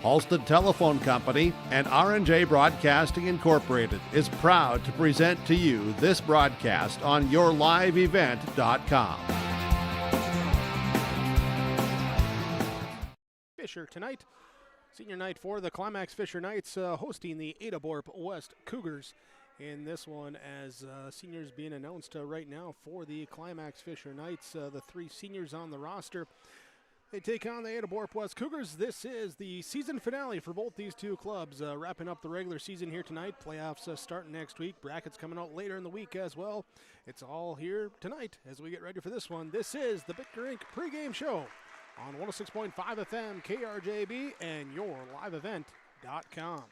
Halstead Telephone Company and R&J Broadcasting Incorporated is proud to present to you this broadcast on yourliveevent.com. Fisher tonight, senior night for the Climax-Fisher Knights, hosting the Ada-Borup-West Cougars in this one, as seniors being announced right now for the Climax-Fisher Knights. The three seniors on the roster, they take on the Ada-Borup-West Cougars. This is the season finale for both these two clubs, wrapping up the regular season here tonight. Playoffs starting next week. Brackets coming out later in the week as well. It's all here tonight as we get ready for this one. This is the Bitker Inc. pregame show on 106.5 FM KRJB and yourliveevent.com.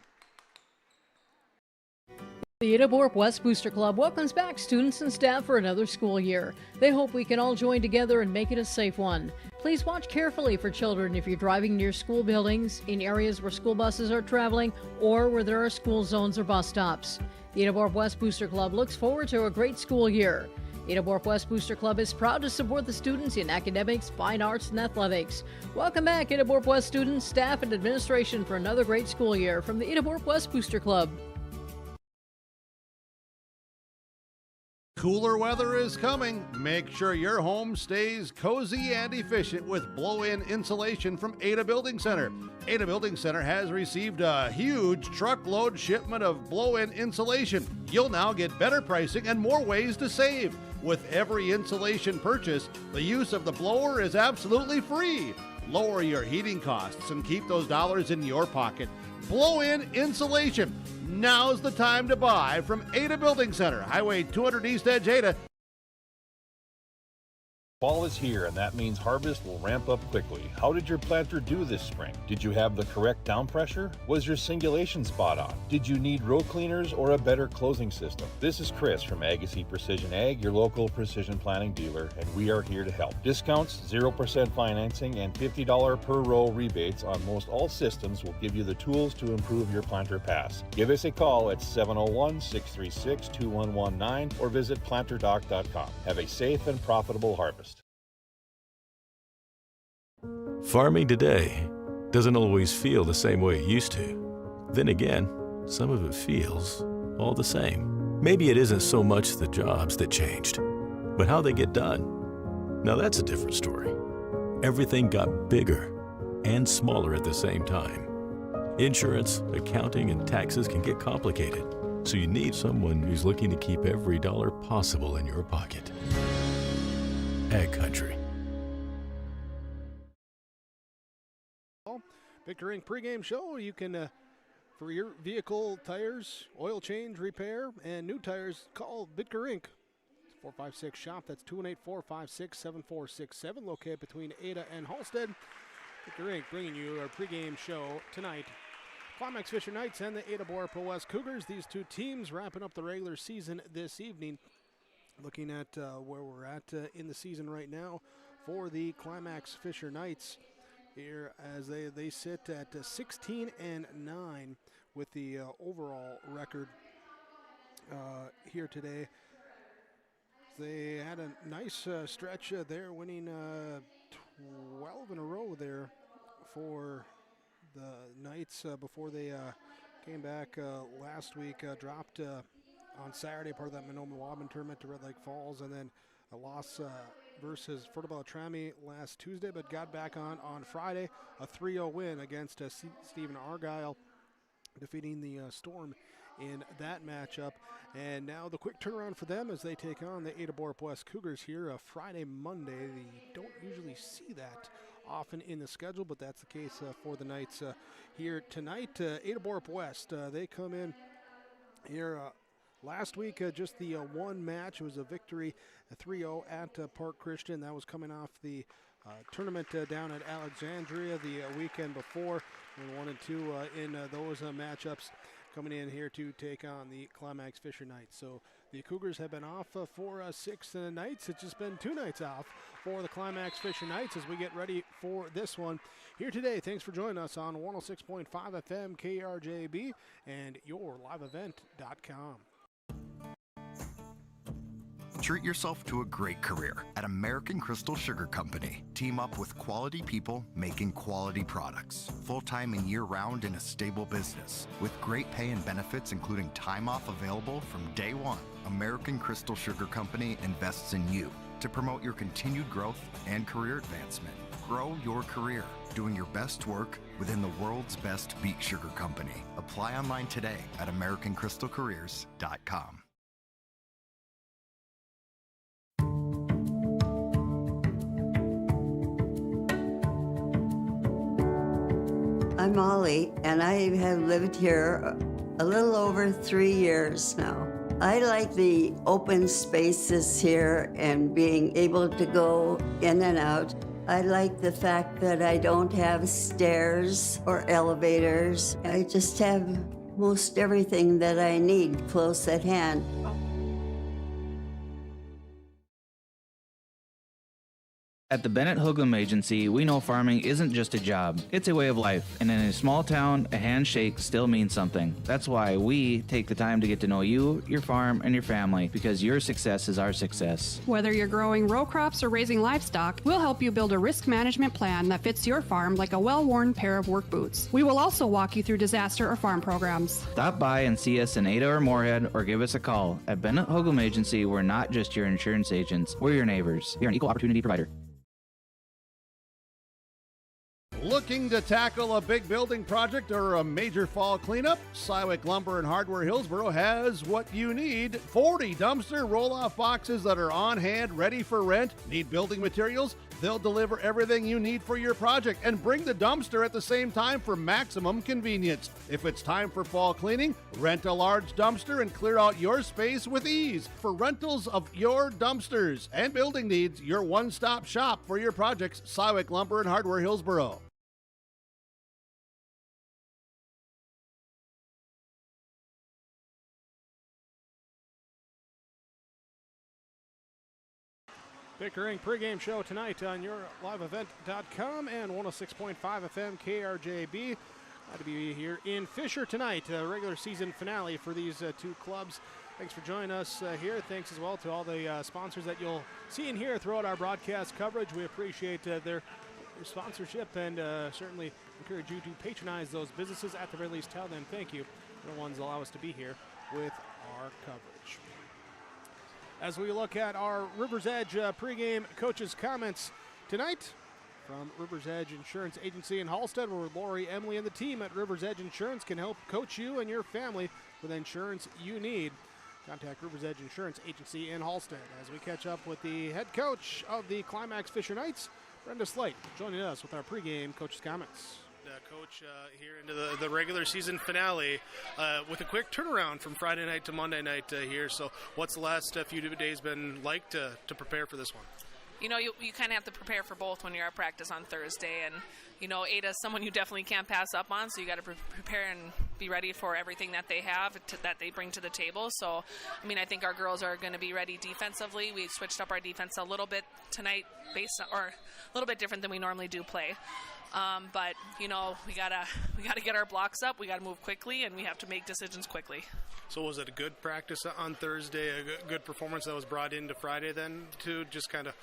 The Ada-Borup-West Booster Club welcomes back students and staff for another school year. They hope we can all join together and make it a safe one. Please watch carefully for children if you're driving near school buildings, in areas where school buses are traveling, or where there are school zones or bus stops. The Ada-Borup-West Booster Club looks forward to a great school year. Ada-Borup-West Booster Club is proud to support the students in academics, fine arts, and athletics. Welcome back, Ada-Borup-West students, staff, and administration for another great school year from the Ada-Borup-West Booster Club. Cooler weather is coming. Make sure your home stays cozy and efficient with blow-in insulation from Ada Building Center. Ada Building Center has received a huge truckload shipment of blow-in insulation. You'll now get better pricing and more ways to save. With every insulation purchase, the use of the blower is absolutely free. Lower your heating costs and keep those dollars in your pocket. Blow-in insulation. Now's the time to buy from Ada Building Center, Highway 200 East Edge, Ada. Fall is here, and that means harvest will ramp up quickly. How did your planter do this spring? Did you have the correct down pressure? Was your singulation spot on? Did you need row cleaners or a better closing system? This is Chris from Agassiz Precision Ag, your local precision planting dealer, and we are here to help. Discounts, 0% financing, and $50 per row rebates on most all systems will give you the tools to improve your planter pass. Give us a call at 701-636-2119 or visit planterdoc.com. Have a safe and profitable harvest. Farming today doesn't always feel the same way it used to. Then again, some of it feels all the same. Maybe it isn't so much the jobs that changed, but how they get done. Now that's a different story. Everything got bigger and smaller at the same time. Insurance, accounting, and taxes can get complicated, so you need someone who's looking to keep every dollar possible in your pocket. Ag Country. Bitker Inc. pregame show. You can, for your vehicle tires, oil change, repair, and new tires, call Bitker Inc. 456-SHOP. That's 218-456-7467. Located between Ada and Halstead. Bitker Inc. bringing you our pregame show tonight. Climax-Fisher Knights and the Ada-Borup-West Cougars. These two teams wrapping up the regular season this evening. Looking at where we're at in the season right now for the Climax-Fisher Knights. Here as they sit at 16-9 with the overall record here today. They had a nice stretch there, winning 12 in a row there for the Knights before they came back last week. Dropped on Saturday, part of that Monoma-Wabin tournament, to Red Lake Falls, and then a loss versus Fortobel-Trami last Tuesday, but got back on Friday. A 3-0 win against Stephen Argyle, defeating the Storm in that matchup. And now the quick turnaround for them as they take on the Ada-Borup-West Cougars here Friday, Monday. They don't usually see that often in the schedule, but that's the case for the Knights here tonight. Ada-Borup-West, they come in here last week, just the one match. It was a victory, a 3-0 at Park Christian. That was coming off the tournament down at Alexandria the weekend before, and 1 and 2 in those matchups, coming in here to take on the Climax-Fisher Knights. So the Cougars have been off for 6 nights. It's just been 2 nights off for the Climax-Fisher Knights as we get ready for this one here today. Thanks for joining us on 106.5 FM KRJB and yourliveevent.com. Treat yourself to a great career at American Crystal Sugar Company. Team up with quality people making quality products. Full-time and year-round in a stable business. With great pay and benefits including time off available from day one. American Crystal Sugar Company invests in you to promote your continued growth and career advancement. Grow your career, doing your best work within the world's best beet sugar company. Apply online today at AmericanCrystalCareers.com. I'm Molly, and I have lived here a little over 3 years now. I like the open spaces here and being able to go in and out. I like the fact that I don't have stairs or elevators. I just have most everything that I need close at hand. At the Bennett Hoogland Agency, we know farming isn't just a job, it's a way of life. And in a small town, a handshake still means something. That's why we take the time to get to know you, your farm, and your family, because your success is our success. Whether you're growing row crops or raising livestock, we'll help you build a risk management plan that fits your farm like a well-worn pair of work boots. We will also walk you through disaster or farm programs. Stop by and see us in Ada or Moorhead, or give us a call. At Bennett Hoogland Agency, we're not just your insurance agents, we're your neighbors. You're an equal opportunity provider. Looking to tackle a big building project or a major fall cleanup? Sywick Lumber and Hardware Hillsboro has what you need. 40 dumpster roll-off boxes that are on hand, ready for rent. Need building materials? They'll deliver everything you need for your project and bring the dumpster at the same time for maximum convenience. If it's time for fall cleaning, rent a large dumpster and clear out your space with ease. For rentals of your dumpsters and building needs, your one-stop shop for your projects, Sywick Lumber and Hardware Hillsboro. Pickering pregame show tonight on yourliveevent.com and 106.5 FM KRJB. Glad to be here in Fisher tonight, a regular season finale for these two clubs. Thanks for joining us here. Thanks as well to all the sponsors that you'll see in here throughout our broadcast coverage. We appreciate their sponsorship and certainly encourage you to patronize those businesses. At the very least, tell them thank you. They're the ones that allow us to be here with our coverage. As we look at our River's Edge pregame coaches' comments tonight from River's Edge Insurance Agency in Hallstead, where Lori, Emily, and the team at River's Edge Insurance can help coach you and your family with insurance you need. Contact River's Edge Insurance Agency in Hallstead. As we catch up with the head coach of the Climax-Fisher Knights, Brenda Slate, joining us with our pregame coaches' comments. Coach, here into the regular season finale with a quick turnaround from Friday night to Monday night here. So what's the last few days been like to prepare for this one? You know, you kind of have to prepare for both when you're at practice on Thursday. And, you know, Ada's someone you definitely can't pass up on, so you got to prepare and be ready for everything that they have, that they bring to the table. So, I mean, I think our girls are going to be ready defensively. We switched up our defense a little bit tonight, or a little bit different than we normally do play. But, you know, we gotta get our blocks up. We got to move quickly, and we have to make decisions quickly. So was it a good practice on Thursday, a good performance that was brought into Friday then to just kind of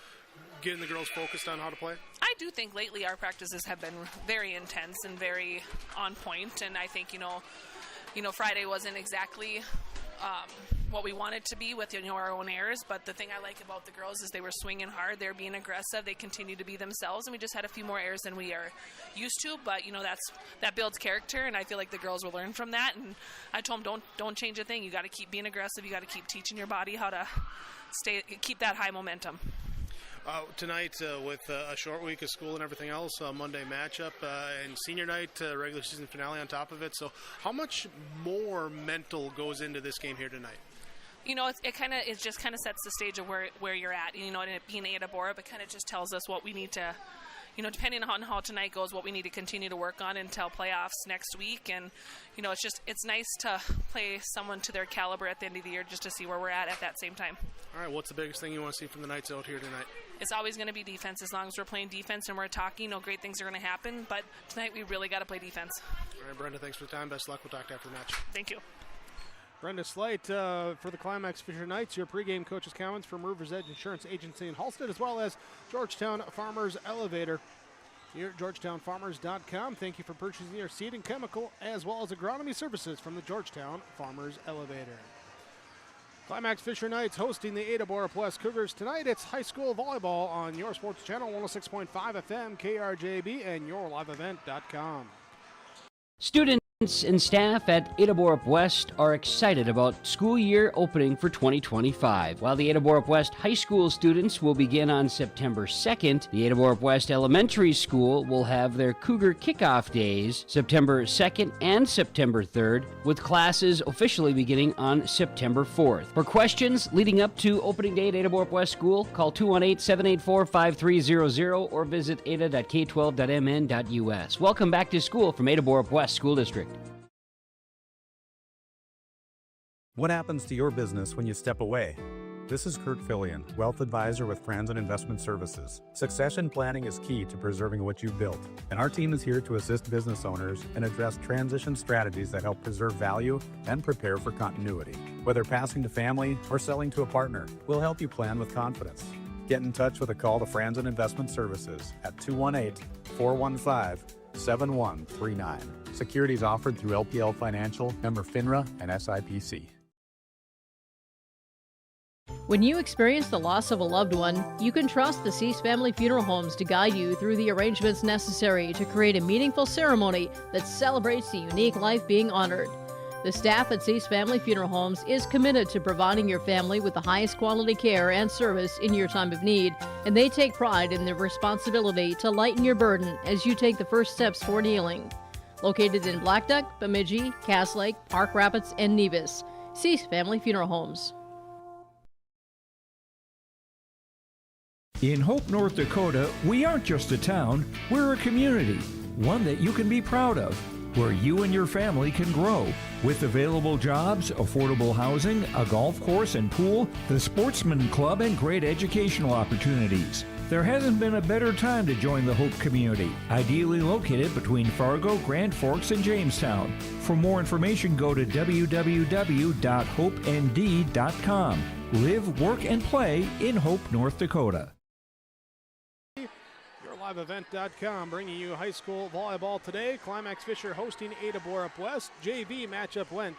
getting the girls focused on how to play? I do think lately our practices have been very intense and very on point, and I think, you know, Friday wasn't exactly what we wanted to be with, you know, our own errors, but the thing I like about the girls is they were swinging hard, they're being aggressive, they continue to be themselves, and we just had a few more errors than we are used to, but, you know, that builds character, and I feel like the girls will learn from that, and I told them, don't change a thing. You got to keep being aggressive, you got to keep teaching your body how to keep that high momentum. Tonight, with a short week of school and everything else, Monday matchup, and senior night, regular season finale on top of it. So how much more mental goes into this game here tonight? You know, it just kind of sets the stage of where you're at. You know, and it being Ada-Borup, it kind of just tells us what we need to, you know, depending on how tonight goes, what we need to continue to work on until playoffs next week. And, you know, it's nice to play someone to their caliber at the end of the year just to see where we're at that same time. All right, what's the biggest thing you want to see from the Knights out here tonight? It's always going to be defense. As long as we're playing defense and we're talking, you know, great things are going to happen. But tonight we really got to play defense. All right, Brenda, thanks for the time. Best of luck. We'll talk to you after the match. Thank you. Brenda Slate for the Climax-Fisher Knights, your pregame coach's comments from River's Edge Insurance Agency in Halstead, as well as Georgetown Farmers Elevator here at GeorgetownFarmers.com. Thank you for purchasing your seed and chemical, as well as agronomy services from the Georgetown Farmers Elevator. Climax-Fisher Knights hosting the Ada-Borup-West Cougars tonight. It's high school volleyball on your sports channel, 106.5 FM, KRJB, and yourliveevent.com. Students and staff at Ada-Borup-West are excited about school year opening for 2025. While the Ada-Borup-West high school students will begin on September 2nd, the Ada-Borup-West Elementary School will have their Cougar kickoff days September 2nd and September 3rd, with classes officially beginning on September 4th. For questions leading up to opening day at Ada-Borup-West School, call 218-784-5300 or visit ada.k12.mn.us. Welcome back to school from Ada-Borup-West School District. What happens to your business when you step away? This is Kurt Fillion, Wealth Advisor with Franzen Investment Services. Succession planning is key to preserving what you've built, and our team is here to assist business owners and address transition strategies that help preserve value and prepare for continuity. Whether passing to family or selling to a partner, we'll help you plan with confidence. Get in touch with a call to Franzen Investment Services at 218-415-7139. Securities offered through LPL Financial, member FINRA and SIPC. When you experience the loss of a loved one, you can trust the Cease Family Funeral Homes to guide you through the arrangements necessary to create a meaningful ceremony that celebrates the unique life being honored. The staff at Cease Family Funeral Homes is committed to providing your family with the highest quality care and service in your time of need, and they take pride in their responsibility to lighten your burden as you take the first steps toward healing. Located in Black Duck, Bemidji, Cass Lake, Park Rapids, and Nevis. Cease Family Funeral Homes. In Hope, North Dakota, we aren't just a town, we're a community, one that you can be proud of, where you and your family can grow. With available jobs, affordable housing, a golf course and pool, the Sportsman Club, and great educational opportunities. There hasn't been a better time to join the Hope community, ideally located between Fargo, Grand Forks, and Jamestown. For more information, go to www.hopend.com. Live, work, and play in Hope, North Dakota. Yourliveevent.com bringing you high school volleyball today. Climax-Fisher hosting Ada-Borup-West. JV matchup went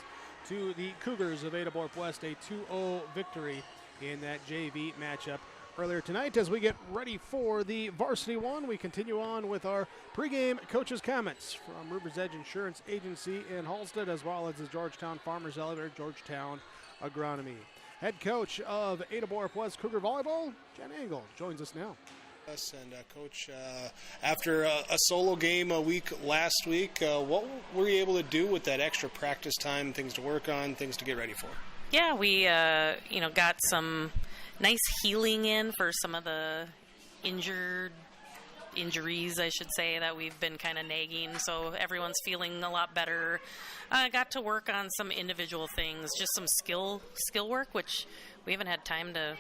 to the Cougars of Ada-Borup-West, a 2-0 victory in that JV matchup earlier tonight. As we get ready for the varsity one, we continue on with our pregame coaches' comments from River's Edge Insurance Agency in Halstead, as well as the Georgetown Farmers Elevator, Georgetown Agronomy. Head coach of Ada-Borup-West Cougar Volleyball, Jen Engel, joins us now. And Coach, after a solo game a week last week, what were you able to do with that extra practice time, things to work on, things to get ready for? Yeah, we got some nice healing in for some of the injuries, I should say, that we've been kind of nagging. So everyone's feeling a lot better. I got to work on some individual things, just some skill work, which we haven't had time to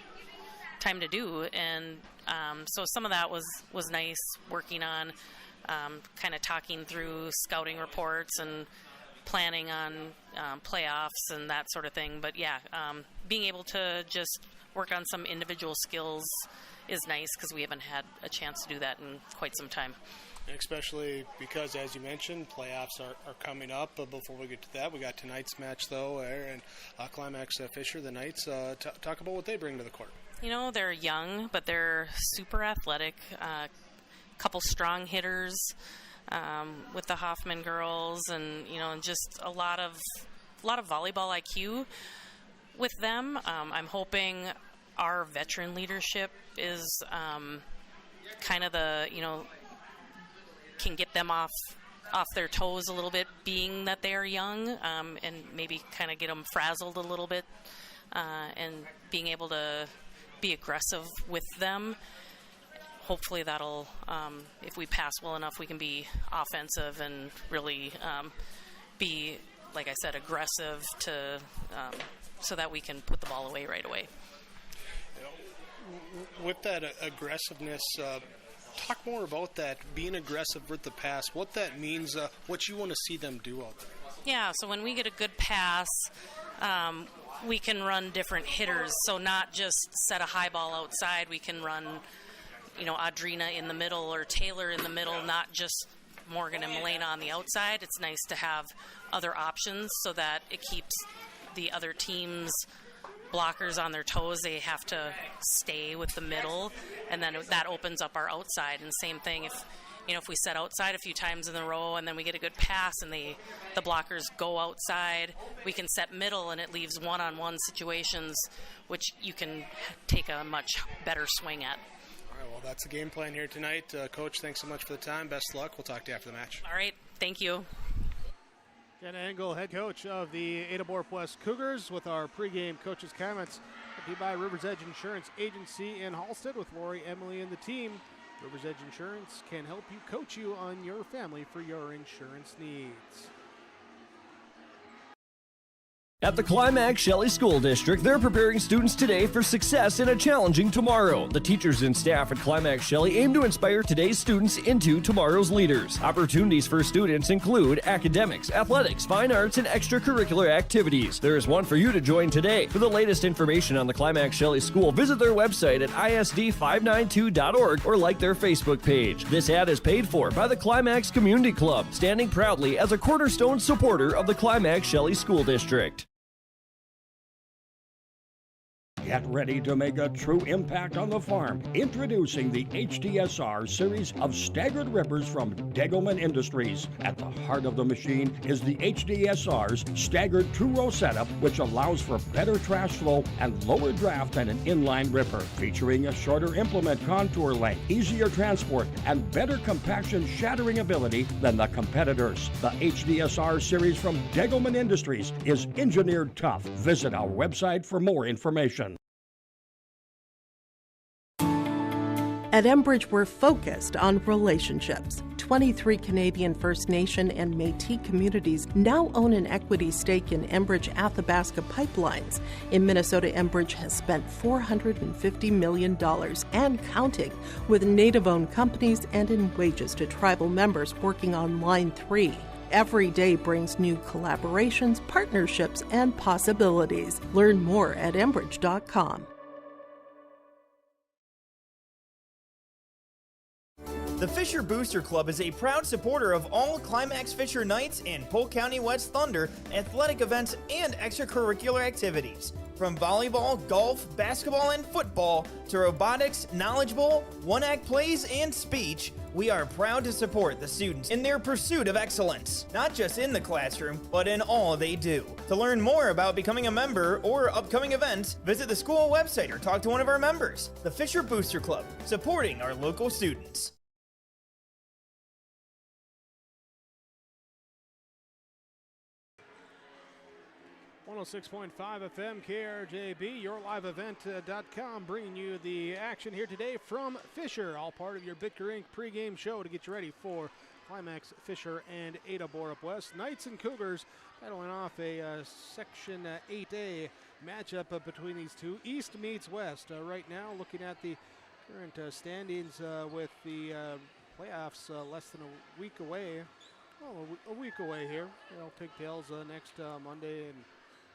do, and so some of that was nice working on, kind of talking through scouting reports and planning on playoffs and that sort of thing. But yeah, being able to just work on some individual skills is nice because we haven't had a chance to do that in quite some time. Especially because, as you mentioned, playoffs are coming up. But before we get to that, we got tonight's match, though, and Climax-Fisher, the Knights. Talk about what they bring to the court. You know, they're young, but they're super athletic. Couple strong hitters with the Hoffman girls, and just a lot of volleyball IQ with them. I'm hoping our veteran leadership is kind of can get them off their toes a little bit, being that they are young, and maybe kind of get them frazzled a little bit, and being able to be aggressive with them. Hopefully that'll, if we pass well enough, we can be offensive and really be, like I said, aggressive so that we can put the ball away right away. With that aggressiveness, talk more about that, being aggressive with the pass, what that means, what you want to see them do out there. Yeah, so when we get a good pass, we can run different hitters. So not just set a high ball outside. We can run, Audrina in the middle or Taylor in the middle, not just Morgan and Milena on the outside. It's nice to have other options so that it keeps the other team's blockers on their toes. They have to stay with the middle, and then that opens up our outside. And same thing if we set outside a few times in a row and then we get a good pass and the blockers go outside, we can set middle and it leaves one-on-one situations which you can take a much better swing at. All right, well, that's the game plan here tonight. Coach, thanks so much for the time. Best luck. We'll talk to you after the match. All right, thank you. Jenna Engel, head coach of the Ada-Borup-West Cougars, with our pregame coaches' comments. Brought by Rivers Edge Insurance Agency in Halstead with Lori, Emily, and the team. Rivers Edge Insurance can help you, coach you on your family for your insurance needs. At the Climax-Shelley School District, they're preparing students today for success in a challenging tomorrow. The teachers and staff at Climax-Shelley aim to inspire today's students into tomorrow's leaders. Opportunities for students include academics, athletics, fine arts, and extracurricular activities. There is one for you to join today. For the latest information on the Climax-Shelley School, visit their website at isd592.org or like their Facebook page. This ad is paid for by the Climax Community Club, standing proudly as a cornerstone supporter of the Climax-Shelley School District. Get ready to make a true impact on the farm. Introducing the HDSR series of staggered rippers from Degelman Industries. At the heart of the machine is the HDSR's staggered two-row setup, which allows for better trash flow and lower draft than an inline ripper. Featuring a shorter implement contour length, easier transport, and better compaction shattering ability than the competitors. The HDSR series from Degelman Industries is engineered tough. Visit our website for more information. At Enbridge, we're focused on relationships. 23 Canadian First Nation and Métis communities now own an equity stake in Enbridge Athabasca Pipelines. In Minnesota, Enbridge has spent $450 million and counting, with Native-owned companies and in wages to tribal members working on Line 3. Every day brings new collaborations, partnerships, and possibilities. Learn more at Enbridge.com. The Fisher Booster Club is a proud supporter of all Climax-Fisher Knights and Polk County West Thunder athletic events and extracurricular activities. From volleyball, golf, basketball, and football to robotics, knowledge bowl, one-act plays, and speech, we are proud to support the students in their pursuit of excellence, not just in the classroom, but in all they do. To learn more about becoming a member or upcoming events, visit the school website or talk to one of our members. The Fisher Booster Club, supporting our local students. 106.5 FM KRJB, yourliveevent.com, bringing you the action here today from Fisher, all part of your Bitker Inc. pregame show to get you ready for Climax-Fisher and Ada-Borup-West. Knights and Cougars battling off a Section 8A matchup between these two. East meets West. Right now, looking at the current standings with the playoffs less than a week away. A week away here. They'll pigtails next Monday and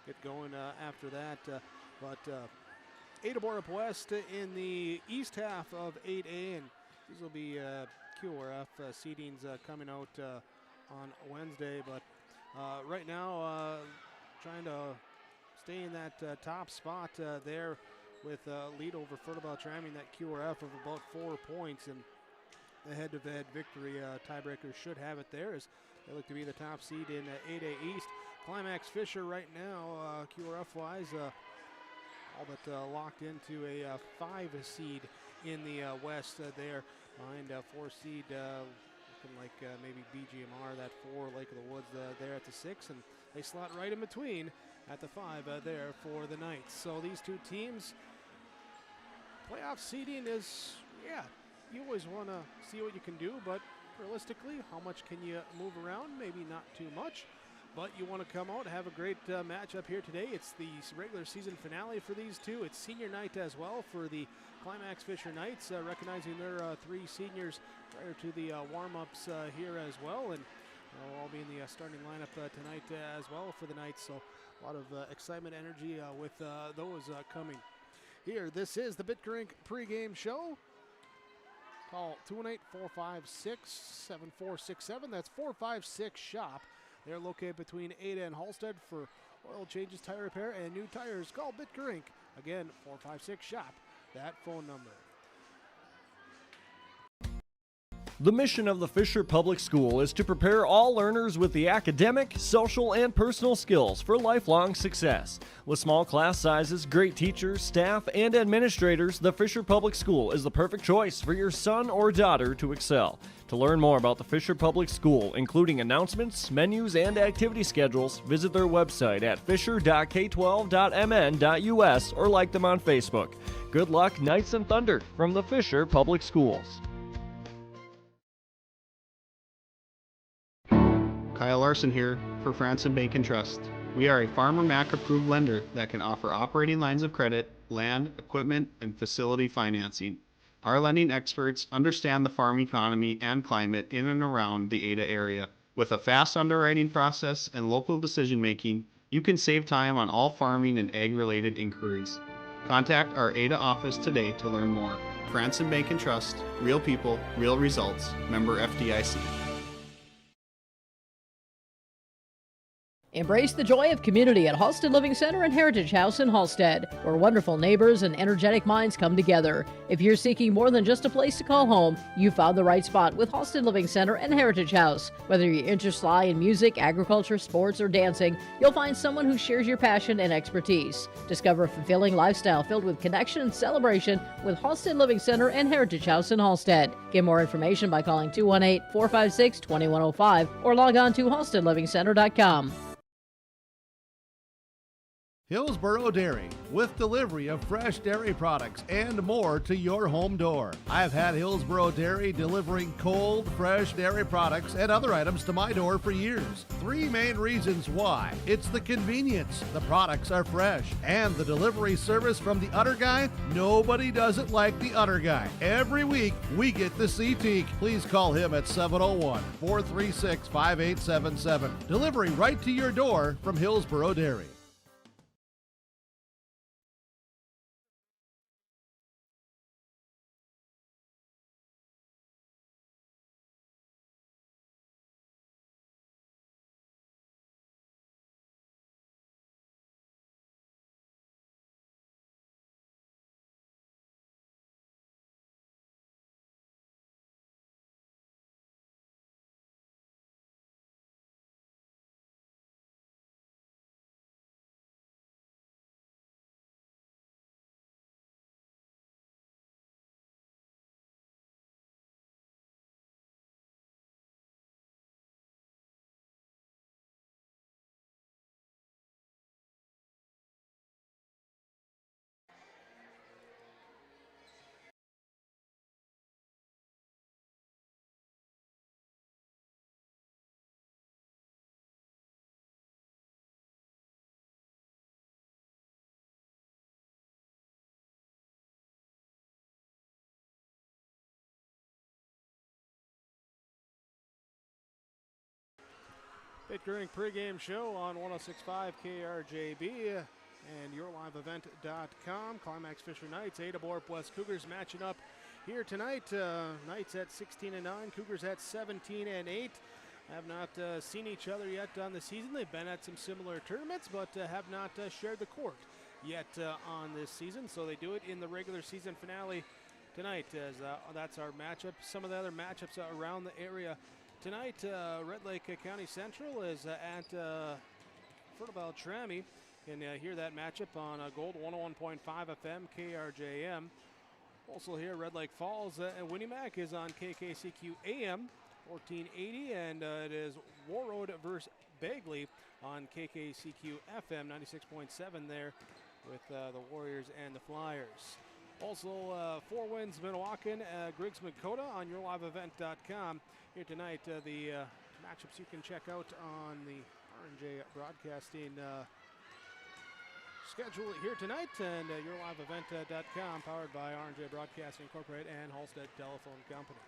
get going after that. But Ada-Borup-West in the east half of 8A, and these will be QRF seedings coming out on Wednesday. But right now, trying to stay in that top spot there with lead over Further-Beltrami, that QRF of about 4 points, and the head-to-head victory tiebreaker should have it there as they look to be the top seed in 8A East. Climax-Fisher right now, QRF-wise, all but locked into a 5 seed in the West there, behind 4 seed, looking like maybe BGMR, that 4, Lake of the Woods there at the 6, and they slot right in between at the 5 there for the Knights. So these two teams, playoff seeding is, you always want to see what you can do, but realistically, how much can you move around? Maybe not too much, but you want to come out and have a great matchup here today. It's the regular season finale for these two. It's senior night as well for the Climax-Fisher Knights, recognizing their 3 seniors prior to the warm-ups here as well, and they'll all be in the starting lineup tonight as well for the Knights. So A lot of excitement, energy with those coming here. This is the Bitgerink pregame show. Call 218-456-7467. That's 456-SHOP. They're located between Ada and Halstead for oil changes, tire repair, and new tires. Call Bitgerink. Again, 456-SHOP. That phone number. The mission of the Fisher Public School is to prepare all learners with the academic, social, and personal skills for lifelong success. With small class sizes, great teachers, staff, and administrators, the Fisher Public School is the perfect choice for your son or daughter to excel. To learn more about the Fisher Public School, including announcements, menus, and activity schedules, visit their website at fisher.k12.mn.us or like them on Facebook. Good luck, Knights and Thunder, from the Fisher Public Schools. Kyle Larson here for Franson Bank and Trust. We are a Farmer Mac approved lender that can offer operating lines of credit, land, equipment, and facility financing. Our lending experts understand the farm economy and climate in and around the Ada area. With a fast underwriting process and local decision making, you can save time on all farming and ag-related inquiries. Contact our Ada office today to learn more. Franson Bank and Trust, real people, real results. Member FDIC. Embrace the joy of community at Halstead Living Center and Heritage House in Halstead, where wonderful neighbors and energetic minds come together. If you're seeking more than just a place to call home, you found the right spot with Halstead Living Center and Heritage House. Whether your interests lie in music, agriculture, sports, or dancing, you'll find someone who shares your passion and expertise. Discover a fulfilling lifestyle filled with connection and celebration with Halstead Living Center and Heritage House in Halstead. Get more information by calling 218-456-2105 or log on to halsteadlivingcenter.com. Hillsboro Dairy, with delivery of fresh dairy products and more to your home door. I've had Hillsboro Dairy delivering cold, fresh dairy products and other items to my door for years. 3 main reasons why. It's the convenience, the products are fresh, and the delivery service from the Udder Guy. Nobody does it like the Udder Guy. Every week, we get the CT. Please call him at 701-436-5877. Delivery right to your door from Hillsboro Dairy. Bitgerink pregame show on 106.5 KRJB and yourliveevent.com. Climax-Fisher Knights, Ada-Borup-West Cougars matching up here tonight. Knights at 16-9, Cougars at 17-8. Have not seen each other yet on the season. They've been at some similar tournaments, but have not shared the court yet on this season. So they do it in the regular season finale tonight, as that's our matchup. Some of the other matchups around the area tonight, Red Lake County Central is at Fertile Trami. Can hear that matchup on Gold 101.5 FM KRJM. Also here, Red Lake Falls and Winnimac is on KKCQ AM 1480, and it is Warroad versus Bagley on KKCQ FM 96.7 there with the Warriors and the Flyers. Also, Four Winds, Minnewacan, Griggs Makota on yourliveevent.com. Here tonight, the matchups you can check out on the R&J Broadcasting schedule here tonight, and yourliveevent.com, powered by R&J Broadcasting Incorporated and Halstead Telephone Company.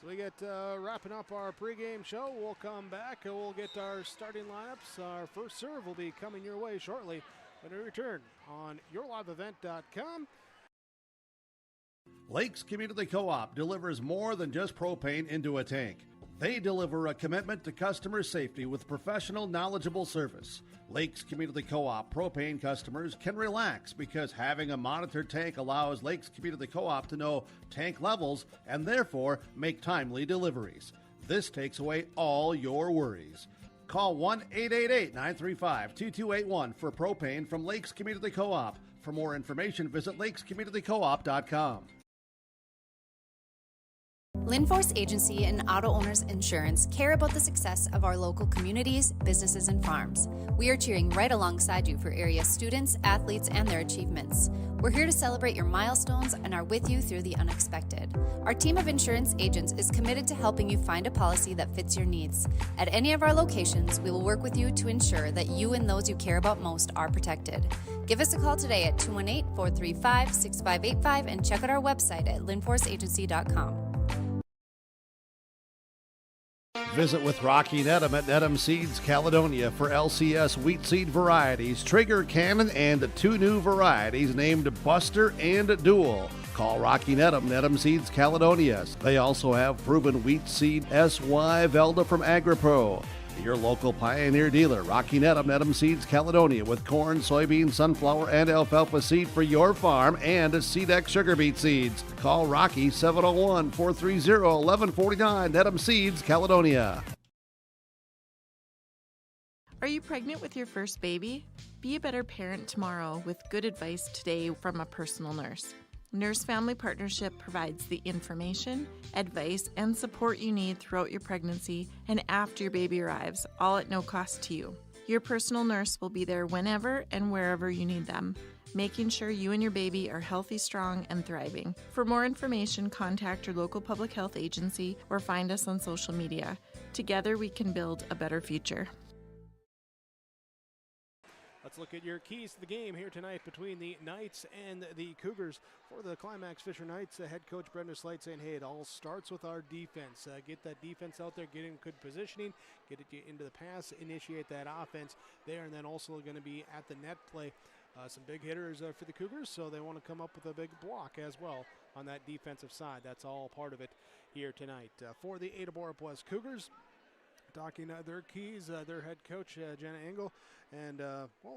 So we get wrapping up our pregame show. We'll come back. We'll get our starting lineups. Our first serve will be coming your way shortly when we return on yourliveevent.com. Lakes Community Co-op delivers more than just propane into a tank. They deliver a commitment to customer safety with professional, knowledgeable service. Lakes Community Co-op propane customers can relax because having a monitored tank allows Lakes Community Co-op to know tank levels and therefore make timely deliveries. This takes away all your worries. Call 1-888-935-2281 for propane from Lakes Community Co-op. For more information, visit lakescommunitycoop.com. Linforce Agency and Auto Owners Insurance care about the success of our local communities, businesses, and farms. We are cheering right alongside you for area students, athletes, and their achievements. We're here to celebrate your milestones and are with you through the unexpected. Our team of insurance agents is committed to helping you find a policy that fits your needs. At any of our locations, we will work with you to ensure that you and those you care about most are protected. Give us a call today at 218-435-6585 and check out our website at linforceagency.com. Visit with Rocky Nedham at Nedham Seeds Caledonia for LCS wheat seed varieties, Trigger, Cannon, and 2 new varieties named Buster and Dual. Call Rocky Nedham, Nedham Seeds Caledonia. They also have proven wheat seed SY Velda from AgriPro. Your local Pioneer dealer, Rocky Nedham, Nedham Seeds Caledonia, with corn, soybean, sunflower, and alfalfa seed for your farm and Seedex sugar beet seeds. Call Rocky 701-430-1149, Nedham Seeds Caledonia. Are you pregnant with your first baby? Be a better parent tomorrow with good advice today from a personal nurse. Nurse Family Partnership provides the information, advice, and support you need throughout your pregnancy and after your baby arrives, all at no cost to you. Your personal nurse will be there whenever and wherever you need them, making sure you and your baby are healthy, strong, and thriving. For more information, contact your local public health agency or find us on social media. Together, we can build a better future. Let's look at your keys to the game here tonight between the Knights and the Cougars. For the Climax-Fisher Knights, head coach Brenda Slate saying, hey, it all starts with our defense. Get that defense out there, get in good positioning, get it into the pass, initiate that offense there, and then also going to be at the net play. Some big hitters for the Cougars, so they want to come up with a big block as well on that defensive side. That's all part of it here tonight. For the Ada-Borup-West Cougars, talking their keys, their head coach, Jenna Engel. And,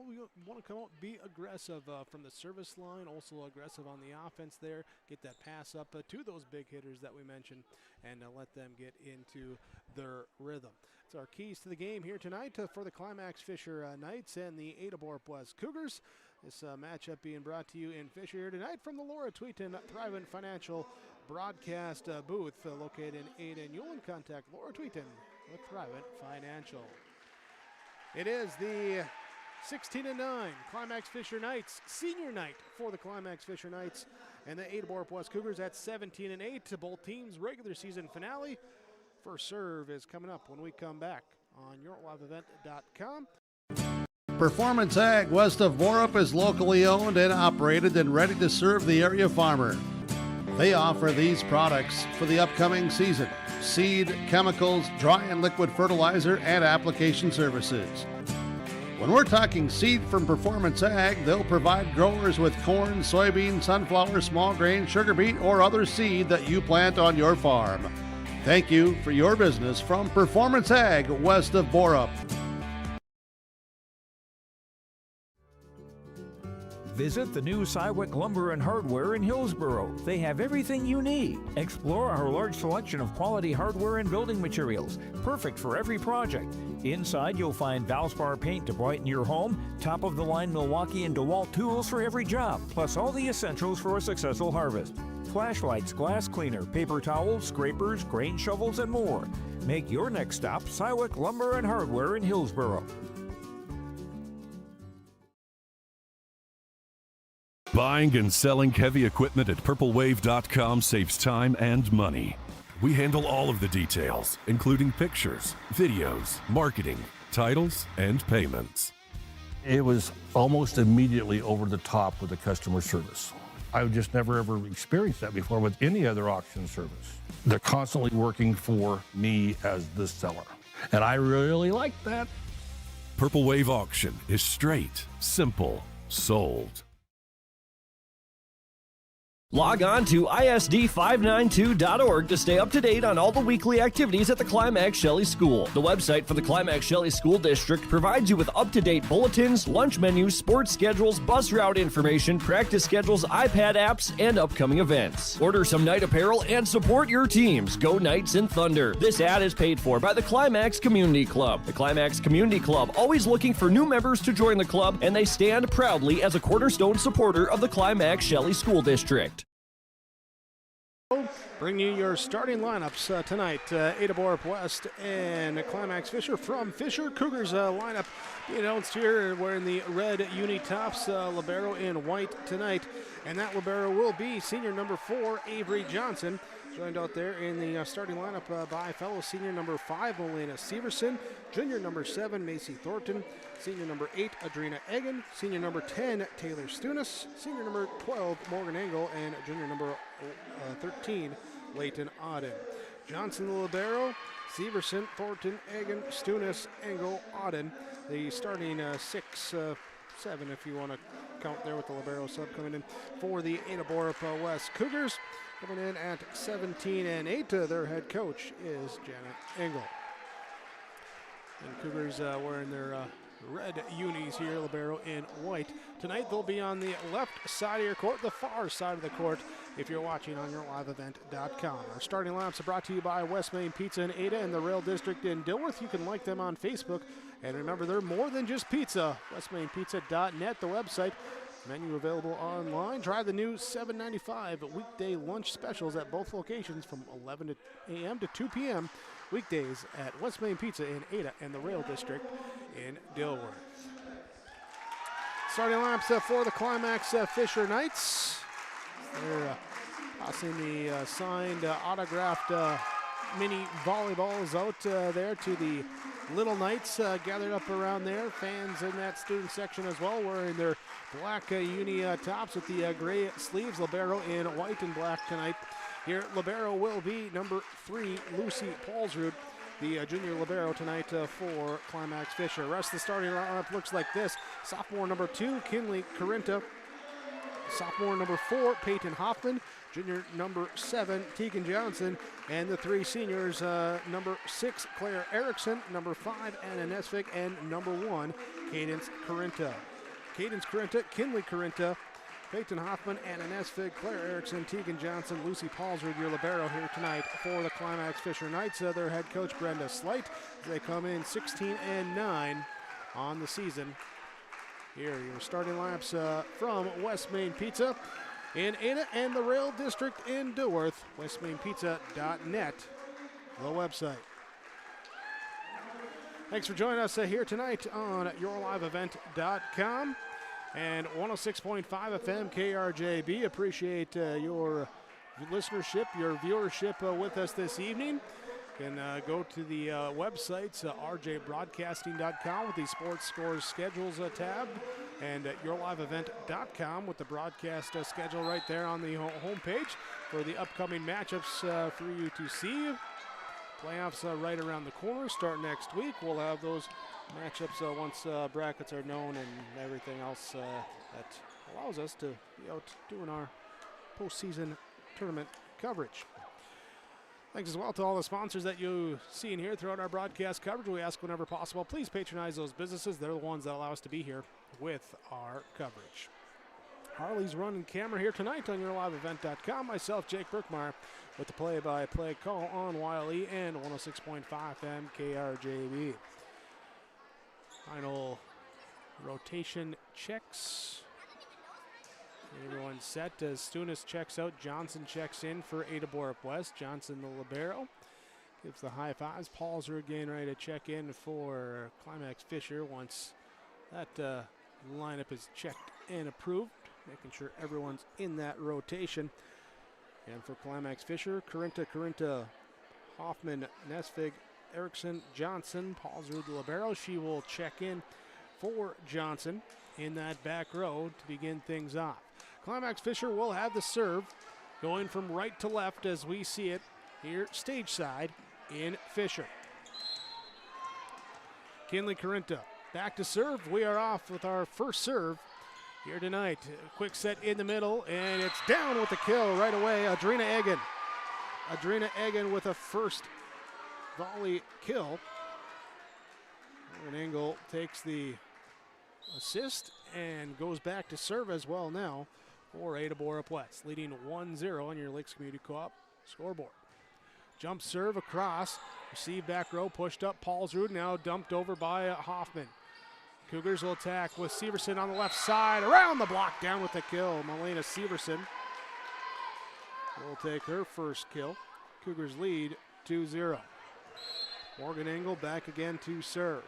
we want to come out, be aggressive from the service line, also aggressive on the offense there, get that pass up to those big hitters that we mentioned, and let them get into their rhythm. So our keys to the game here tonight for the Climax-Fisher Knights and the Ada-Borup-West Cougars. This matchup being brought to you in Fisher here tonight from the Laura Tweeton Thrivent Financial broadcast booth located in Ada and Yulen. Contact Laura Tweeton with Thrivent Financial. It is the 16-9 Climax-Fisher Knights senior night for the Climax-Fisher Knights and the Ada-Borup-West Cougars at 17-8 to both teams' regular season finale. First serve is coming up when we come back on yourliveevent.com. Performance Ag west of Borup is locally owned and operated and ready to serve the area farmer. They offer these products for the upcoming season: seed, chemicals, dry and liquid fertilizer, and application services. When we're talking seed from Performance Ag, they'll provide growers with corn, soybean, sunflower, small grain, sugar beet, or other seed that you plant on your farm. Thank you for your business from Performance Ag west of Borup. Visit the new Cywick Lumber and Hardware in Hillsboro. They have everything you need. Explore our large selection of quality hardware and building materials, perfect for every project. Inside, you'll find Valspar paint to brighten your home, top-of-the-line Milwaukee and DeWalt tools for every job, plus all the essentials for a successful harvest. Flashlights, glass cleaner, paper towels, scrapers, grain shovels, and more. Make your next stop Cywick Lumber and Hardware in Hillsboro. Buying and selling heavy equipment at purplewave.com saves time and money. We handle all of the details, including pictures, videos, marketing, titles, and payments. It was almost immediately over the top with the customer service. I've just never ever experienced that before with any other auction service. They're constantly working for me as the seller. And I really like that. Purple Wave Auction is straight, simple, sold. Log on to ISD592.org to stay up to date on all the weekly activities at the Climax Shelley School. The website for the Climax Shelley School District provides you with up-to-date bulletins, lunch menus, sports schedules, bus route information, practice schedules, iPad apps, and upcoming events. Order some night apparel and support your teams. Go Knights and Thunder. This ad is paid for by the Climax Community Club. The Climax Community Club, always looking for new members to join the club, and they stand proudly as a cornerstone supporter of the Climax Shelley School District. Bring you your starting lineups tonight. Ada-Borup-West and Climax-Fisher from Fisher. Cougars lineup being announced here wearing the red uni tops, libero in white tonight. And that libero will be senior number 4, Avery Johnson. Joined out there in the starting lineup by fellow senior number 5, Elena Severson, junior number 7, Macy Thornton, senior number 8, Adrina Egan, senior number 10, Taylor Stunis, senior number 12, Morgan Engel, and junior number 13, Leighton Auden. Johnson the libero, Severson, Thornton, Egan, Stunis, Engel, Auden. The starting 6, 7 if you want to count there with the libero sub coming in for the Ada-Borup-West Cougars. Coming in at 17-8, their head coach is Janet Engel. And Cougars wearing their red unis here, libero in white. Tonight they'll be on the left side of your court, the far side of the court, if you're watching on yourliveevent.com. Our starting lineups are brought to you by West Main Pizza in Ada and the Rail District in Dilworth. You can like them on Facebook. And remember, they're more than just pizza. westmainpizza.net, the website. Menu available online. Try the new $7.95 weekday lunch specials at both locations from 11 a.m. to 2 p.m. weekdays at West Main Pizza in Ada and the Rail District in Dilworth. Starting lineups for the Climax-Fisher Knights. They're passing the signed autographed mini volleyballs out there to the Little Knights gathered up around there. Fans in that student section as well, wearing their black uni tops with the gray sleeves. Libero in white and black tonight. Here, libero will be number 3, Lucy Paulsrud, the junior libero tonight for Climax-Fisher. Rest of the starting lineup looks like this. Sophomore number 2, Kinley Corinta. Sophomore number 4, Peyton Hoffman. Junior number 7, Tegan Johnson. And the 3 seniors, number 6, Claire Erickson. Number 5, Anna Nesvig. And number 1, Cadence Corinta. Cadence Corinta, Kinley Corinta, Peyton Hoffman, Anna Nesvig, Claire Erickson, Tegan Johnson, Lucy Paulsrud, your libero here tonight for the Climax-Fisher Knights. Their head coach, Brenda Slight. They come in 16-9 on the season. Here are your starting lineups from West Main Pizza in Ada and the Rail District in Dilworth. westmainpizza.net, the website. Thanks for joining us here tonight on yourliveevent.com and 106.5 FM KRJB. Appreciate your listenership, your viewership with us this evening. You can go to the websites, rjbroadcasting.com with the Sports Scores Schedules tab, and yourliveevent.com with the broadcast schedule right there on the homepage for the upcoming matchups for you to see. Playoffs right around the corner, start next week. We'll have those matchups once brackets are known and everything else that allows us to be out doing our postseason tournament coverage. Thanks as well to all the sponsors that you see in here throughout our broadcast coverage. We ask whenever possible, please patronize those businesses. They're the ones that allow us to be here with our coverage. Harley's running camera here tonight on yourliveevent.com. Myself, Jake Brookmeyer, with the play-by-play call on YLE and 106.5 FM KRJB. Final rotation checks. Everyone's set as Stunis checks out. Johnson checks in for Ada-Borup-West. Johnson, the libero, gives the high fives. Paulsrud getting ready to check in for Climax-Fisher once that lineup is checked and approved, making sure everyone's in that rotation. And for Climax-Fisher, Corinta, Hoffman, Nesvig, Erickson, Johnson, Paulsrud, the libero. She will check in for Johnson in that back row to begin things off. Climax-Fisher will have the serve, going from right to left as we see it here stage side in Fisher. Kinley Carinta back to serve. We are off with our first serve here tonight. Quick set in the middle, and it's down with the kill right away. Adrina Egan with a first volley kill. Morgan Engel takes the assist and goes back to serve as well now for Ada-Borup-West, leading 1-0 on your Lakes Community Co-op scoreboard. Jump serve across, receive back row, pushed up. Paulsrud now dumped over by Hoffman. Cougars will attack with Severson on the left side, around the block, down with the kill. Malena Severson will take her first kill. Cougars lead 2-0. Morgan Engel back again to serve.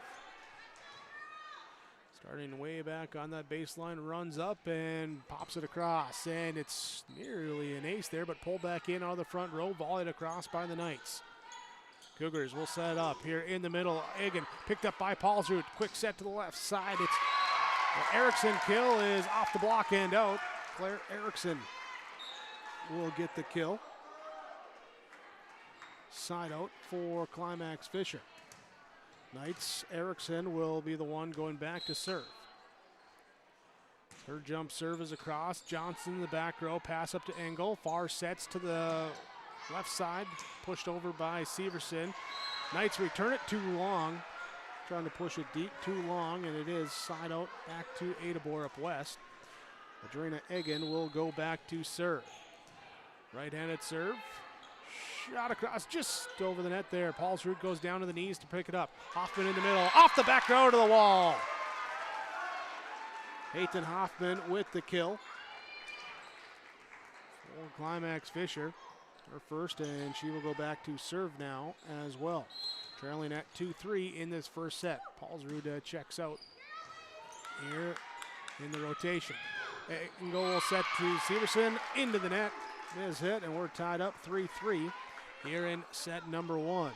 Starting way back on that baseline, runs up and pops it across. And it's nearly an ace there, but pulled back in on the front row, volleyed across by the Knights. Cougars will set up here in the middle. Egan picked up by Paulsrud. Quick set to the left side. It's the Erickson kill is off the block and out. Claire Erickson will get the kill. Side out for Climax-Fisher. Knights, Erickson will be the one going back to serve. Her jump serve is across. Johnson in the back row. Pass up to Engel. Far sets to the left side. Pushed over by Severson. Knights return it too long. Trying to push it deep too long, and it is side out back to Ada-Borup-West. Adrina Egan will go back to serve. Right-handed serve. Shot across just over the net there. Paulsrud goes down to the knees to pick it up. Hoffman in the middle, off the back row to the wall. Peyton Hoffman with the kill. For Climax-Fisher, her first, and she will go back to serve now as well. Trailing at 2-3 in this first set. Paulsrud checks out here in the rotation. Engel will set to Severson into the net. Is hit, and we're tied up 3-3 here in set number one.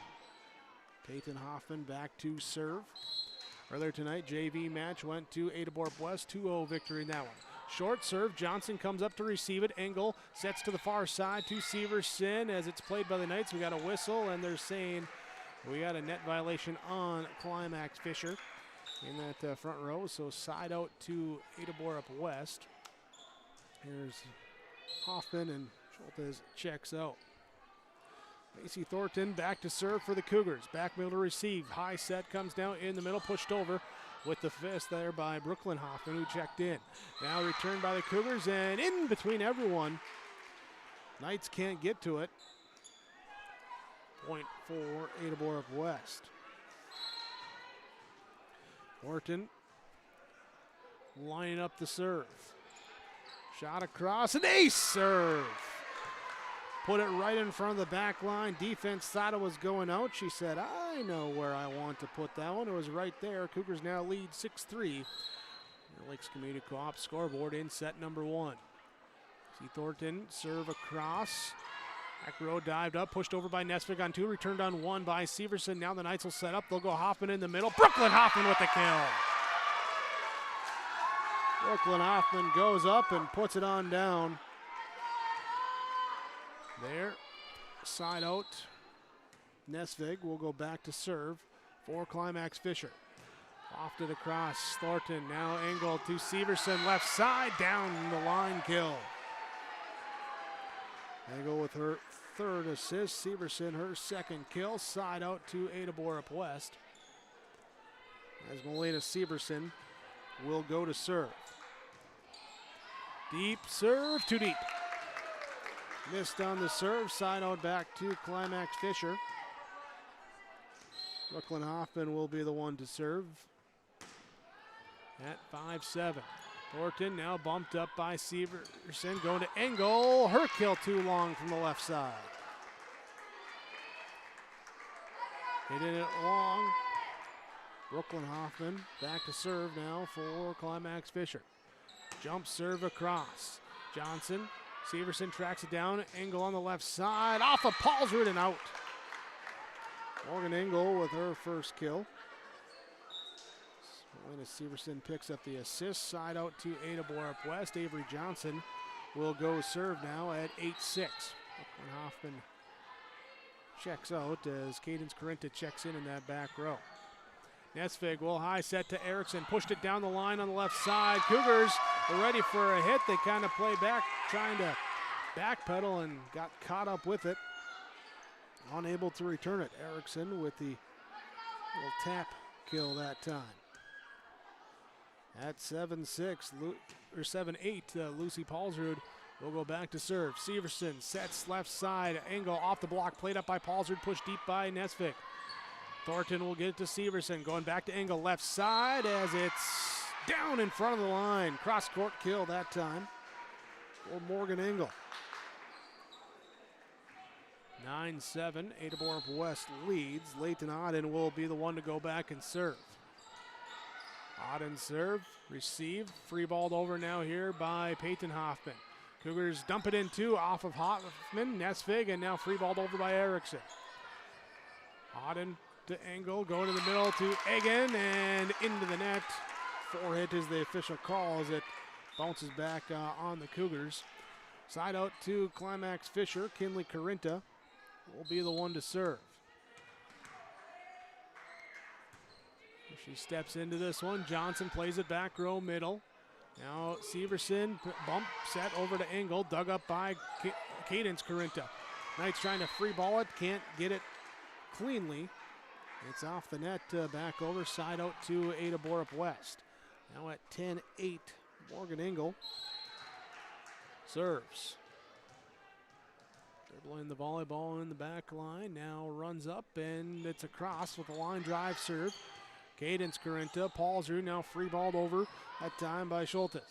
Peyton Hoffman back to serve. Earlier tonight, JV match went to Ada-Borup-West, 2-0 victory in that one. Short serve, Johnson comes up to receive it. Engel sets to the far side to Severson as it's played by the Knights. We got a whistle, and they're saying we got a net violation on Climax-Fisher in that front row, so side out to Ada-Borup-West. Here's Hoffman, and Schultes checks out. Macy Thornton back to serve for the Cougars. Back middle to receive. High set comes down in the middle, pushed over with the fist there by Brooklyn Hoffman, who checked in. Now returned by the Cougars, and in between everyone. Knights can't get to it. Point for Ada-Borup-West. Thornton lining up the serve. Shot across, an ace serve. Put it right in front of the back line. Defense thought it was going out. She said, I know where I want to put that one. It was right there. Cougars now lead 6-3. Your Lakes Community Co-op scoreboard in set number one. See Thornton serve across. Back row dived up, pushed over by Nesvig on two, returned on one by Severson. Now the Knights will set up. They'll go Hoffman in the middle. Brooklyn Hoffman with the kill. Brooklyn Hoffman goes up and puts it on down. There, side out. Nesvig will go back to serve for Climax-Fisher. Lofted across, Thornton, now Engel to Severson, left side, down the line kill. Engel with her third assist, Severson her second kill, side out to Ada-Borup-West. As Malena Severson will go to serve. Deep serve, too deep. Missed on the serve, side out back to Climax-Fisher. Brooklyn Hoffman will be the one to serve at 5-7. Thornton now bumped up by Severson, going to Engel. Her kill too long from the left side. Hitting it long. Brooklyn Hoffman back to serve now for Climax-Fisher. Jump serve across. Johnson, Severson tracks it down. Engel on the left side, off of Paulsrud and out. Morgan Engel with her first kill. Melina Severson picks up the assist. Side out to Ada-Borup-West. Avery Johnson will go serve now at 8-6. Brooklyn Hoffman checks out as Cadence Corinta checks in that back row. Nesvig will high set to Erickson, pushed it down the line on the left side. Cougars are ready for a hit. They kind of play back, trying to backpedal and got caught up with it. Unable to return it. Erickson with the little tap kill that time. At 7-6, or 7-8, Lucy Paulsrud will go back to serve. Severson sets left side. Engel off the block, played up by Paulsrud, pushed deep by Nesvig. Thornton will get it to Severson, going back to Engel left side as it's down in front of the line. Cross court kill that time for Morgan Engel. 9-7, Ada-Borup-West leads. Leighton Auden will be the one to go back and serve. Auden serve, receive, free balled over now here by Peyton Hoffman. Cougars dump it in two off of Hoffman, Nesvig, and now free balled over by Erickson. Auden to Engel, going to the middle to Egan, and into the net. Four-hit is the official call as it bounces back on the Cougars. Side out to Climax-Fisher. Kinley Corinta will be the one to serve. She steps into this one. Johnson plays it back row middle. Now Severson, bump set over to Engel, dug up by Cadence Corinta. Knights trying to free ball it, can't get it cleanly. It's off the net, back over, side out to Ada-Borup-West. Now at 10-8, Morgan Engel serves. Dribbling the volleyball in the back line, now runs up, and it's a cross with a line drive serve. Cadence Corinta, Paulsrud now free balled over, that time by Schultes.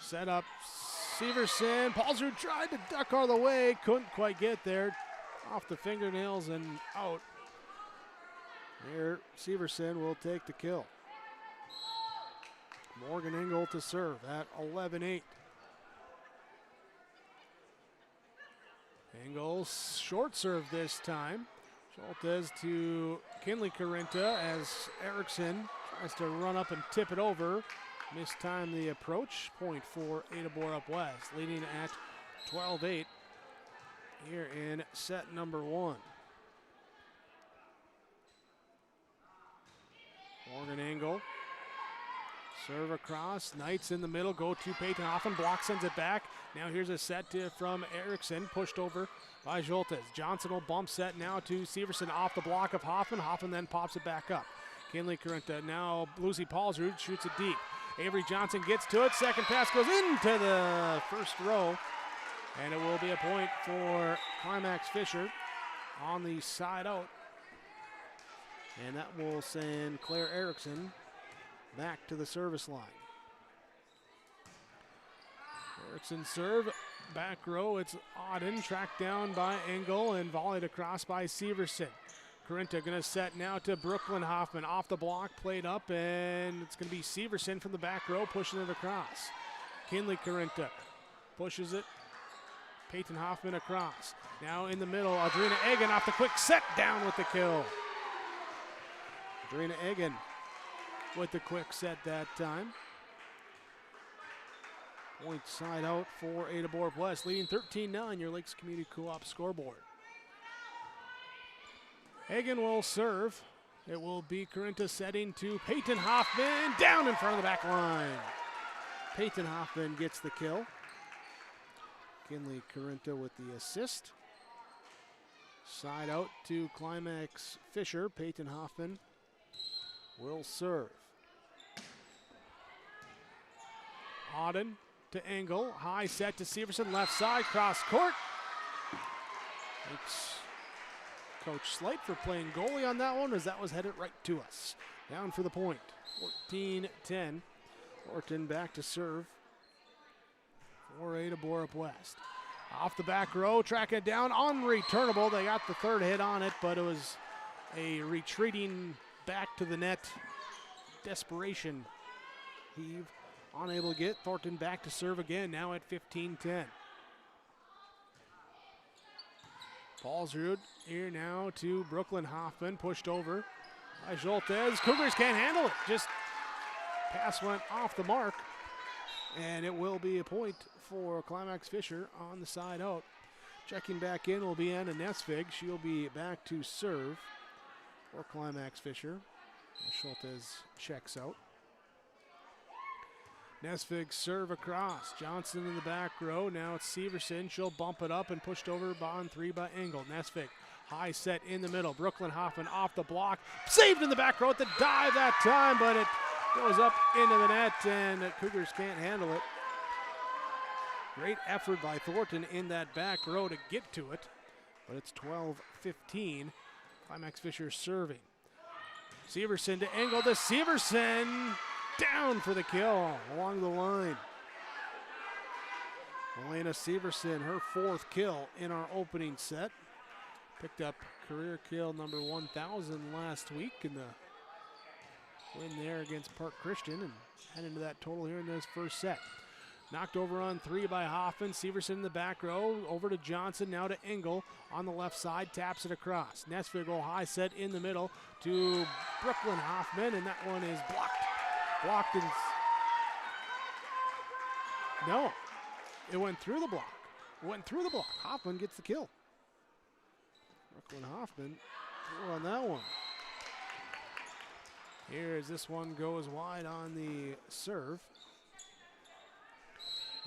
Set up Severson, Paulsrud tried to duck out of the way, couldn't quite get there. Off the fingernails and out. Here, Severson will take the kill. Morgan Engel to serve at 11-8. Engel short serve this time. Schultes to Kinley Corinta as Erickson tries to run up and tip it over. Mistime the approach. Point for Ada-Borup-West, leading at 12-8 here in set number one. Morgan Engel. Serve across. Knights in the middle. Go to Peyton Hoffman. Block sends it back. Now here's a set from Erickson. Pushed over by Schultes. Johnson will bump set now to Severson off the block of Hoffman. Hoffman then pops it back up. Kinley Corinta. Now Lucy Paulsrud shoots it deep. Avery Johnson gets to it. Second pass goes into the first row. And it will be a point for Climax-Fisher on the side out. And that will send Claire Erickson back to the service line. Erickson serve, back row, it's Auden, tracked down by Engel and volleyed across by Severson. Corinta gonna set now to Brooklyn Hoffman, off the block, played up, and it's gonna be Severson from the back row pushing it across. Kinley Corinta pushes it, Peyton Hoffman across. Now in the middle, Adrina Egan off the quick set, down with the kill. Adrina Egan with the quick set that time. Point side out for Ada-Borup-West, leading 13-9, your Lakes Community Co-op scoreboard. Egan will serve. It will be Corinta setting to Peyton Hoffman, down in front of the back line. Peyton Hoffman gets the kill. Kinley Corinta with the assist. Side out to Climax-Fisher. Peyton Hoffman will serve. Auden to Engel, high set to Severson, left side, cross court. Thanks Coach Slight for playing goalie on that one, as that was headed right to us. Down for the point, 14-10. Orton back to serve for Ada-Borup-West. Off the back row, tracking it down, unreturnable. They got the third hit on it, but it was a retreating back to the net desperation heave. Unable to get Thornton back to serve again, now at 15-10. Paulsrud here now to Brooklyn Hoffman, pushed over by Schultes. Cougars can't handle it, just pass went off the mark And it will be a point for Climax-Fisher on the side out. Checking back in will be Anna Nesvig. She'll be back to serve for Climax-Fisher. Schultes checks out. Nesvig serve across. Johnson in the back row. Now it's Severson. She'll bump it up and pushed over on 3 by Engel. Nesvig, high set in the middle. Brooklyn Hoffman off the block. Saved in the back row at the dive that time, but it goes up into the net, and the Cougars can't handle it. Great effort by Thornton in that back row to get to it, but it's 12-15. Climax-Fisher serving. Severson to Engel to Severson. Down for the kill along the line. Elena Severson, her 4th kill in our opening set. Picked up career kill number 1,000 last week in the win there against Park Christian, and head into that total here in this first set. Knocked over on 3 by Hoffman. Severson in the back row. Over to Johnson. Now to Engel on the left side. Taps it across. Nesvig high set in the middle to Brooklyn Hoffman, and that one is blocked. Blocked and... No. It went through the block. It went through the block. Hoffman gets the kill. Brooklyn Hoffman threw on that one. Here as this one goes wide on the serve.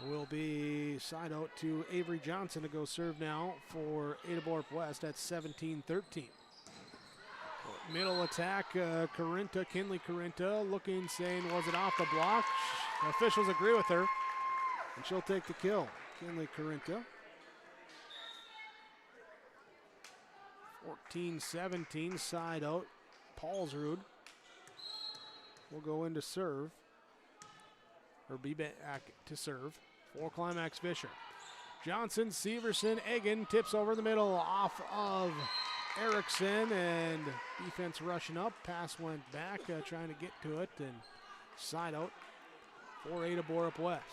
Will be side out to Avery Johnson to go serve now for Ada-Borup-West at 17-13. Middle attack, Kinley Corinta looking, saying, was it off the block? Officials agree with her, and she'll take the kill. Kinley Corinta. 14-17, side out. Paulsrud will go in to serve, or be back to serve for Climax-Fisher. Johnson, Severson, Egan tips over the middle off of Erickson, and defense rushing up. Pass went back, trying to get to it, and side out for Ada-Borup-West.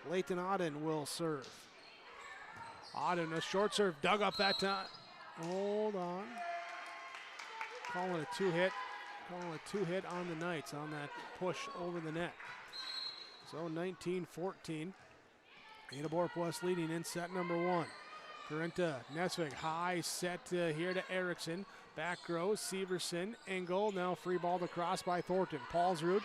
Leighton Auden will serve. Auden, a short serve, dug up that time. Hold on. Calling a two-hit. Calling a two-hit on the Knights on that push over the net. So 19-14. Ada-Borup-West leading in set number 1. Corinta, Nesvig, high set here to Erickson. Back row, Severson, Engel. Now free ball across by Thornton. Paulsrud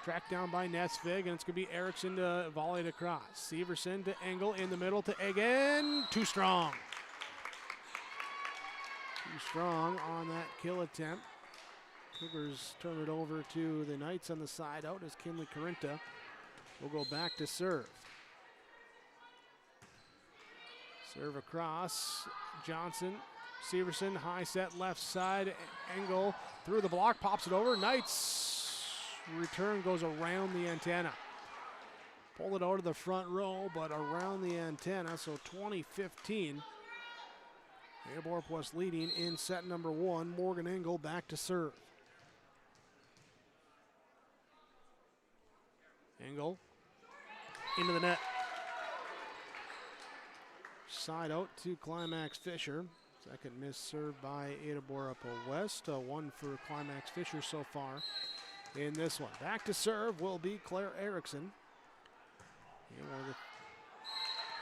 tracked down by Nesvig, and it's going to be Erickson to volley it across. Severson to Engel in the middle to Egan. Too strong. Too strong on that kill attempt. Cougars turn it over to the Knights on the side out as Kinley Corinta will go back to serve. Serve across, Johnson, Severson, high set left side, Engel through the block, pops it over. Knights return goes around the antenna. Pull it out of the front row, but around the antenna, so 20-15. Ada-Borup-West leading in set number 1. Morgan Engel back to serve. Engel into the net. Side out to Climax-Fisher. Second miss serve by Ada-Borup-West. One for Climax-Fisher so far in this one. Back to serve will be Claire Erickson.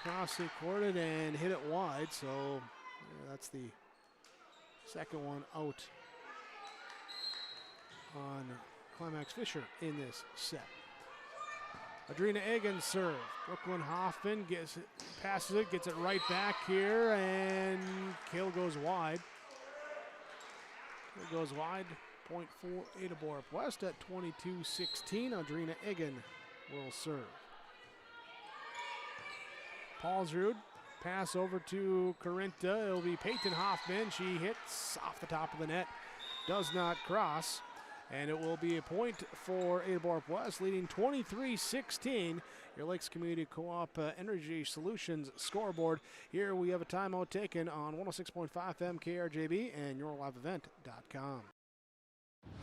Crossing courted and hit it wide, so that's the second one out on Climax-Fisher in this set. Adrena Egan serve. Brooklyn Hoffman passes it, gets it right back here, and kill goes wide. Kill goes wide. Point for Ada-Borup-West at 22-16. Adrena Egan will serve. Paulsrud, pass over to Corinta. It'll be Peyton Hoffman. She hits off the top of the net. Does not cross. And it will be a point for Ada-Borup-West, leading 23-16. Your Lakes Community Co-op Energy Solutions scoreboard. Here we have a timeout taken on 106.5 FM KRJB and YourLiveEvent.com.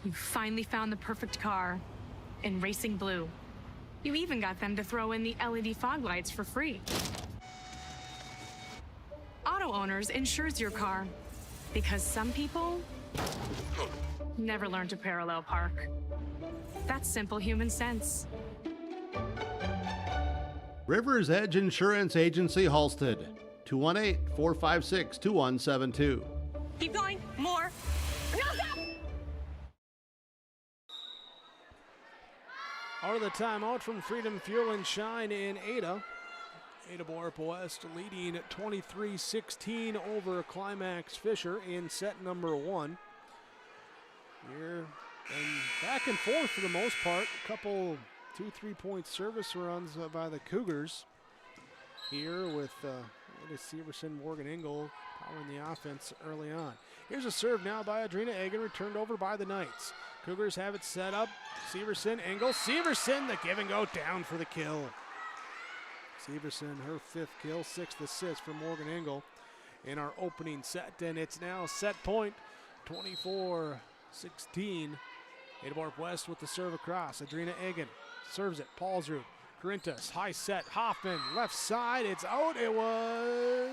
You finally found the perfect car in racing blue. You even got them to throw in the LED fog lights for free. Auto Owners insures your car because some people never learn to parallel park. That's simple human sense. Rivers Edge Insurance Agency, Halsted, 218-456-2172. Keep going. More. No, stop! Out of the timeout from Freedom Fuel and Shine in Ada. Ada-Borup-West leading 23-16 over Climax-Fisher in set number 1. Here and back and forth for the most part. A couple 2 3-point service runs by the Cougars. Here with Ada Severson, Morgan Engel powering the offense early on. Here's a serve now by Adrina Egan, returned over by the Knights. Cougars have it set up. Severson, Engel, Severson, the give and go down for the kill. Severson, her 5th kill, 6th assist for Morgan Engel in our opening set. And it's now set point, 24-16. Ada-Borup-West with the serve across. Adrina Egan serves it. Paulsrud, Corinthus, high set. Hoffman, left side. It's out. It was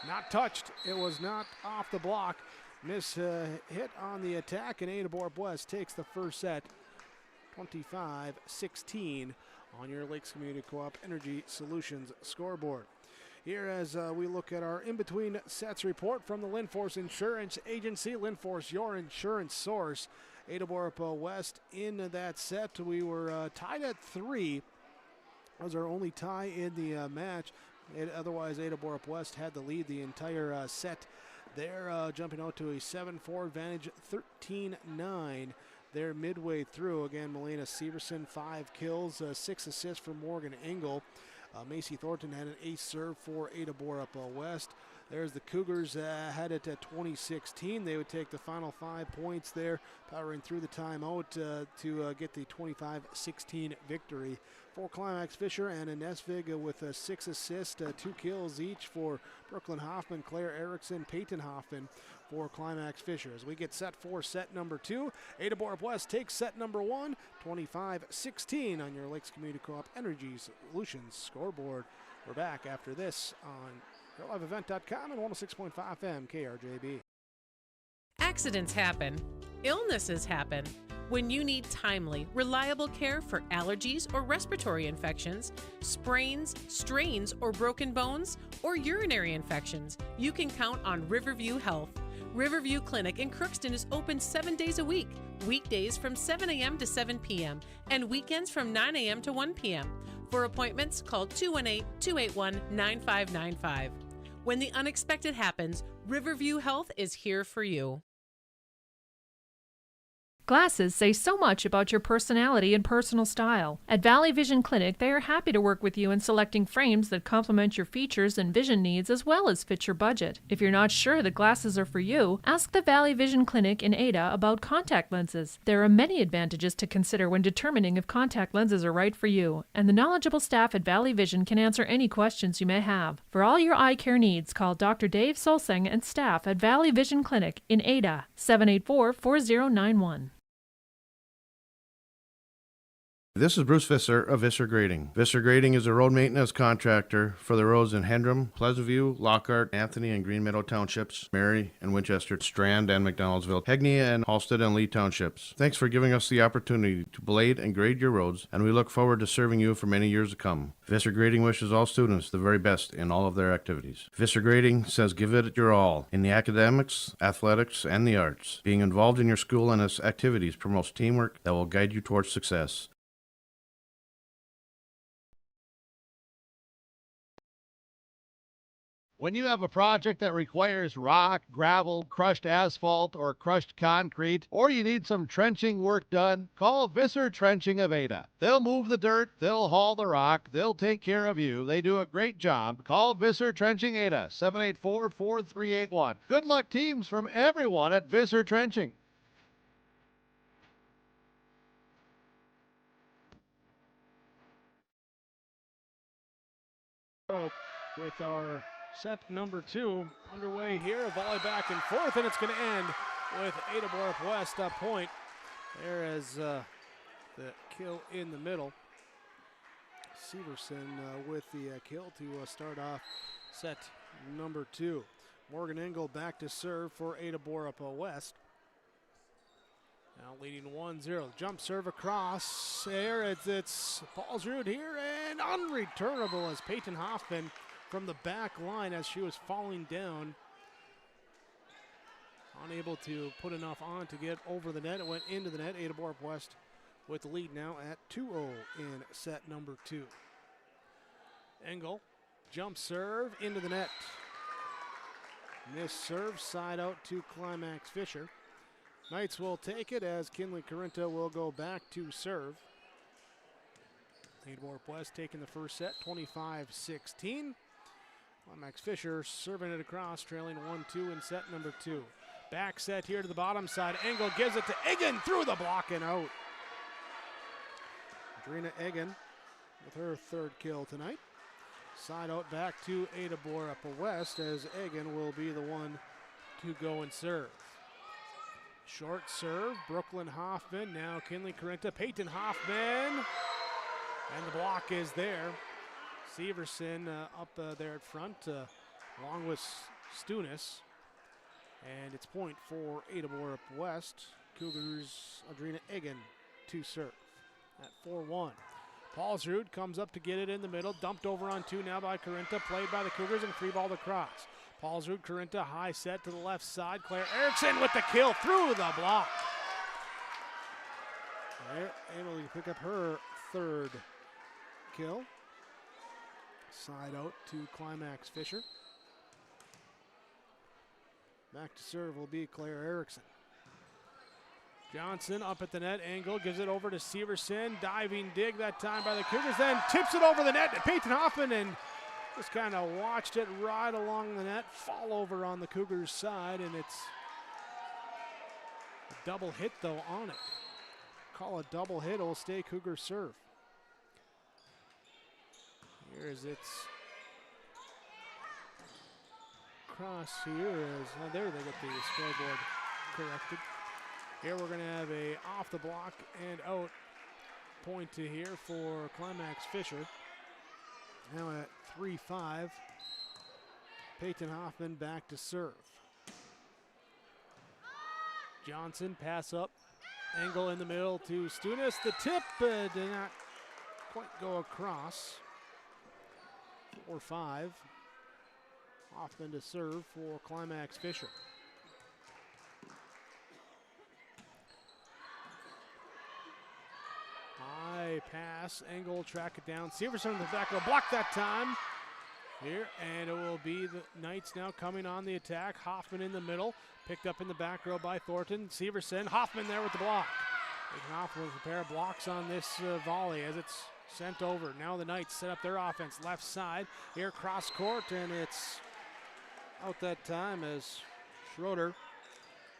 not touched. It was not off the block. Miss hit on the attack, and Ada-Borup-West takes the first set, 25-16 on your Lakes Community Co-op Energy Solutions scoreboard. Here as we look at our in-between sets report from the Linforce Insurance Agency. Linforce, your insurance source. Ada-Borup-West in that set. We were tied at 3. That was our only tie in the match. Otherwise, Ada-Borup-West had the lead the entire set. They're jumping out to a 7-4 advantage, 13-9. They're midway through. Again, Melina Severson, 5 kills, 6 assists for Morgan Engel. Macy Thornton had an ace serve for Ada-Borup-West. There's the Cougars had it at 20-16. They would take the final 5 points there, powering through the timeout to get the 25-16 victory. For Climax-Fisher and Nesvig with 6 assists, 2 kills each for Brooklyn Hoffman, Claire Erickson, Peyton Hoffman for Climax-Fisher. As we get set for set number 2, Ada-Borup-West takes set number 1, 25-16 on your Lakes Community Co-op Energy Solutions scoreboard. We're back after this on YourLiveEvent.com and 106.5 FM KRJB. Accidents happen. Illnesses happen. When you need timely, reliable care for allergies or respiratory infections, sprains, strains, or broken bones, or urinary infections, you can count on Riverview Health. Riverview Clinic in Crookston is open 7 days a week, weekdays from 7 a.m. to 7 p.m., and weekends from 9 a.m. to 1 p.m. For appointments, call 218-281-9595. When the unexpected happens, Riverview Health is here for you. Glasses say so much about your personality and personal style. At Valley Vision Clinic, they are happy to work with you in selecting frames that complement your features and vision needs as well as fit your budget. If you're not sure that glasses are for you, ask the Valley Vision Clinic in Ada about contact lenses. There are many advantages to consider when determining if contact lenses are right for you, and the knowledgeable staff at Valley Vision can answer any questions you may have. For all your eye care needs, call Dr. Dave Solseng and staff at Valley Vision Clinic in Ada, 784-4091. This is Bruce Visser of Visser Grading. Visser Grading is a road maintenance contractor for the roads in Hendrum, Pleasant View, Lockhart, Anthony and Green Meadow Townships, Mary and Winchester, Strand and McDonaldsville, Hegney and Halsted and Lee Townships. Thanks for giving us the opportunity to blade and grade your roads, and we look forward to serving you for many years to come. Visser Grading wishes all students the very best in all of their activities. Visser Grading says give it your all in the academics, athletics, and the arts. Being involved in your school and its activities promotes teamwork that will guide you towards success. When you have a project that requires rock, gravel, crushed asphalt, or crushed concrete, or you need some trenching work done, call Visser Trenching of Ada. They'll move the dirt, they'll haul the rock, they'll take care of you. They do a great job. Call Visser Trenching Ada, 784-4381. Good luck, teams, from everyone at Visser Trenching. With our set number 2 underway here, a volley back and forth, and it's going to end with Ada-Borup-West up point. There is the kill in the middle. Severson with the kill to start off set number 2. Morgan Engel back to serve for Ada-Borup-West. Now leading 1-0. Jump serve across there. It's Paulsrud here and unreturnable as Peyton Hoffman from the back line as she was falling down. Unable to put enough on to get over the net. It went into the net. Ada-Borup-West with the lead now at 2-0 in set number 2. Engel, jump serve into the net. Missed serve, side out to Climax-Fisher. Knights will take it as Kinley Corinta will go back to serve. Ada-Borup-West taking the first set, 25-16. Climax-Fisher serving it across, trailing 1-2 in set number 2. Back set here to the bottom side. Engel gives it to Egan through the block and out. Adrina Egan with her third kill tonight. Side out back to Ada-Borup-West as Egan will be the one to go and serve. Short serve, Brooklyn Hoffman, now Kinley Corinta, Peyton Hoffman, and the block is there. Severson up there at front, along with Stunis. And it's point for Ada-Borup-West. Cougars, Adrina Egan to serve at 4-1. Paulsrud comes up to get it in the middle, dumped over on 2 now by Corinta, played by the Cougars and free ball across. Paulsrud, Corinta, high set to the left side. Claire Erickson with the kill through the block. They're able to pick up her third kill. Side out to Climax-Fisher. Back to serve will be Claire Erickson. Johnson up at the net, Angle gives it over to Severson. Diving dig that time by the Cougars, then tips it over the net to Peyton Hoffman and just kind of watched it right along the net, fall over on the Cougars' side, and it's a double hit though on it. Call a double hit, it'll stay Cougar serve. Here's its cross here as, oh, there they get the scoreboard corrected. Here we're going to have a off the block and out point to here for Climax-Fisher. Now at 3-5, Peyton Hoffman back to serve. Johnson pass up, Engel in the middle to Stunis. The tip did not quite go across. 4-5. Hoffman to serve for Climax-Fisher. High pass, Engel track it down. Severson in the back row, block that time. Here, and it will be the Knights now coming on the attack. Hoffman in the middle, picked up in the back row by Thornton. Severson, Hoffman there with the block. Hoffman with a pair of blocks on this volley as it's sent over. Now the Knights set up their offense left side. Here cross court, and it's out that time as Schroeder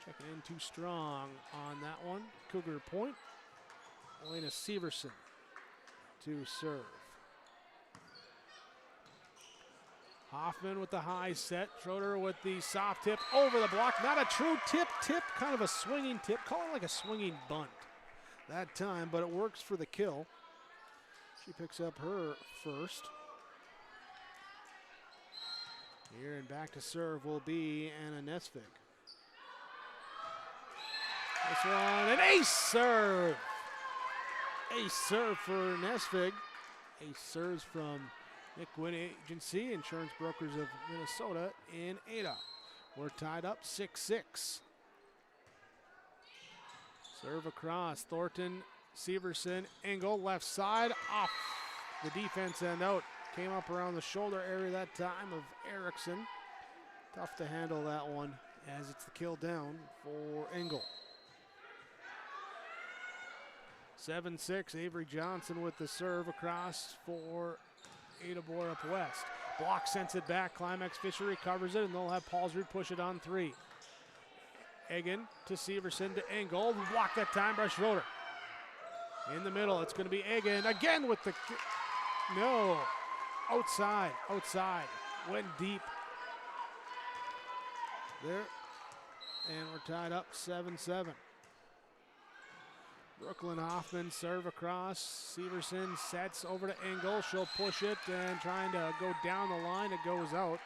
checking in too strong on that one. Cougar point. Elena Severson to serve. Hoffman with the high set. Schroeder with the soft tip over the block. Not a true tip, kind of a swinging tip. Call it like a swinging bunt that time, but it works for the kill. She picks up her first. Here and back to serve will be Anna Nesvig. This one, an ace serve. Ace serve for Nesvig. Ace serves from Nick Wynn Agency, Insurance Brokers of Minnesota in Ada. We're tied up 6-6. Serve across, Thornton, Severson, Engel, left side, off the defense and out. Came up around the shoulder area that time of Erickson. Tough to handle that one as it's the kill down for Engel. 7-6, Avery Johnson with the serve across for Ada-Borup-West. Block sends it back, Climax-Fisher recovers it, and they'll have Paulsrud push it on 3. Egan to Severson to Engel, block that time by Schroeder. In the middle, it's going to be Egan again with the, no, outside, went deep. There, and we're tied up 7-7. Brooklyn Hoffman serve across. Severson sets over to Engel. She'll push it and trying to go down the line. It goes out.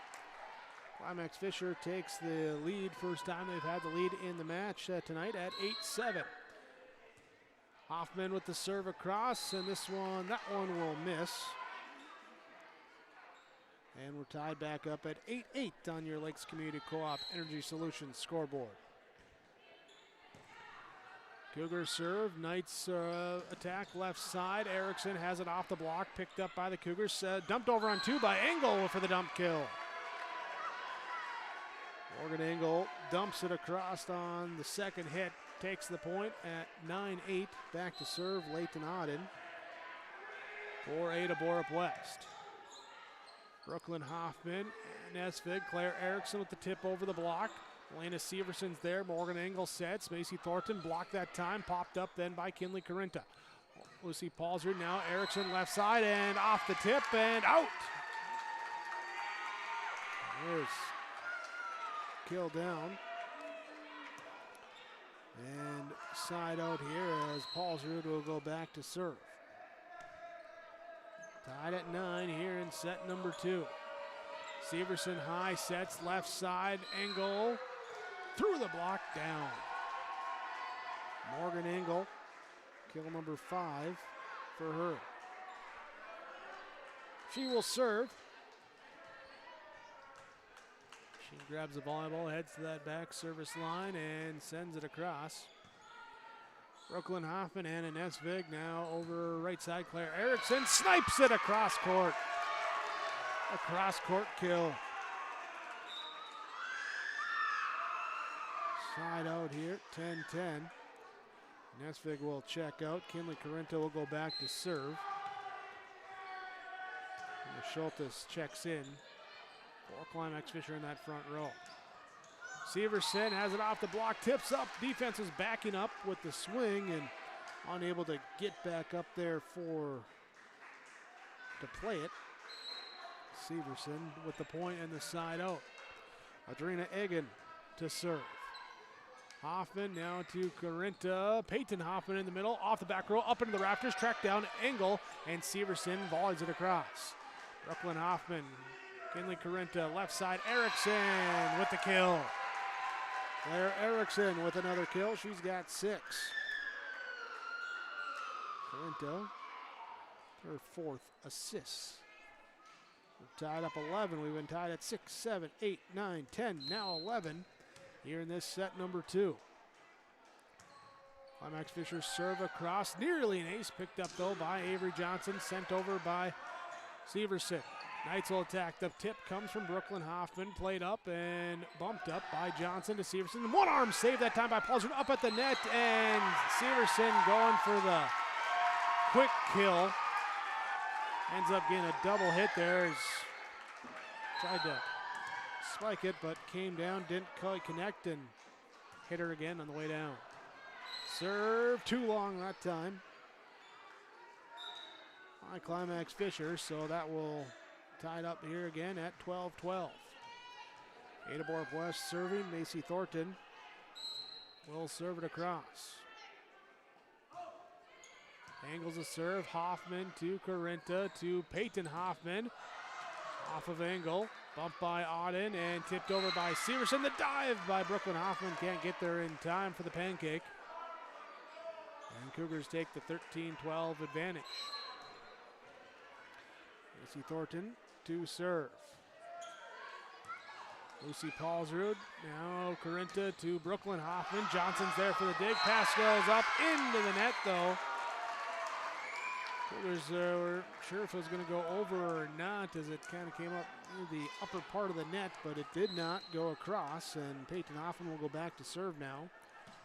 Climax-Fisher takes the lead. First time they've had the lead in the match tonight at 8-7. Hoffman with the serve across, and that one will miss. And we're tied back up at 8-8 on your Lakes Community Co-op Energy Solutions scoreboard. Cougars serve, Knights attack left side. Erickson has it off the block, picked up by the Cougars. Dumped over on 2 by Engel for the dump kill. Morgan Engel dumps it across on the second hit, takes the point at 9-8. Back to serve, Leighton Auden for Ada-Borup-West. Brooklyn Hoffman, Nesvig, Claire Erickson with the tip over the block. Elena Severson's there. Morgan Engel sets. Macy Thornton blocked that time. Popped up then by Kinley Carinta. Lucy Paulsrud now. Erickson left side and off the tip and out. There's kill down. And side out here as Paulsrud will go back to serve. Tied at 9 here in set number 2. Severson high sets left side. Engel through the block down. Morgan Engel, kill number 5 for her. She will serve. She grabs the volleyball, heads to that back service line and sends it across. Brooklyn Hoffman, Anna Nesvig now over right side. Claire Erickson snipes it across court. A cross court kill. Side out here, 10-10. Nesvig will check out. Kinley Carinta will go back to serve. And Schultes checks in for Climax-Fisher in that front row. Severson has it off the block, tips up. Defense is backing up with the swing and unable to get back up there to play it. Severson with the point and the side out. Adrina Egan to serve. Hoffman now to Carinta. Peyton Hoffman in the middle, off the back row, up into the rafters, tracked down Engel, and Severson volleys it across. Brooklyn Hoffman, Kinley Carinta, left side, Erickson with the kill. Claire Erickson with another kill. She's got 6. Carinta, her 4th assist. We're tied up 11. We've been tied at 6, 7, 8, 9, 10, now 11 here in this set number 2. Climax-Fisher serve across, nearly an ace, picked up though by Avery Johnson, sent over by Severson. Knights will attack. The tip comes from Brooklyn Hoffman, played up and bumped up by Johnson to Severson. One arm save that time by Paulsrud up at the net, and Severson going for the quick kill. Ends up getting a double hit there. Tried to spike it, but came down, didn't quite connect, and hit her again on the way down. Serve too long that time by Climax-Fisher, so that will tie it up here again at 12-12. Ada-Borup-West serving. Macy Thornton will serve it across. Angles a serve. Hoffman to Carinta to Peyton Hoffman. Off of Engel. Bumped by Auden and tipped over by Severson. The dive by Brooklyn Hoffman. Can't get there in time for the pancake. And Cougars take the 13-12 advantage. Macy Thornton to serve. Lucy Paulsrud. Now Carinta to Brooklyn Hoffman. Johnson's there for the dig. Pass goes up into the net though. Cougars were sure if it was going to go over or not as it kind of came up near the upper part of the net, but it did not go across, and Peyton Hoffman will go back to serve now.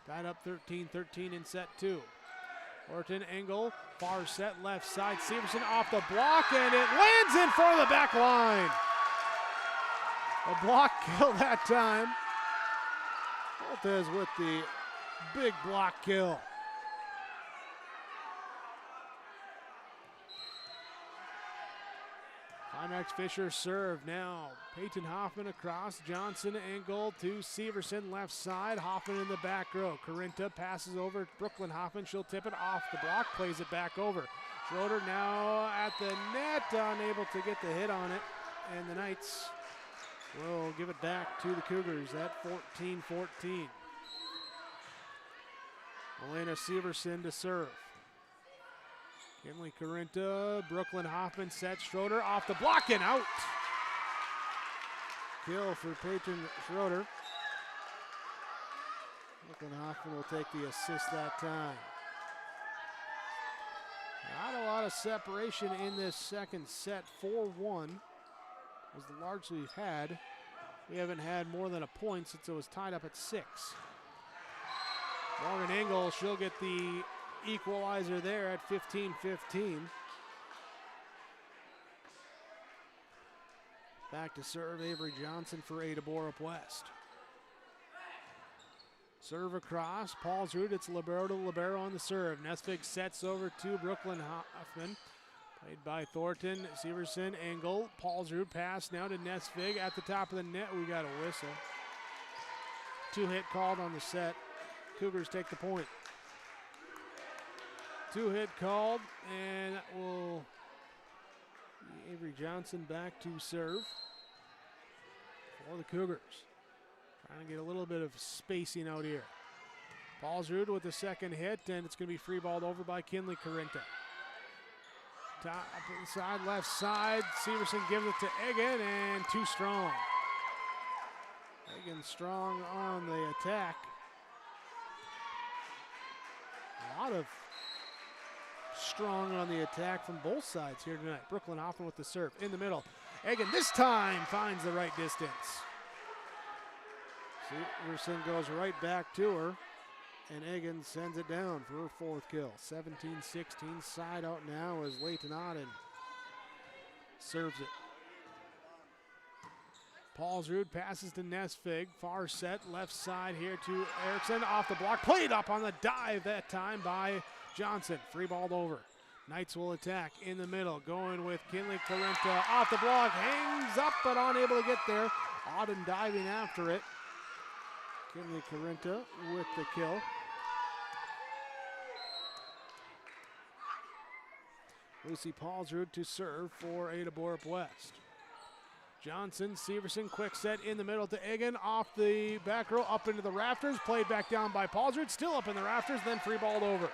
Tied up 13-13 in set 2. Orton Engel, far set, left side. Severson off the block, and it lands in front of the back line. A block kill that time. Lopez with the big block kill. Climax-Fisher serve now. Peyton Hoffman across. Johnson, Engel to Severson, left side. Hoffman in the back row. Carinta passes over to Brooklyn Hoffman. She'll tip it off the block, plays it back over. Schroeder now at the net, unable to get the hit on it. And the Knights will give it back to the Cougars at 14-14. Elena Severson to serve. Kinley Carinta, Brooklyn Hoffman sets Schroeder off the block and out. Kill for Peyton Schroeder. Brooklyn Hoffman will take the assist that time. Not a lot of separation in this second set. 4-1 was the largest we've had. We haven't had more than a point since it was tied up at 6. Morgan Engel, she'll get the equalizer there at 15-15. Back to serve Avery Johnson for Ada-Borup-West. Serve across, Paulsrud, it's libero to libero on the serve. Nesvig sets over to Brooklyn Hoffman. Played by Thornton, Severson, Engel. Paulsrud pass now to Nesvig at the top of the net. We got a whistle. 2-hit called on the set. Cougars take the point. 2-hit called, and that will be Avery Johnson back to serve for the Cougars. Trying to get a little bit of spacing out here. Paulsrud with the second hit, and it's going to be free balled over by Kinley Carinta. Top side, left side. Severson gives it to Egan, and too strong. Egan strong on the attack. A lot of strong on the attack from both sides here tonight. Brooklyn Hoffman with the serve in the middle. Egan this time finds the right distance. Severson goes right back to her, and Egan sends it down for her 4th kill. 17-16, side out now as Leighton Auden serves it. Paulsrud passes to Nesvig, far set, left side here to Erickson, off the block, played up on the dive that time by Johnson, free balled over. Knights will attack in the middle, going with Kinley Carinta, off the block, hangs up but unable to get there. Auden diving after it. Kinley Carinta with the kill. Lucy Paulsrud to serve for Ada-Borup-West. Johnson, Severson, quick set in the middle to Egan, off the back row, up into the rafters, played back down by Paulsrud, still up in the rafters, then free balled over.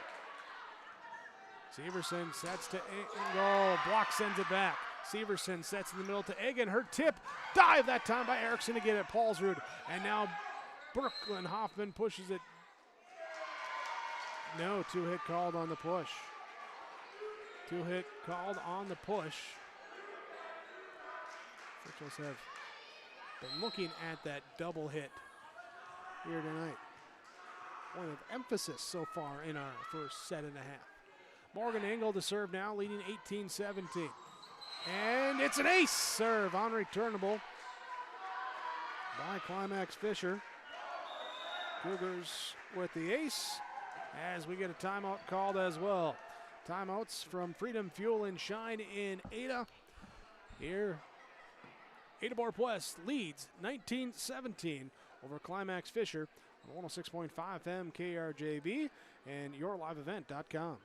Severson sets to Engel, block sends it back. Severson sets in the middle to Egan, her tip, dive that time by Erickson to get it, Paulsrud, and now Brooklyn Hoffman pushes it. No, 2-hit called on the push. 2-hit called on the push. Officials have been looking at that double hit here tonight. Point of emphasis so far in our first set and a half. Morgan Engel to serve now, leading 18-17. And it's an ace serve, unreturnable by Climax-Fisher. Cougars with the ace as we get a timeout called as well. Timeouts from Freedom Fuel and Shine in Ada. Here, Ada-Borup-West leads 19-17 over Climax-Fisher on 106.5 MKRJB and yourliveevent.com.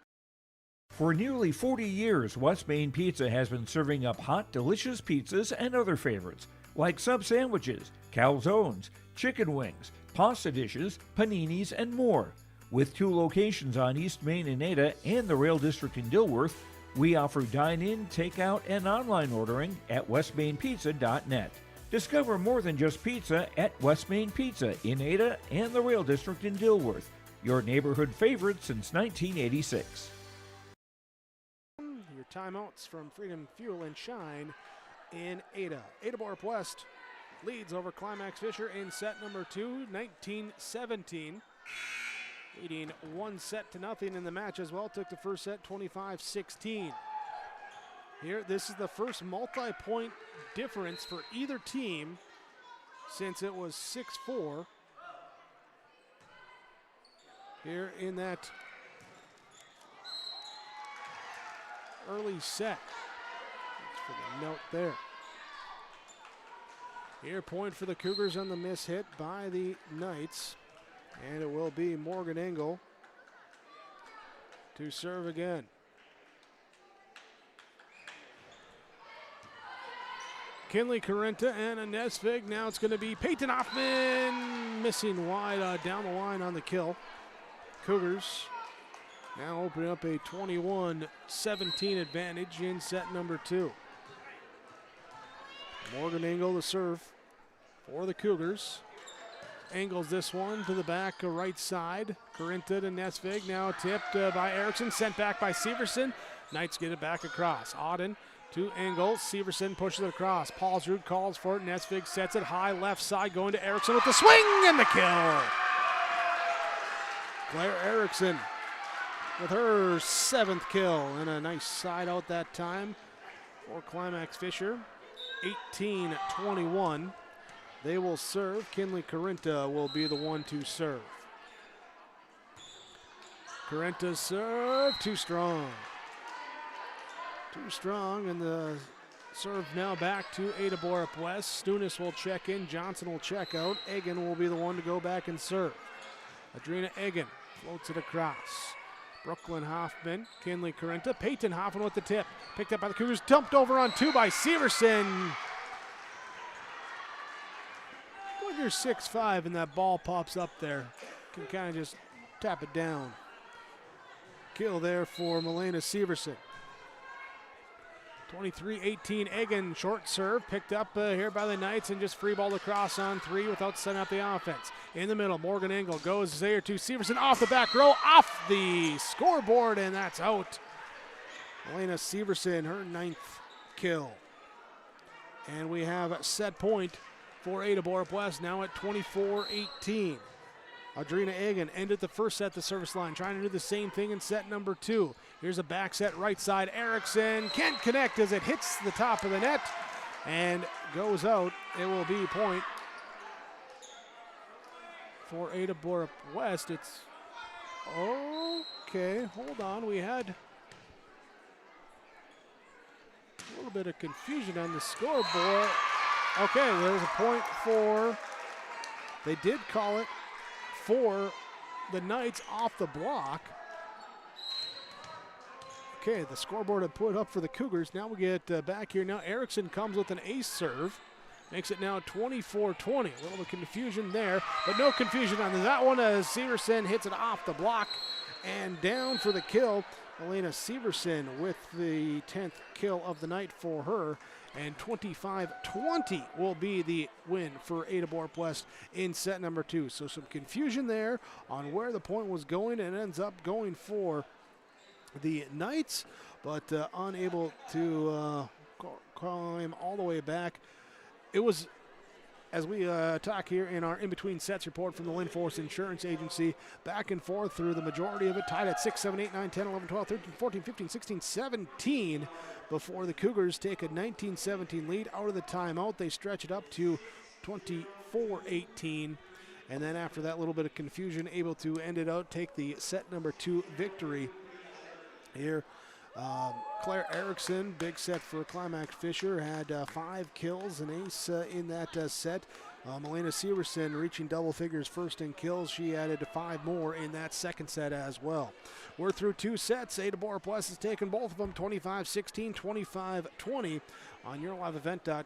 For nearly 40 years, West Main Pizza has been serving up hot, delicious pizzas and other favorites, like sub sandwiches, calzones, chicken wings, pasta dishes, paninis, and more. With 2 locations on East Main in Ada and the Rail District in Dilworth, we offer dine-in, takeout, and online ordering at westmainpizza.net. Discover more than just pizza at West Main Pizza in Ada and the Rail District in Dilworth, your neighborhood favorite since 1986. Your timeouts from Freedom Fuel and Shine in Ada. Ada-Borup-West leads over Climax-Fisher in set number 2, 19-17. Leading 1-0 in the match as well. Took the first set 25-16. Here, this is the first multi-point difference for either team since it was 6-4 here in that early set. Thanks for the note there. Here, point for the Cougars on the miss hit by the Knights. And it will be Morgan Engel to serve again. Kinley Carinta and a Nesvig. Now it's going to be Peyton Hoffman missing wide down the line on the kill. Cougars Now opening up a 21-17 advantage in set number 2. Morgan Engel to serve for the Cougars. Angles this one to the back right side. Corinta to Nesvig, now tipped by Erickson, sent back by Severson. Knights get it back across. Auden to Engel. Severson pushes it across. Paulsrud calls for it. Nesvig sets it high left side, going to Erickson with the swing and the kill. Claire Erickson with her 7th kill, and a nice side out that time for Climax-Fisher. 18-21. They will serve. Kinley Corinta will be the one to serve. Corinta's serve, too strong. Too strong, and the serve now back to Ada-Borup-West. Stunis will check in, Johnson will check out. Egan will be the one to go back and serve. Adrina Egan floats it across. Brooklyn Hoffman, Kinley Corinta, Peyton Hoffman with the tip. Picked up by the Cougars, dumped over on 2 by Severson. When you're 6'5" and that ball pops up there, you can kind of just tap it down. Kill there for Milena Severson. 23-18, Egan, short serve, picked up here by the Knights and just free ball across on 3 without setting up the offense. In the middle, Morgan Engel goes there to Severson off the back row, off the scoreboard, and that's out. Milena Severson, her 9th kill. And we have a set point for Ada-Borup-West, now at 24-18. Adrina Egan ended the first set at the service line, trying to do the same thing in set number 2. Here's a back set right side. Erickson can't connect as it hits the top of the net and goes out. It will be point for Ada-Borup-West. It's okay. Hold on. We had a little bit of confusion on the scoreboard. Okay, there's a point for, they did call it for the Knights off the block. Okay, the scoreboard had put up for the Cougars. Now we get back here. Now Erickson comes with an ace serve. Makes it now 24-20. A little confusion there, but no confusion on that one as Severson hits it off the block and down for the kill. Elena Severson with the 10th kill of the night for her. And 25-20 will be the win for Ada-Borup-West in set number 2. So some confusion there on where the point was going, and ends up going for the Knights, but unable to climb all the way back. It was, as we talk here in our in-between sets report from the Lynn Force Insurance Agency, back and forth through the majority of it, tied at 6, 7, 8, 9, 10, 11, 12, 13, 14, 15, 16, 17, before the Cougars take a 19-17 lead out of the timeout. They stretch it up to 24-18, and then after that little bit of confusion, able to end it out, take the set number 2 victory here. Claire Erickson, big set for Climax-Fisher, had 5 kills, an ace in that set. Milena Severson reaching double figures first in kills. She added 5 more in that second set as well. We're through 2 sets. Ada-Borup-West has taken both of them 25-16, 25-20 on YourLiveEvent.com.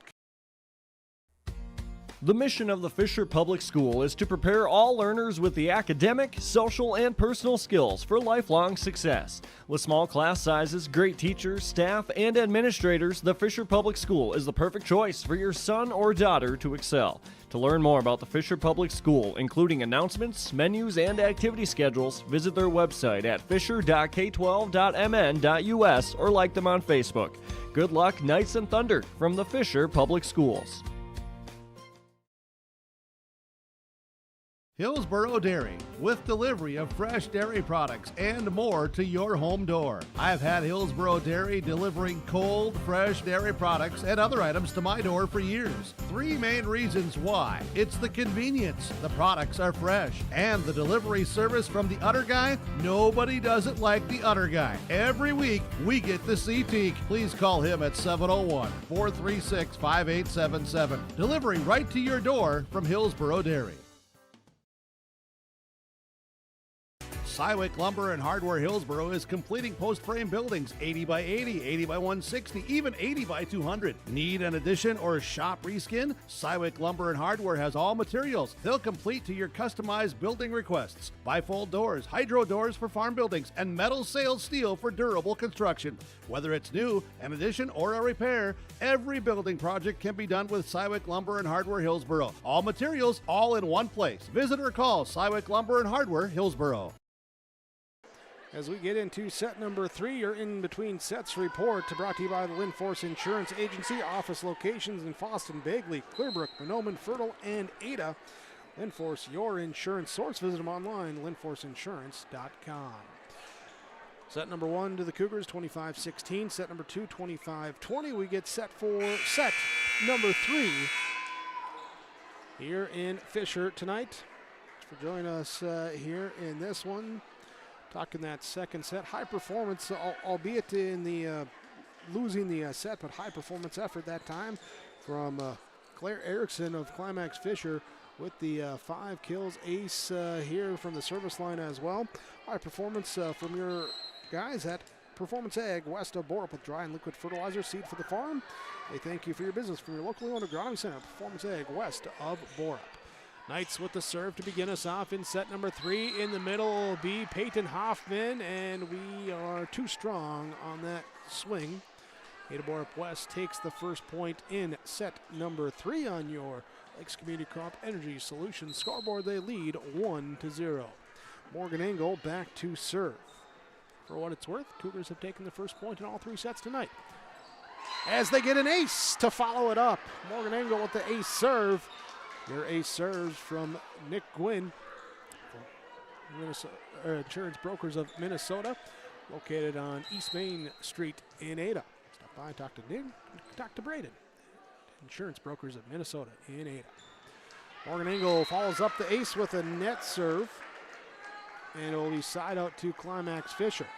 The mission of the Fisher Public School is to prepare all learners with the academic, social, and personal skills for lifelong success. With small class sizes, great teachers, staff, and administrators, the Fisher Public School is the perfect choice for your son or daughter to excel. To learn more about the Fisher Public School, including announcements, menus, and activity schedules, visit their website at fisher.k12.mn.us or like them on Facebook. Good luck, Knights and Thunder, from the Fisher Public Schools. Hillsboro Dairy, with delivery of fresh dairy products and more to your home door. I've had Hillsboro Dairy delivering cold, fresh dairy products and other items to my door for years. 3 main reasons why. It's the convenience, the products are fresh, and the delivery service from the Udder Guy. Nobody does it like the Udder Guy. Every week, we get the CT. Please call him at 701-436-5877. Delivery right to your door from Hillsboro Dairy. Cywick Lumber and Hardware Hillsboro is completing post-frame buildings 80 by 80, 80 by 160, even 80 by 200. Need an addition or shop reskin? Cywick Lumber and Hardware has all materials. They'll complete to your customized building requests. Bifold doors, hydro doors for farm buildings, and metal sail steel for durable construction. Whether it's new, an addition, or a repair, every building project can be done with Cywick Lumber and Hardware Hillsboro. All materials, all in one place. Visit or call Cywick Lumber and Hardware Hillsboro. As we get into set number 3, your in-between sets report brought to you by the Linforce Insurance Agency. Office locations in Fosston, Bagley, Clearbrook, Mahnomen, Fertile, and Ada. Linforce, your insurance source. Visit them online, linforceinsurance.com. Set number 1 to the Cougars, 25-16. Set number 2, 25-20. We get set for set number 3 here in Fisher tonight. Thanks for joining us here in this one. Talking that second set. High performance, albeit in the losing the set, but high performance effort that time from Claire Erickson of Climax-Fisher with the 5 kills. Ace here from the service line as well. High performance from your guys at Performance Ag west of Borup with dry and liquid fertilizer, seed for the farm. They thank you for your business from your locally owned agronomy center, Performance Ag west of Borup. Knights with the serve to begin us off in set number 3. In the middle will be Peyton Hoffman, and we are too strong on that swing. Ada-Borup-West takes the first point in set number 3 on your Lakes Community Crop Energy Solutions scoreboard. They lead 1-0. Morgan Engel back to serve. For what it's worth, Cougars have taken the first point in all 3 sets tonight. As they get an ace to follow it up. Morgan Engel with the ace serve. Your ace serves from Nick Gwynn, Insurance Brokers of Minnesota, located on East Main Street in Ada. Stop by, talk to Nick, talk to Braden. Insurance Brokers of Minnesota in Ada. Morgan Engel follows up the ace with a net serve, and it will be side out to Climax-Fisher.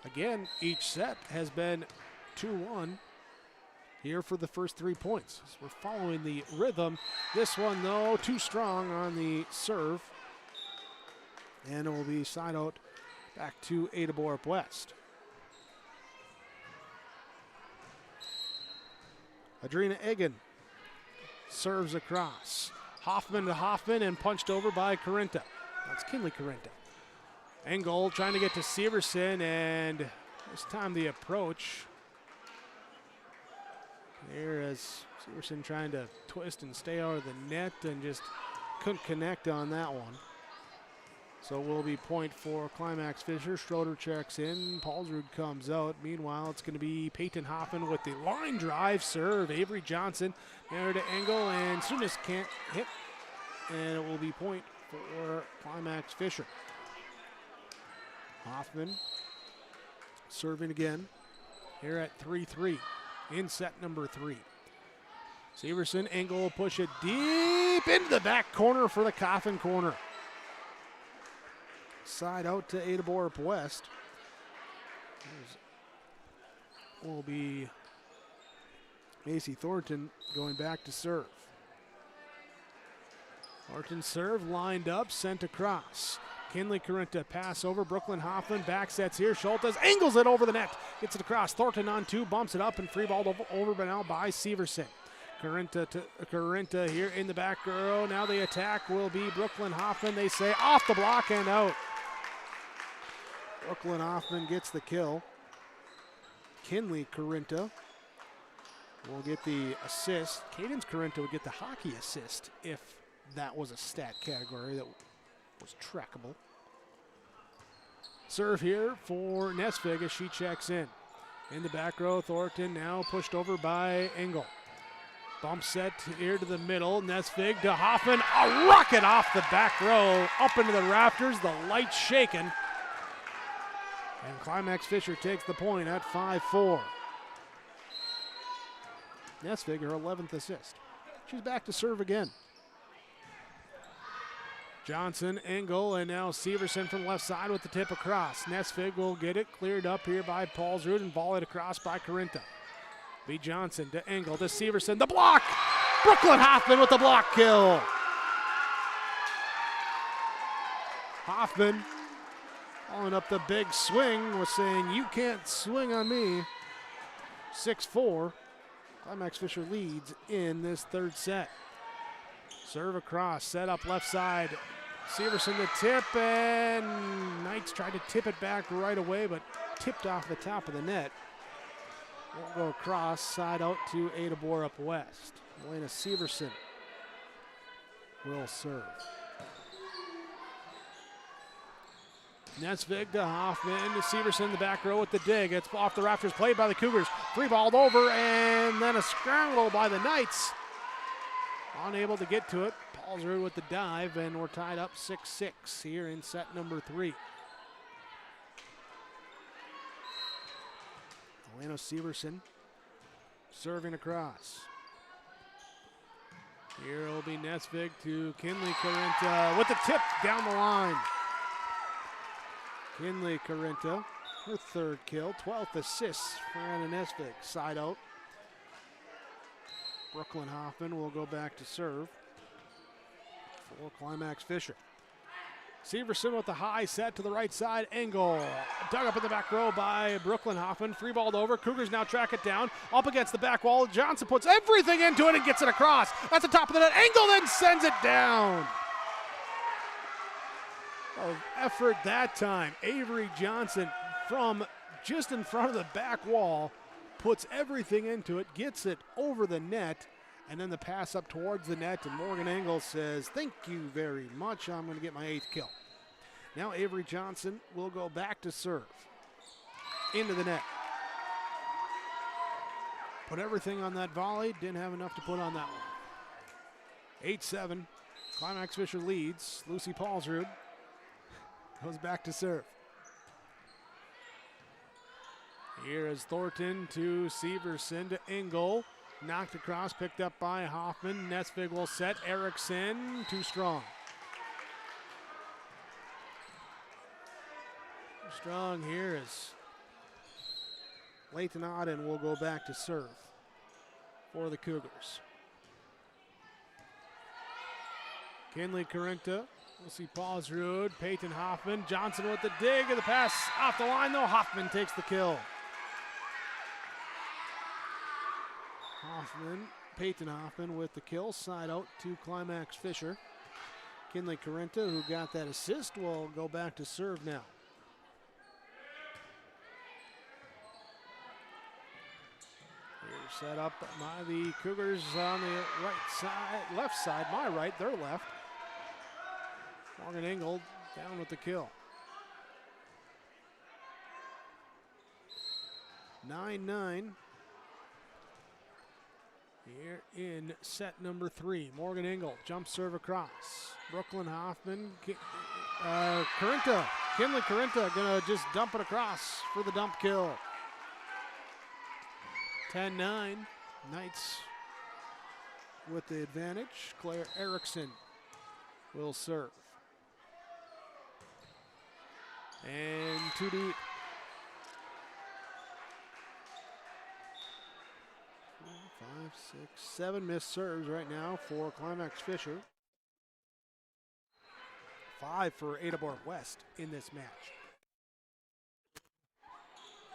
Again, each set has been 2-1. Here for the first 3 points. So we're following the rhythm. This one, though, too strong on the serve. And it will be side out back to Ada-Borup-West. Adrina Egan serves across. Hoffman to Hoffman and punched over by Corinta. That's Kinley Corinta. Engel trying to get to Severson, and this time the approach. There as Severson trying to twist and stay out of the net and just couldn't connect on that one. So will be point for Climax-Fisher. Schroeder checks in. Paulsrud comes out. Meanwhile, it's going to be Peyton Hoffman with the line drive serve. Avery Johnson there to Engel, and Sunis can't hit. And it will be point for Climax-Fisher. Hoffman serving again here at 3-3. In set number 3. Severson, Engel will push it deep into the back corner for the Coffin corner. Side out to Ada-Borup-West. Will be Macy Thornton going back to serve. Thornton serve, lined up, sent across. Kinley Corinta pass over. Brooklyn Hoffman back sets here. Schultes angles it over the net. Gets it across. Thornton on 2. Bumps it up and free balled over but now by Severson. Corinta here in the back row. Now the attack will be Brooklyn Hoffman. They say off the block and out. Brooklyn Hoffman gets the kill. Kinley Corinta will get the assist. Cadence Corinta would get the hockey assist if that was a stat category that was trackable. Serve here for Nesvig as she checks in. In the back row, Thornton now pushed over by Engel. Bump set here to the middle. Nesvig to Hoffman. A rocket off the back row, up into the rafters. The lights shaking. And Climax-Fisher takes the point at 5-4. Nesvig, her 11th assist. She's back to serve again. Johnson, Engel, and now Severson from left side with the tip across. Nesvig will get it cleared up here by Paulsrud and volleyed across by Corinta. B. Johnson to Engel to Severson. The block! Brooklyn Hoffman with the block kill. Hoffman following up the big swing was saying, you can't swing on me. 6-4. Climax-Fisher leads in this third set. Serve across, set up left side. Severson the tip, and Knights tried to tip it back right away, but tipped off the top of the net. Won't go across, side out to Ada-Borup-West. Elena Severson will serve. Nesvig to Hoffman, to Severson in the back row with the dig. It's off the rafters, played by the Cougars. Free-balled over, and then a scramble by the Knights. Unable to get to it. Paulsrud with the dive, and we're tied up 6-6 here in set number 3. Elena Severson serving across. Here will be Nesvig to Kinley Carinta with the tip down the line. Kinley Carinta, her third kill, 12th assist for Anna Nesvig. Side out. Brooklyn Hoffman will go back to serve for Climax-Fisher. Severson with the high set to the right side. Engel dug up in the back row by Brooklyn Hoffman. Free balled over. Cougars now track it down. Up against the back wall. Johnson puts everything into it and gets it across. That's the top of the net. Engel then sends it down. Of effort that time. Avery Johnson from just in front of the back wall puts everything into it, gets it over the net, and then the pass up towards the net, and Morgan Engel says, thank you very much, I'm going to get my 8th kill. Now Avery Johnson will go back to serve. Into the net. Put everything on that volley, didn't have enough to put on that one. 8-7, Climax-Fisher leads. Lucy Paulsrud goes back to serve. Here is Thornton to Severson to Engel. Knocked across, picked up by Hoffman. Nesvig will set. Erickson too strong. Strong here is Leighton Auden will go back to serve for the Cougars. Kinley Carinta. We'll see Paulsrud, Peyton Hoffman. Johnson with the dig and the pass off the line though. Hoffman takes the kill. Peyton Hoffman with the kill, side out to Climax-Fisher. Kinley Carinta, who got that assist, will go back to serve now. Here set up by the Cougars on the right side, left side, my right, their left. Morgan Engel down with the kill. 9-9. Here in set number 3, Morgan Engel, jump serve across. Brooklyn Hoffman, Carinta, Kinley Carinta gonna just dump it across for the dump kill. 10-9, Knights with the advantage. Claire Erickson will serve. And too deep. 5, 6, 7 missed serves right now for Climax-Fisher. 5 for Ada-Borup-West in this match.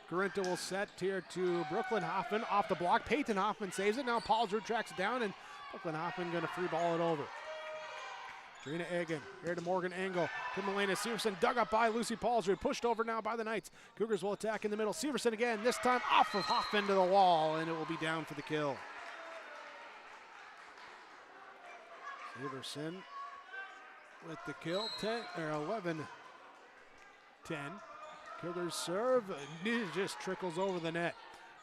Carinta will set here to Brooklyn Hoffman off the block. Peyton Hoffman saves it. Now Paulsrud tracks it down, and Brooklyn Hoffman going to free ball it over. Trina Egan here to Morgan Engel to Melena Severson, dug up by Lucy Paulsrud, pushed over now by the Knights. Cougars will attack in the middle. Severson again, this time off of Hoffman to the wall, and it will be down for the kill. Severson with the kill, 11-10. Cougars serve, it just trickles over the net.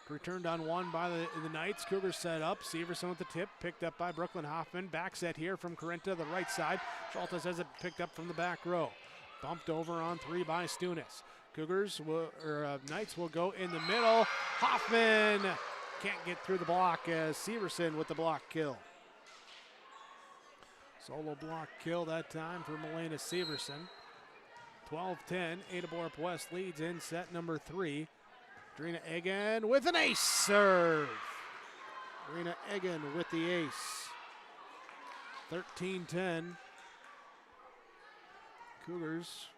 Returned on one by the Knights. Cougars set up. Severson with the tip, picked up by Brooklyn Hoffman. Back set here from Carinta, the right side. Schultes has it picked up from the back row. Bumped over on 3 by Stunis. Knights will go in the middle. Hoffman can't get through the block as Severson with the block kill. Solo block kill that time for Melena Severson. 12-10, Ada-Borup-West leads in set number 3. Drina Egan with an ace serve. Drina Egan with the ace. 13-10. Cougars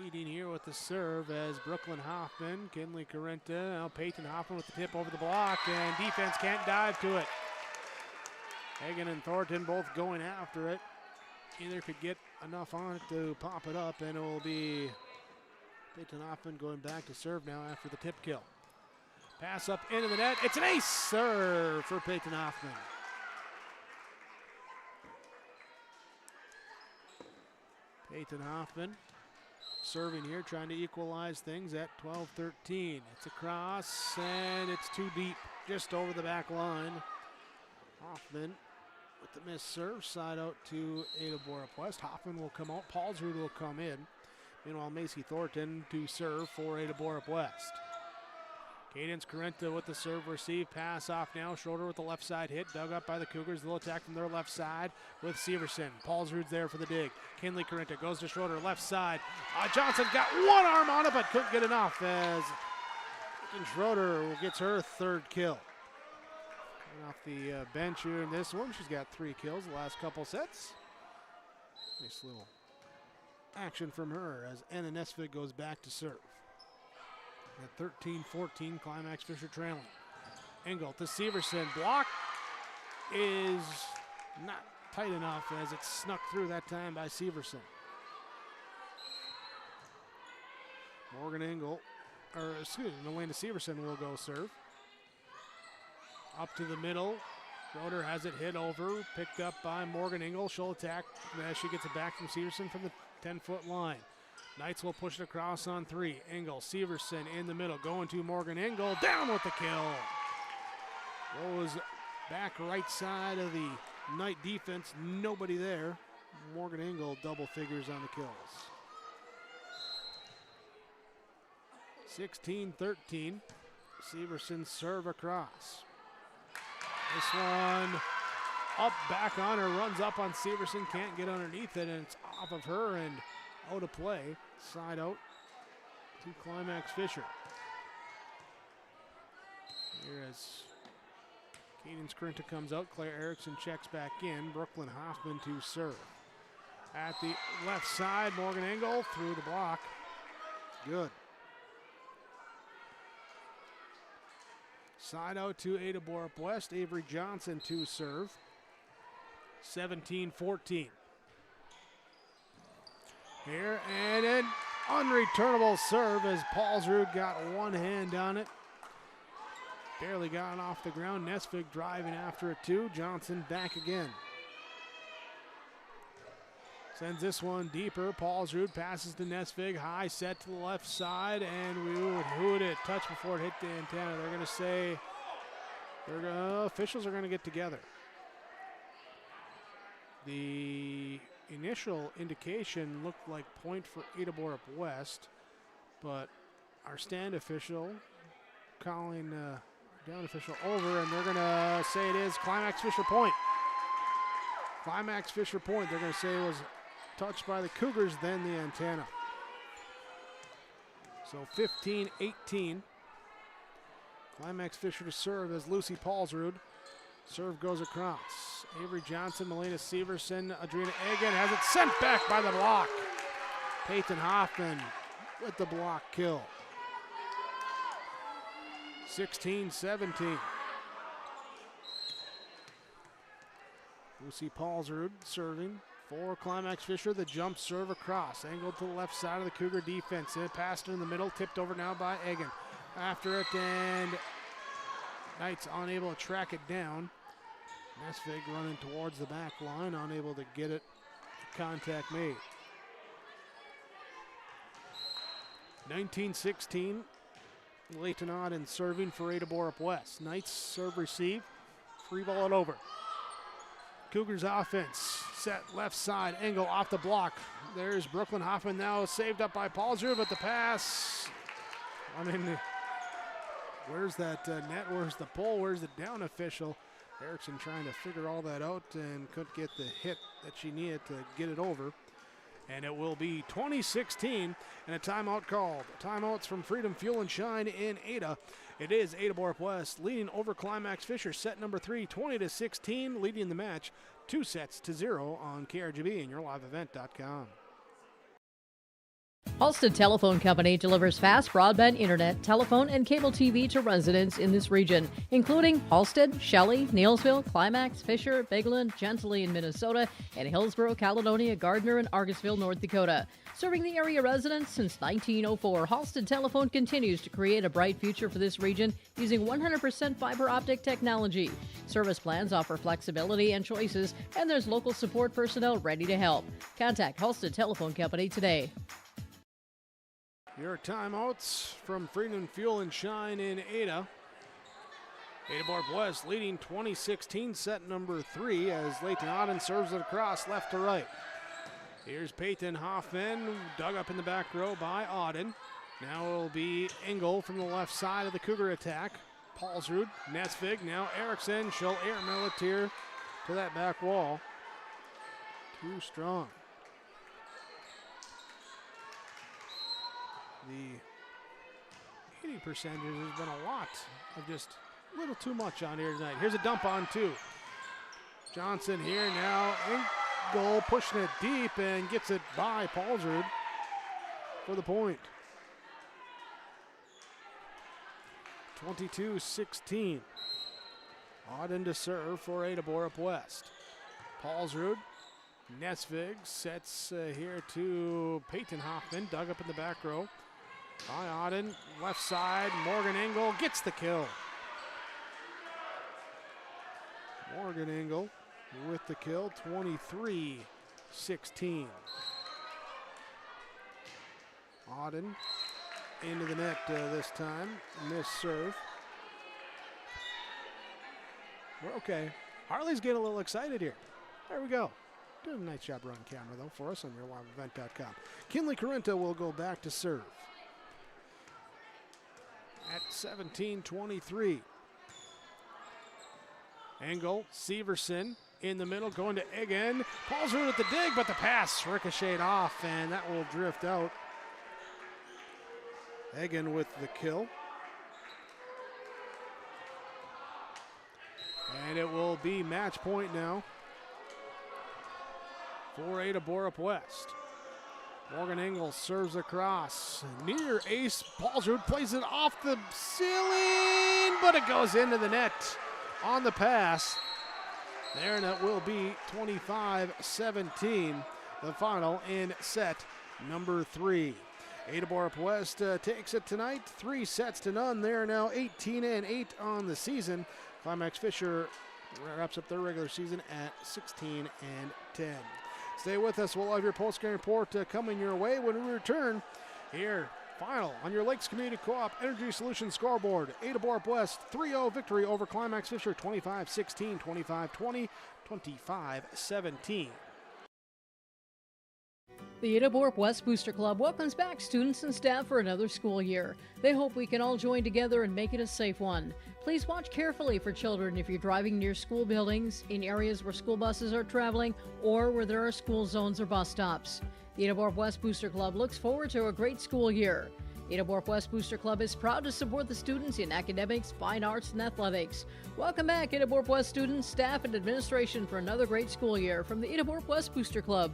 leading here with the serve as Brooklyn Hoffman, Kinley Carenta, now Peyton Hoffman with the tip over the block, and defense can't dive to it. Hagan and Thornton both going after it. Either could get enough on it to pop it up, and it will be Peyton Hoffman going back to serve now after the tip kill. Pass up into the net. It's an ace serve for Peyton Hoffman. Peyton Hoffman serving here, trying to equalize things at 12-13. It's a cross, and it's too deep, just over the back line. Hoffman with the missed serve, side out to Ada-Borup-West. Hoffman will come out, Paulsrud will come in. Meanwhile, Macy Thornton to serve for Ada-Borup-West. Cadence Carenta with the serve receive, pass off now. Schroeder with the left side hit, dug up by the Cougars. They'll attack from their left side with Severson. Paulsrud's there for the dig. Kinley Carenta goes to Schroeder, left side. Johnson got one arm on it, but couldn't get enough as Schroeder gets her third kill. Coming off the bench here in this one, she's got 3 kills the last couple sets. Nice little action from her as Anna Nesvig goes back to serve. At 13-14, Climax-Fisher trailing. Engel to Severson. Block is not tight enough as it's snuck through that time by Severson. Morgan Engel, Melena Severson will go serve. Up to the middle. Schroeder has it hit over, picked up by Morgan Engel. She'll attack as she gets it back from Severson from the 10-foot line. Knights will push it across on 3. Engel, Severson in the middle, going to Morgan Engel, down with the kill. Goes back right side of the Knight defense, nobody there. Morgan Engel double figures on the kills. 16-13, Severson serve across. This one up, back on her, runs up on Severson, can't get underneath it, and it's off of her and out of play. Side out to Climax-Fisher. Here as Cadence Carenta comes out, Claire Erickson checks back in. Brooklyn Hoffman to serve. At the left side, Morgan Engel through the block. Good. Side out to Ada-Borup-West. Avery Johnson to serve. 17-14. Here, and an unreturnable serve as Paulsrud got one hand on it. Barely got off the ground. Nesvig driving after it too. Johnson back again. Sends this one deeper. Paulsrud passes to Nesvig. High set to the left side, and who would it touch before it hit the antenna? They're going to say, officials are going to get together. The initial indication looked like point for Ada-Borup-West, but our stand official calling down official over, and they're going to say it is Climax-Fisher point. Climax-Fisher point. They're going to say it was touched by the Cougars, then the antenna. So 15-18. Climax-Fisher to serve as Lucy Paulsrud. Serve goes across. Avery Johnson, Melena Severson, Adrina Egan has it sent back by the block. Peyton Hoffman with the block kill. 16-17. Lucy Paulsrud serving for Climax-Fisher. The jump serve across. Angled to the left side of the Cougar defense. Passed in the middle. Tipped over now by Egan. After it, and Knights unable to track it down. Nesvig running towards the back line, unable to get it. Contact made. 19-16. Leighton Auden serving for Ada-Borup-West. Knights serve receive. Free ball it over. Cougars offense set left side. Engel off the block. There's Brooklyn Hoffman now saved up by Paulsrud, but the pass. I mean, where's that net? Where's the pole? Where's the down official? Erickson trying to figure all that out and couldn't get the hit that she needed to get it over. And it will be 2016 and a timeout called. Timeouts from Freedom Fuel and Shine in Ada. It is Ada-Borup-West leading over Climax-Fisher. Set number 3, 20-16, leading the match. 2-0 on KRGB and yourliveevent.com. Halstead Telephone Company delivers fast broadband internet, telephone, and cable TV to residents in this region, including Halstead, Shelley, Neillsville, Climax-Fisher, Bigland, Gentilly in Minnesota, and Hillsborough, Caledonia, Gardner, and Argosville, North Dakota. Serving the area residents since 1904, Halstead Telephone continues to create a bright future for this region using 100% fiber optic technology. Service plans offer flexibility and choices, and there's local support personnel ready to help. Contact Halstead Telephone Company today. Your timeouts from Freedom Fuel and Shine in Ada. Ada-Borup-West leading 2016, set number 3 as Leighton Auden serves it across left to right. Here's Peyton Hoffman, dug up in the back row by Auden. Now it'll be Engel from the left side of the Cougar attack. Paulsrud, Nesvig, now Erickson. She'll airmail it here to that back wall. Too strong. The hitting percentage has been a lot of just a little too much on here tonight. Here's a dump on 2. Johnson here now. Engel pushing it deep and gets it by Paulsrud for the point. 22-16. Auden to serve for Ada-Borup-West. Paulsrud. Nesvig sets here to Peyton Hoffman, dug up in the back row. By Auden, left side, Morgan Engel gets the kill. Morgan Engel with the kill, 23-16. Auden into the net this time, missed serve. We're okay. Harley's getting a little excited here. There we go. Doing a nice job running camera, though, for us on yourliveevent.com. Kinley Corinta will go back to serve. At 17-23. Engel, Severson in the middle, going to Eggen. Paulsrud at the dig, but the pass ricocheted off, and that will drift out. Eggen with the kill. And it will be match point now for Ada-Borup-West. Morgan Engel serves across. Near ace. Paulsrud plays it off the ceiling, but it goes into the net on the pass. There, and it will be 25-17, the final in set number 3. Ada-Borup-West takes it tonight, 3-0. They're now 18-8 on the season. Climax-Fisher wraps up their regular season at 16-10. Stay with us. We'll have your post-game report coming your way when we return here. Final on your Lakes Community Co-op Energy Solutions scoreboard. Ada-Borup-West 3-0 victory over Climax-Fisher, 25-16, 25-20, 25-17. The Ada-Borup-West Booster Club welcomes back students and staff for another school year. They hope we can all join together and make it a safe one. Please watch carefully for children if you're driving near school buildings, in areas where school buses are traveling, or where there are school zones or bus stops. The Ada-Borup-West Booster Club looks forward to a great school year. The Ada-Borup-West Booster Club is proud to support the students in academics, fine arts, and athletics. Welcome back, Ada-Borup-West students, staff, and administration for another great school year from the Ada-Borup-West Booster Club.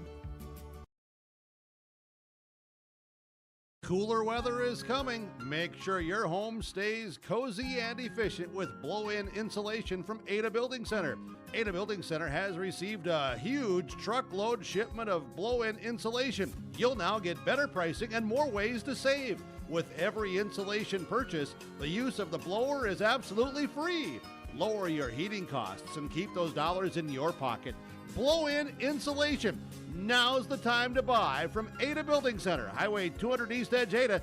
Cooler weather is coming. Make sure your home stays cozy and efficient with blow-in insulation from Ada Building Center. Ada Building Center has received a huge truckload shipment of blow-in insulation. You'll now get better pricing and more ways to save. With every insulation purchase, the use of the blower is absolutely free. Lower your heating costs and keep those dollars in your pocket. Blow-in insulation. Now's the time to buy from Ada Building Center, Highway 200 East Edge, Ada.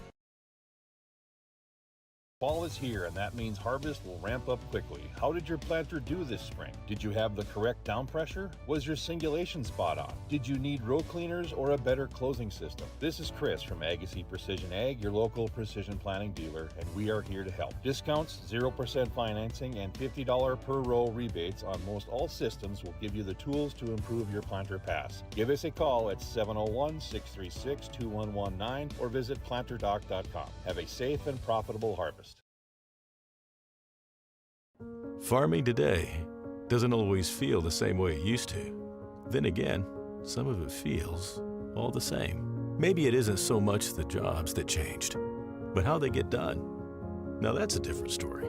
Fall is here, and that means harvest will ramp up quickly. How did your planter do this spring? Did you have the correct down pressure? Was your singulation spot on? Did you need row cleaners or a better closing system? This is Chris from Agassiz Precision Ag, your local precision planting dealer, and we are here to help. Discounts, 0% financing, and $50 per row rebates on most all systems will give you the tools to improve your planter pass. Give us a call at 701-636-2119 or visit planterdoc.com. Have a safe and profitable harvest. Farming today doesn't always feel the same way it used to. Then again, some of it feels all the same. Maybe it isn't so much the jobs that changed, but how they get done. Now that's a different story.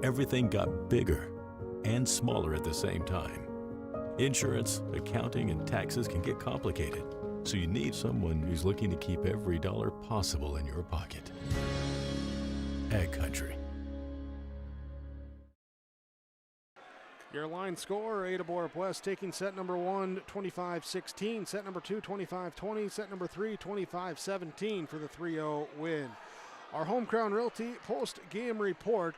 Everything got bigger and smaller at the same time. Insurance, accounting, and taxes can get complicated, so you need someone who's looking to keep every dollar possible in your pocket. Ag Country. Your line score, Ada-Borup-West taking set number 1, 25-16. Set number 2, 25-20. Set number 3, 25-17 for the 3-0 win. Our Home Crown Realty post-game report.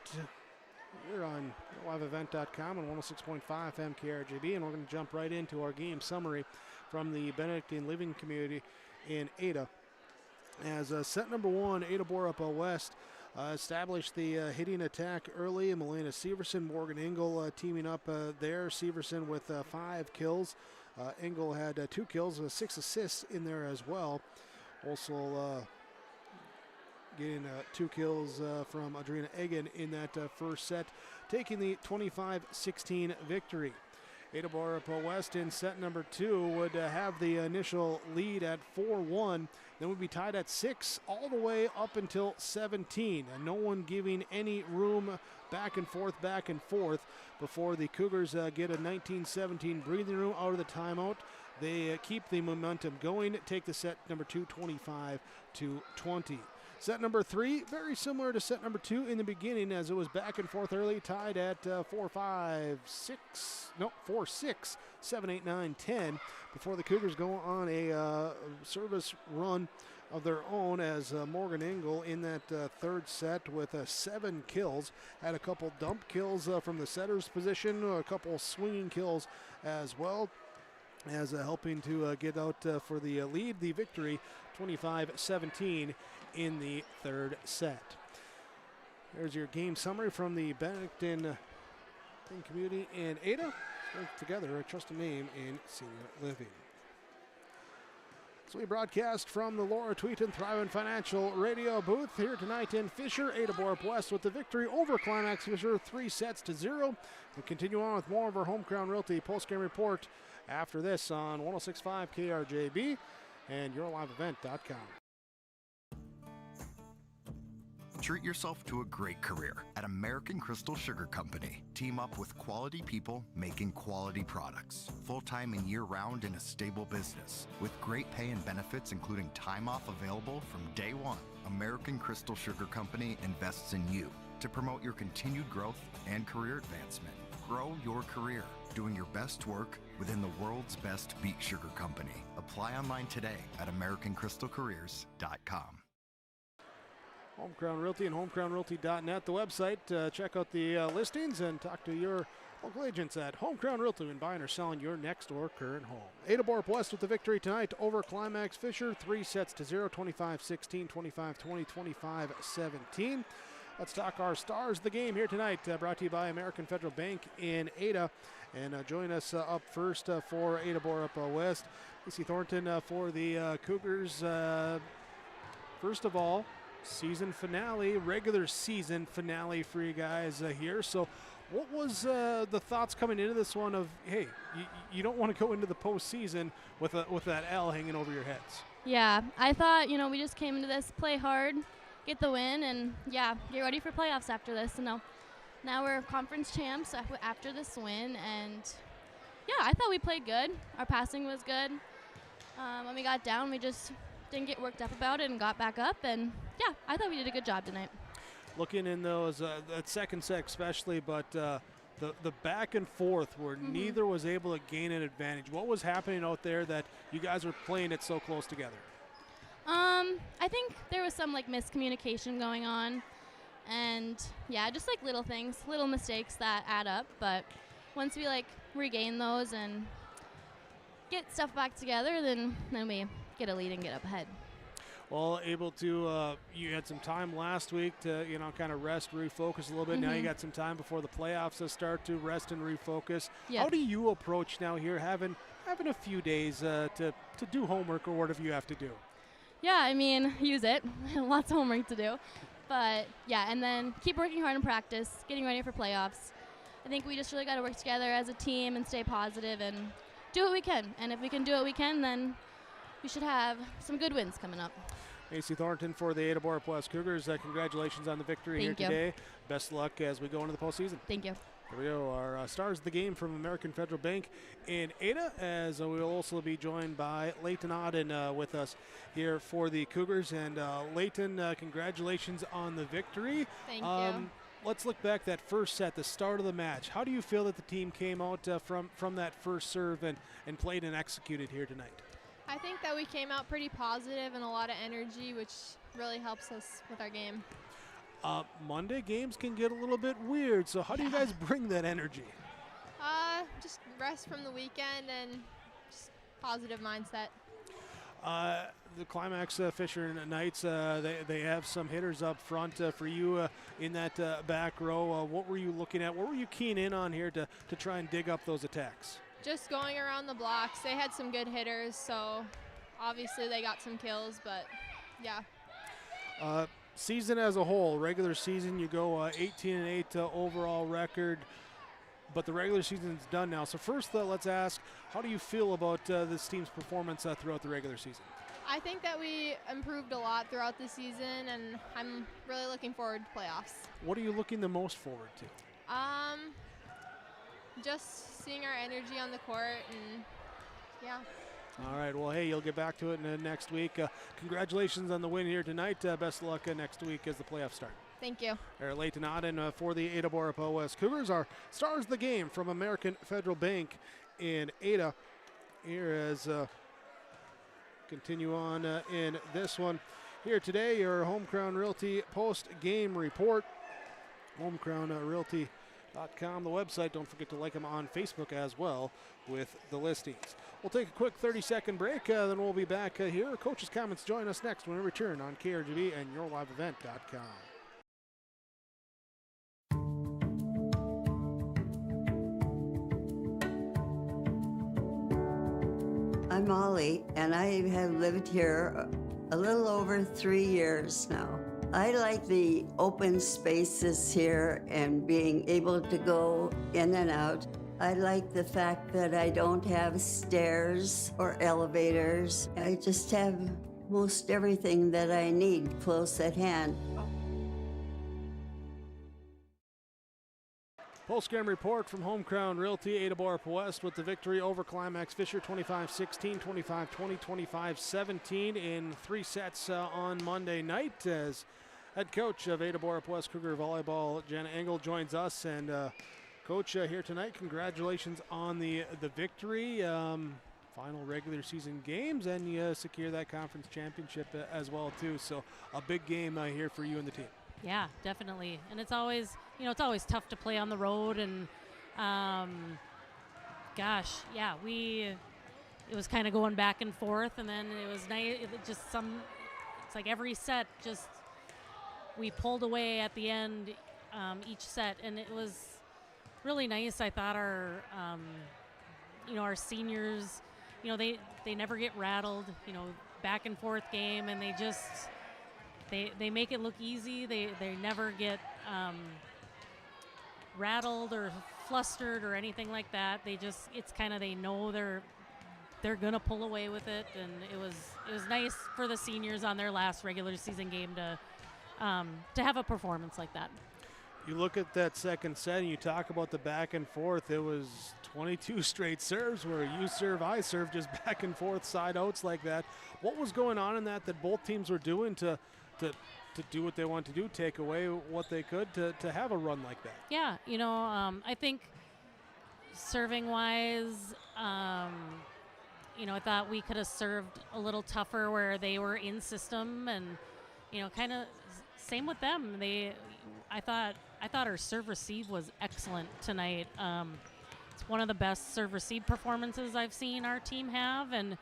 We're on liveevent.com and 106.5 MKRJB, and we're going to jump right into our game summary from the Benedictine Living Community in Ada. As set number 1, Ada-Borup-West established the hitting attack early. Melena Severson, Morgan Engel teaming up there. Severson with 5 kills. Engel had 2 kills, 6 assists in there as well. Also getting 2 kills from Adriana Egan in that first set, taking the 25-16 victory. Ada-Borup-West in set number 2 would have the initial lead at 4-1, then would be tied at 6 all the way up until 17. And no one giving any room back and forth before the Cougars get a 19-17 breathing room out of the timeout. They keep the momentum going, take the set number 2, 25-20. Set number 3, very similar to set number 2 in the beginning, as it was back and forth early, tied at 4-6, 7, 8, 9, 10, before the Cougars go on a service run of their own, as Morgan Engel in that third set with 7 kills, had a couple dump kills from the setter's position, a couple swinging kills as well, as helping to get out for the lead, the victory, 25-17 in the third set. There's your game summary from the Benedictine community in Ada. Work together, a trusted name in senior living. So we broadcast from the Laura Tweeton Thrivent Financial Radio booth here tonight in Fisher. Ada-Borup-West with the victory over Climax-Fisher, 3-0. We continue on with more of our Home Crown Realty postgame report after this on 106.5 KRJB and yourliveevent.com. Treat yourself to a great career at American Crystal Sugar Company. Team up with quality people making quality products. Full-time and year-round in a stable business. With great pay and benefits including time off available from day one. American Crystal Sugar Company invests in you to promote your continued growth and career advancement. Grow your career doing your best work within the world's best beet sugar company. Apply online today at AmericanCrystalCareers.com. Home Crown Realty and homecrownrealty.net, the website. Check out the listings and talk to your local agents at Home Crown Realty when buying or selling your next or current home. Ada-Borup-West with the victory tonight over Climax-Fisher, 3-0, 25-16, 25-20, 25-17. Let's talk our stars of the game here tonight, brought to you by American Federal Bank in Ada. And join us up first for Ada-Borup-West, Lacey Thornton for the Cougars. First of all, season finale, regular season finale for you guys here. So what was the thoughts coming into this one of, hey, you don't want to go into the postseason with that L hanging over your heads? Yeah, I thought, we just came into this, play hard, get the win, and yeah, get ready for playoffs after this. And now we're conference champs after this win, and yeah, I thought we played good. Our passing was good. When we got down, we just didn't get worked up about it and got back up, and yeah, I thought we did a good job tonight. Looking in those, that second set especially, but the back and forth where neither was able to gain an advantage. What was happening out there that you guys were playing it so close together? I think there was some miscommunication going on, and yeah, just little things, little mistakes that add up, but once we regain those and get stuff back together, then we get a lead and get up ahead. Well, able to, you had some time last week to, kind of rest, refocus a little bit. Now you got some time before the playoffs start to rest and refocus. Yep. How do you approach now here, having a few days to do homework or whatever you have to do? Yeah, use it. Lots of homework to do. But, yeah, and then keep working hard in practice, getting ready for playoffs. I think we just really got to work together as a team and stay positive and do what we can. And if we can do what we can, then we should have some good wins coming up. Macy Thornton for the Ada-Borup-West Cougars. Congratulations on the victory Thank here you. today. Best of luck as we go into the postseason. Thank you. Here we go. Our stars of the game from American Federal Bank in Ada, as we will also be joined by Leighton Auden with us here for the Cougars. And Leighton, congratulations on the victory. Thank you. Let's look back that first set, the start of the match. How do you feel that the team came out from that first serve and played and executed here tonight? I think that we came out pretty positive and a lot of energy, which really helps us with our game. Monday games can get a little bit weird, so how do you guys bring that energy? Just rest from the weekend and just positive mindset. The Climax-Fisher Knights, they have some hitters up front for you in that back row. What were you looking at? What were you keying in on here to try and dig up those attacks? Just going around the blocks. They had some good hitters, so obviously they got some kills, but yeah. Season as a whole, regular season, you go 18-8 overall record, but the regular season's done now. So first, let's ask, how do you feel about this team's performance throughout the regular season? I think that we improved a lot throughout the season, and I'm really looking forward to playoffs. What are you looking the most forward to? Just seeing our energy on the court, and yeah. All right, well, hey, you'll get back to it next week. Congratulations on the win here tonight. Best of luck next week as the playoffs start. Thank you. Leighton Auden for the Ada-Borup-West Cougars. Our stars of the game from American Federal Bank in Ada. Here as continue on in this one. Here today, your Home Crown Realty post-game report. HomeCrownRealty.com, the website. Don't forget to like them on Facebook as well with the listings. We'll take a quick 30-second break, then we'll be back here. Coach's comments join us next when we return on KRGB and YourLiveEvent.com. I'm Molly, and I have lived here a little over 3 years now. I like the open spaces here and being able to go in and out. I like the fact that I don't have stairs or elevators. I just have most everything that I need close at hand. Post-game report from Home Crown Realty, Ada-Borup-West with the victory over Climax-Fisher 25-16, 25-20, 25-17 in 3 sets on Monday night. As head coach of Ada-Borup-West Cougar Volleyball, Jenna Engel, joins us. And Coach, here tonight, congratulations on the victory. Final regular season games, and you secure that conference championship as well, too. So a big game here for you and the team. Yeah, definitely. And it's always, it's always tough to play on the road. And gosh, yeah, it was kind of going back and forth, and then it was nice. It's like every set, we pulled away at the end each set, and it was really nice. I thought our seniors, they never get rattled, back and forth game, and they make it look easy. They never get rattled or flustered or anything like that. They know they're gonna pull away with it, and it was nice for the seniors on their last regular season game to have a performance like that. You look at that second set and you talk about the back and forth. It was 22 straight serves where you serve, I serve, just back and forth, side outs like that. What was going on in that both teams were doing to do what they want to do, take away what they could to have a run like that? Yeah, I think serving-wise, I thought we could have served a little tougher where they were in system, and, kind of same with them. I thought our serve-receive was excellent tonight. It's one of the best serve-receive performances I've seen our team have, and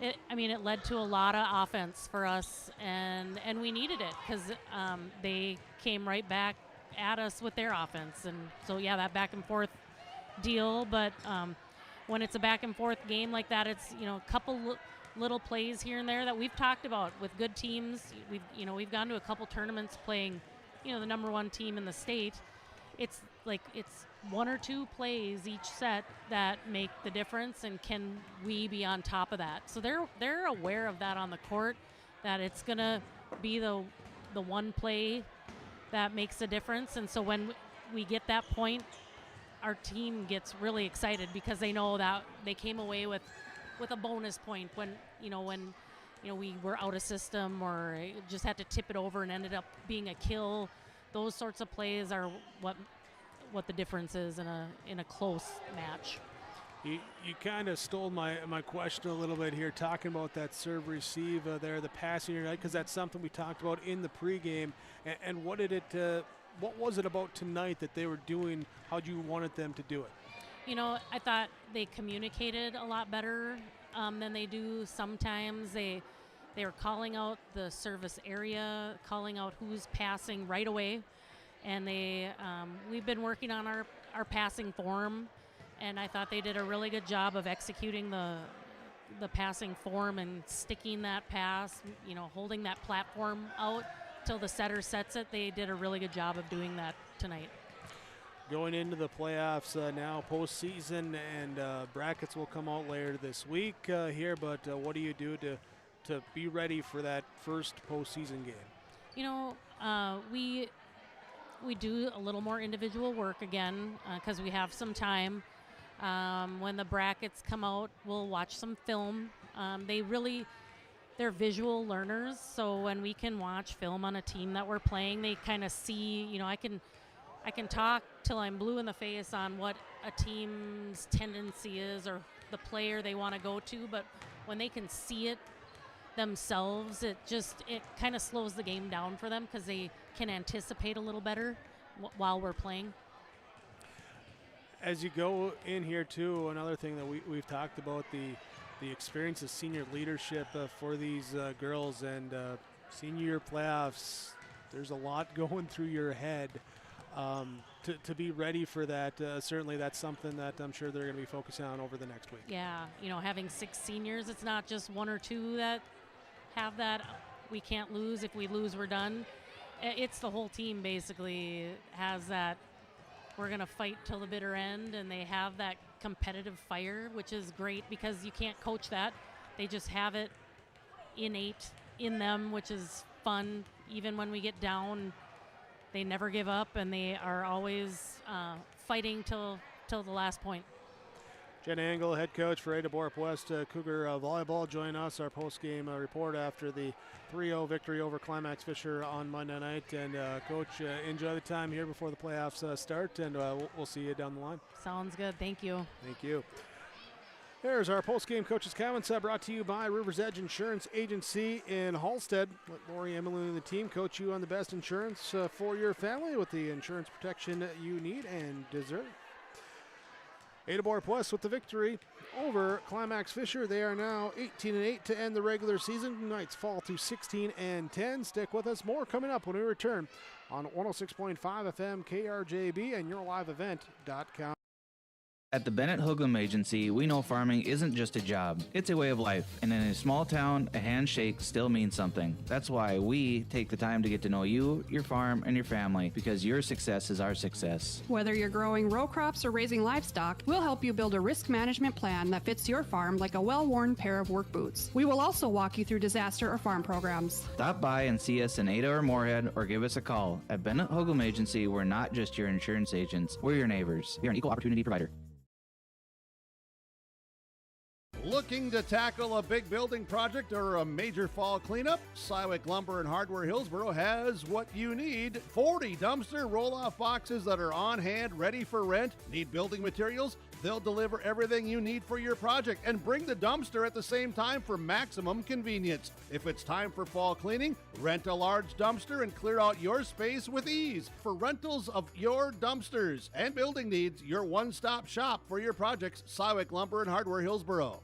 it led to a lot of offense for us, and we needed it because they came right back at us with their offense. And so, yeah, that back and forth deal, but when it's a back and forth game like that, it's, a couple little plays here and there that we've talked about with good teams. We've gone to a couple tournaments playing, the #1 team in the state, it's one or two plays each set that make the difference, and can we be on top of that? So they're aware of that on the court, that it's gonna be the one play that makes a difference. And so when we get that point, our team gets really excited because they know that they came away with a bonus point when we were out of system or just had to tip it over and ended up being a kill. Those sorts of plays are what the difference is in a close match. You kind of stole my question a little bit here, talking about that serve receive there, the passing tonight, because that's something we talked about in the pregame. And what was it about tonight that they were doing? How'd you wanted them to do it? I thought they communicated a lot better than they do sometimes. They were calling out the service area, calling out who's passing right away. And we've been working on our passing form, and I thought they did a really good job of executing the passing form and sticking that pass, holding that platform out till the setter sets it. They did a really good job of doing that tonight. Going into the playoffs now, postseason, and brackets will come out later this week here, but what do you do to be ready for that first postseason game? We do a little more individual work again because we have some time. When the brackets come out, we'll watch some film. They're visual learners, so when we can watch film on a team that we're playing, they kind of see, I can talk till I'm blue in the face on what a team's tendency is or the player they want to go to, but when they can see it themselves, it kind of slows the game down for them because they can anticipate a little better while we're playing. As you go in here too, another thing that we've talked about, the experience of senior leadership for these girls, and senior year playoffs, there's a lot going through your head. To be ready for that, certainly that's something that I'm sure they're going to be focusing on over the next week. Yeah, having 6 seniors, it's not just 1 or 2 that have that. We can't lose. If we lose, we're done. It's the whole team basically has that. We're going to fight till the bitter end, and they have that competitive fire, which is great because you can't coach that. They just have it innate in them, which is fun. Even when we get down, they never give up, and they are always fighting till the last point. Jen Angle, head coach for Ada-Borup-West Cougar Volleyball, join us, our post-game report after the 3-0 victory over Climax-Fisher on Monday night. And Coach, enjoy the time here before the playoffs start, and we'll see you down the line. Sounds good. Thank you. Thank you. There's our post-game coaches' comments brought to you by River's Edge Insurance Agency in Halstead. Let Lori, Emily, and the team coach you on the best insurance for your family with the insurance protection you need and deserve. Ada-Borup-West with the victory over Climax-Fisher. They are now 18-8 to end the regular season. Knights fall to 16-10. Stick with us. More coming up when we return on 106.5 FM KRJB and YourLiveEvent.com. At the Bennett Hoogland Agency, we know farming isn't just a job, it's a way of life. And in a small town, a handshake still means something. That's why we take the time to get to know you, your farm, and your family, because your success is our success. Whether you're growing row crops or raising livestock, we'll help you build a risk management plan that fits your farm like a well-worn pair of work boots. We will also walk you through disaster or farm programs. Stop by and see us in Ada or Moorhead, or give us a call. At Bennett Hoogland Agency, we're not just your insurance agents, we're your neighbors. We're an equal opportunity provider. Looking to tackle a big building project or a major fall cleanup? Cywick Lumber and Hardware Hillsboro has what you need. 40 dumpster roll-off boxes that are on hand, ready for rent. Need building materials? They'll deliver everything you need for your project and bring the dumpster at the same time for maximum convenience. If it's time for fall cleaning, rent a large dumpster and clear out your space with ease. For rentals of your dumpsters and building needs, your one-stop shop for your projects, Cywick Lumber and Hardware Hillsboro.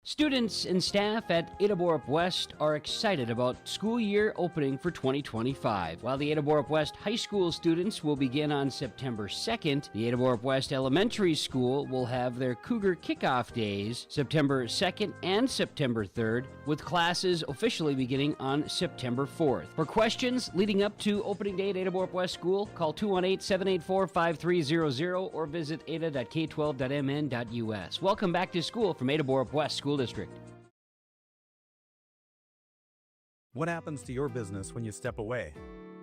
Students and staff at Ada-Borup-West are excited about school year opening for 2025. While the Ada-Borup-West High School students will begin on September 2nd, the Ada-Borup-West Elementary School will have their Cougar Kickoff Days September 2nd and September 3rd, with classes officially beginning on September 4th. For questions leading up to opening day at Ada-Borup-West School, call 218-784-5300 or visit ada.k12.mn.us. Welcome back to school from Ada-Borup-West School District. What happens to your business when you step away?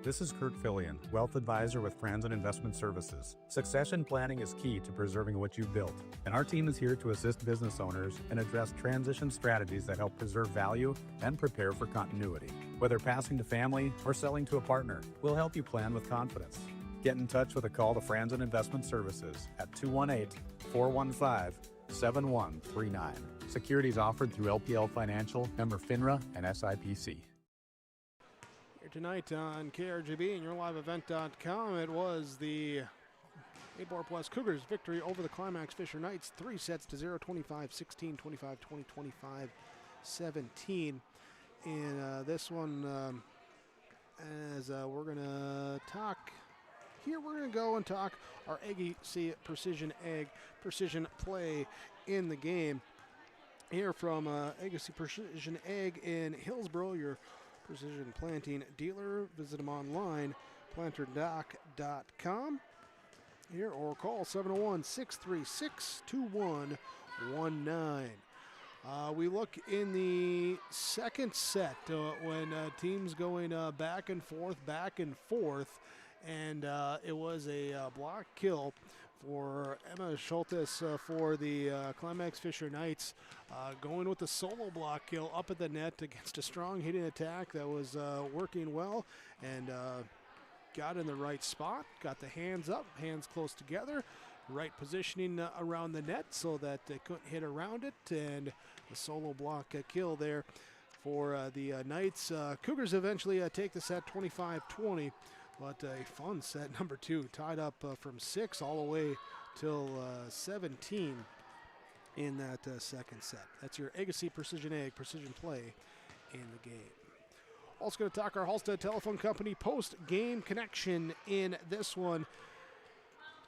This is Kurt Fillion, Wealth Advisor with Franzen Investment Services. Succession planning is key to preserving what you've built, and our team is here to assist business owners and address transition strategies that help preserve value and prepare for continuity. Whether passing to family or selling to a partner, we'll help you plan with confidence. Get in touch with a call to Franzen Investment Services at 218-415-7139. Securities offered through LPL Financial, member FINRA, and SIPC. Here tonight on KRGB and YourLiveEvent.com, it was the Ada-Borup-West Cougars' victory over the Climax-Fisher Knights, 3-0, 25-16, 25-20, 25-17. In this one, as we're going to talk here, we're going to go and talk our Agassi Precision play in the game. Here from Agassi Precision Ag in Hillsboro, your precision planting dealer. Visit them online, planterdoc.com. Here or call 701-636-2119. We look in the second set when teams going back and forth, and it was a block kill for Emma Schultes for the Climax-Fisher Knights, going with the solo block kill up at the net against a strong hitting attack that was working well, and got in the right spot, got the hands up, hands close together, right positioning around the net so that they couldn't hit around it, and the solo block kill there for the Knights. Cougars eventually take the set 25-20. But a fun set number two, tied up from 6 all the way till 17 in that second set. That's your Agassi Precision Ag, precision play in the game. Also going to talk our Halstead Telephone Company post-game connection in this one.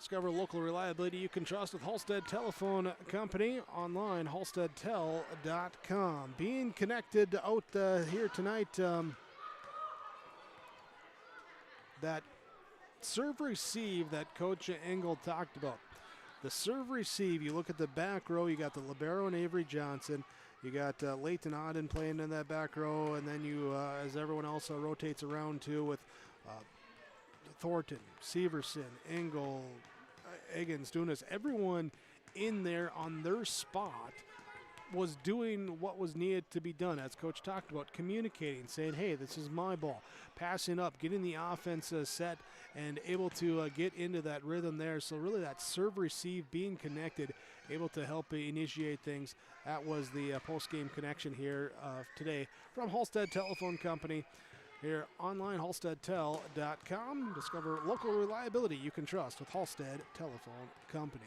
Discover local reliability you can trust with Halstead Telephone Company online, halsteadtel.com. Being connected out here tonight, that serve-receive that Coach Engel talked about. The serve-receive, you look at the back row, you got the libero and Avery Johnson. You got Leighton Auden playing in that back row, and then you, as everyone else rotates around too, with Thornton, Severson, Engel, Eggins, Dunas, everyone in there on their spot was doing what was needed to be done, as Coach talked about, communicating, saying, hey, this is my ball, passing up, getting the offense set, and able to get into that rhythm there. So really that serve-receive, being connected, able to help initiate things. That was the post-game connection here today from Halstead Telephone Company. Here online, halsteadtel.com. Discover local reliability you can trust with Halstead Telephone Company.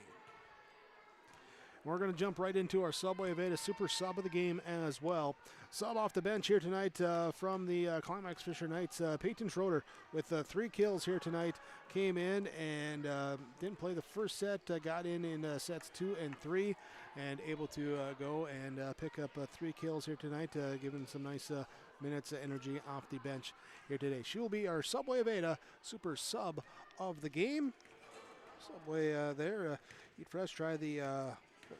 We're going to jump right into our Subway of Ada Super Sub of the game as well. Sub off the bench here tonight from the Climax-Fisher Knights. Peyton Schroeder with 3 kills here tonight. Came in and didn't play the first set. Got in sets 2 and 3 and able to go and pick up 3 kills here tonight, giving some nice minutes of energy off the bench here today. She will be our Subway of Ada Super Sub of the game. Subway there. Eat Fresh, try the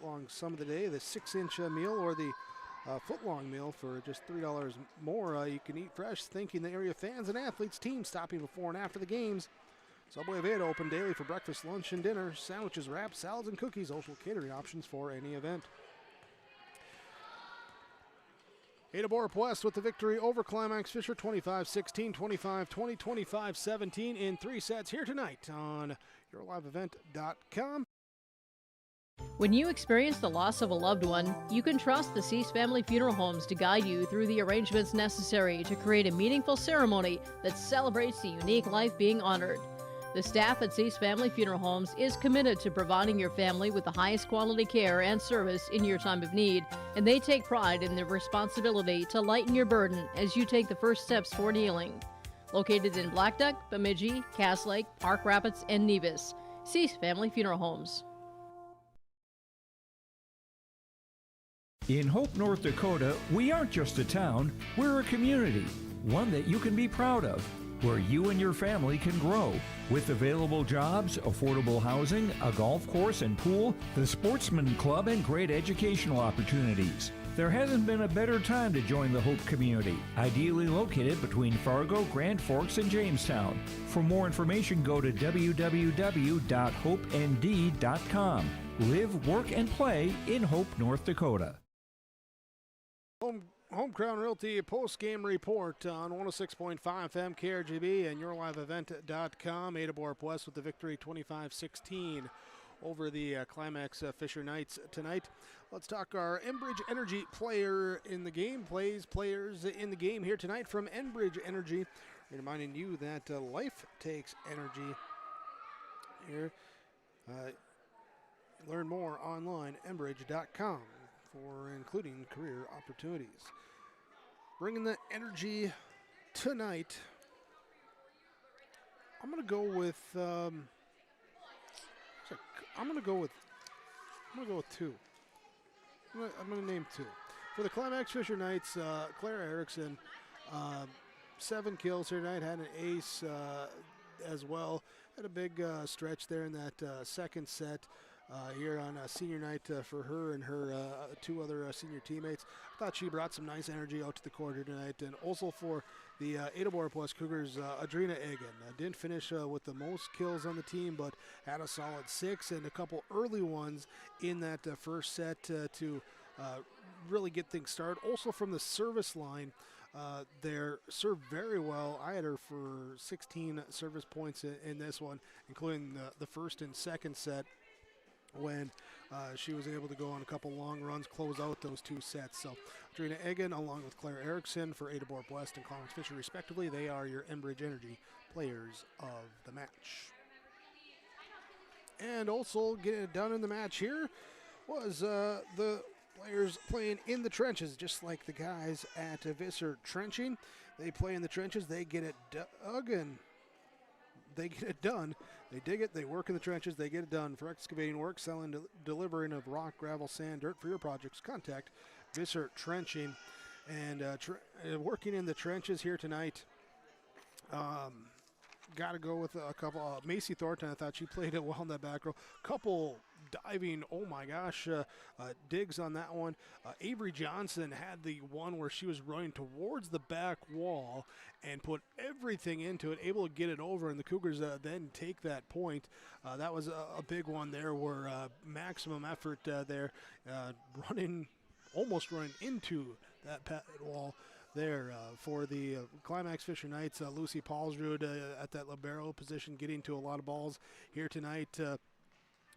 footlong sum of the day, the 6-inch meal or the footlong meal for just $3 more. You can eat fresh, thanking the area fans and athletes teams stopping before and after the games. Subway of Ada open daily for breakfast, lunch, and dinner. Sandwiches, wraps, salads, and cookies. Also catering options for any event. Ada-Borup-West with the victory over Climax-Fisher, 25-16, 25-20, 25-17 in 3 sets here tonight on YourLiveEvent.com. When you experience the loss of a loved one, you can trust the Cease Family Funeral Homes to guide you through the arrangements necessary to create a meaningful ceremony that celebrates the unique life being honored. The staff at Cease Family Funeral Homes is committed to providing your family with the highest quality care and service in your time of need, and they take pride in their responsibility to lighten your burden as you take the first steps toward healing. Located in Black Duck, Bemidji, Cass Lake, Park Rapids, and Nevis. Cease Family Funeral Homes. In Hope, North Dakota, we aren't just a town, we're a community, one that you can be proud of, where you and your family can grow. With available jobs, affordable housing, a golf course and pool, the Sportsman Club, and great educational opportunities. There hasn't been a better time to join the Hope community, ideally located between Fargo, Grand Forks, and Jamestown. For more information, go to www.hopend.com. Live, work, and play in Hope, North Dakota. Home Crown Realty post-game report on 106.5 FM KRGB and yourliveevent.com. Ada-Borup-West with the victory 25-16 over the Climax-Fisher Knights tonight. Let's talk our Enbridge Energy players in the game here tonight from Enbridge Energy. Reminding you that life takes energy here. Learn more online, enbridge.com, for including career opportunities. Bringing the energy tonight, I'm going to go with two. I'm going to name two. For the Climax-Fisher Knights, Claire Erickson, 7 kills here tonight, had an ace as well. Had a big stretch there in that second set. Here on senior night for her and her 2 other senior teammates. I thought she brought some nice energy out to the court here tonight. And also for the Ada-Borup-West Cougars, Adrina Egan. Didn't finish with the most kills on the team, but had a solid 6 and a couple early ones in that first set to really get things started. Also from the service line, they're served very well. I had her for 16 service points in this one, including the first and second set, when she was able to go on a couple long runs, close out those 2 sets. So Adrina Egan along with Claire Erickson for Ada-Borup-West and Climax-Fisher respectively, they are your Enbridge Energy players of the match. And also getting it done in the match here was the players playing in the trenches, just like the guys at Visser Trenching. They play in the trenches, they get it dug and they get it done. They dig it, they work in the trenches, they get it done. For excavating work, selling, delivering of rock, gravel, sand, dirt for your projects, contact Visser Trenching. And working in the trenches here tonight, got to go with a couple. Macy Thornton, I thought she played it well in that back row. Couple diving, oh my gosh, digs on that one. Avery Johnson had the one where she was running towards the back wall and put everything into it, able to get it over, and the Cougars then take that point. That was a big one there where maximum effort there, almost running into that padded wall there for the Climax-Fisher Knights. Lucy Paulsrud at that libero position, getting to a lot of balls here tonight.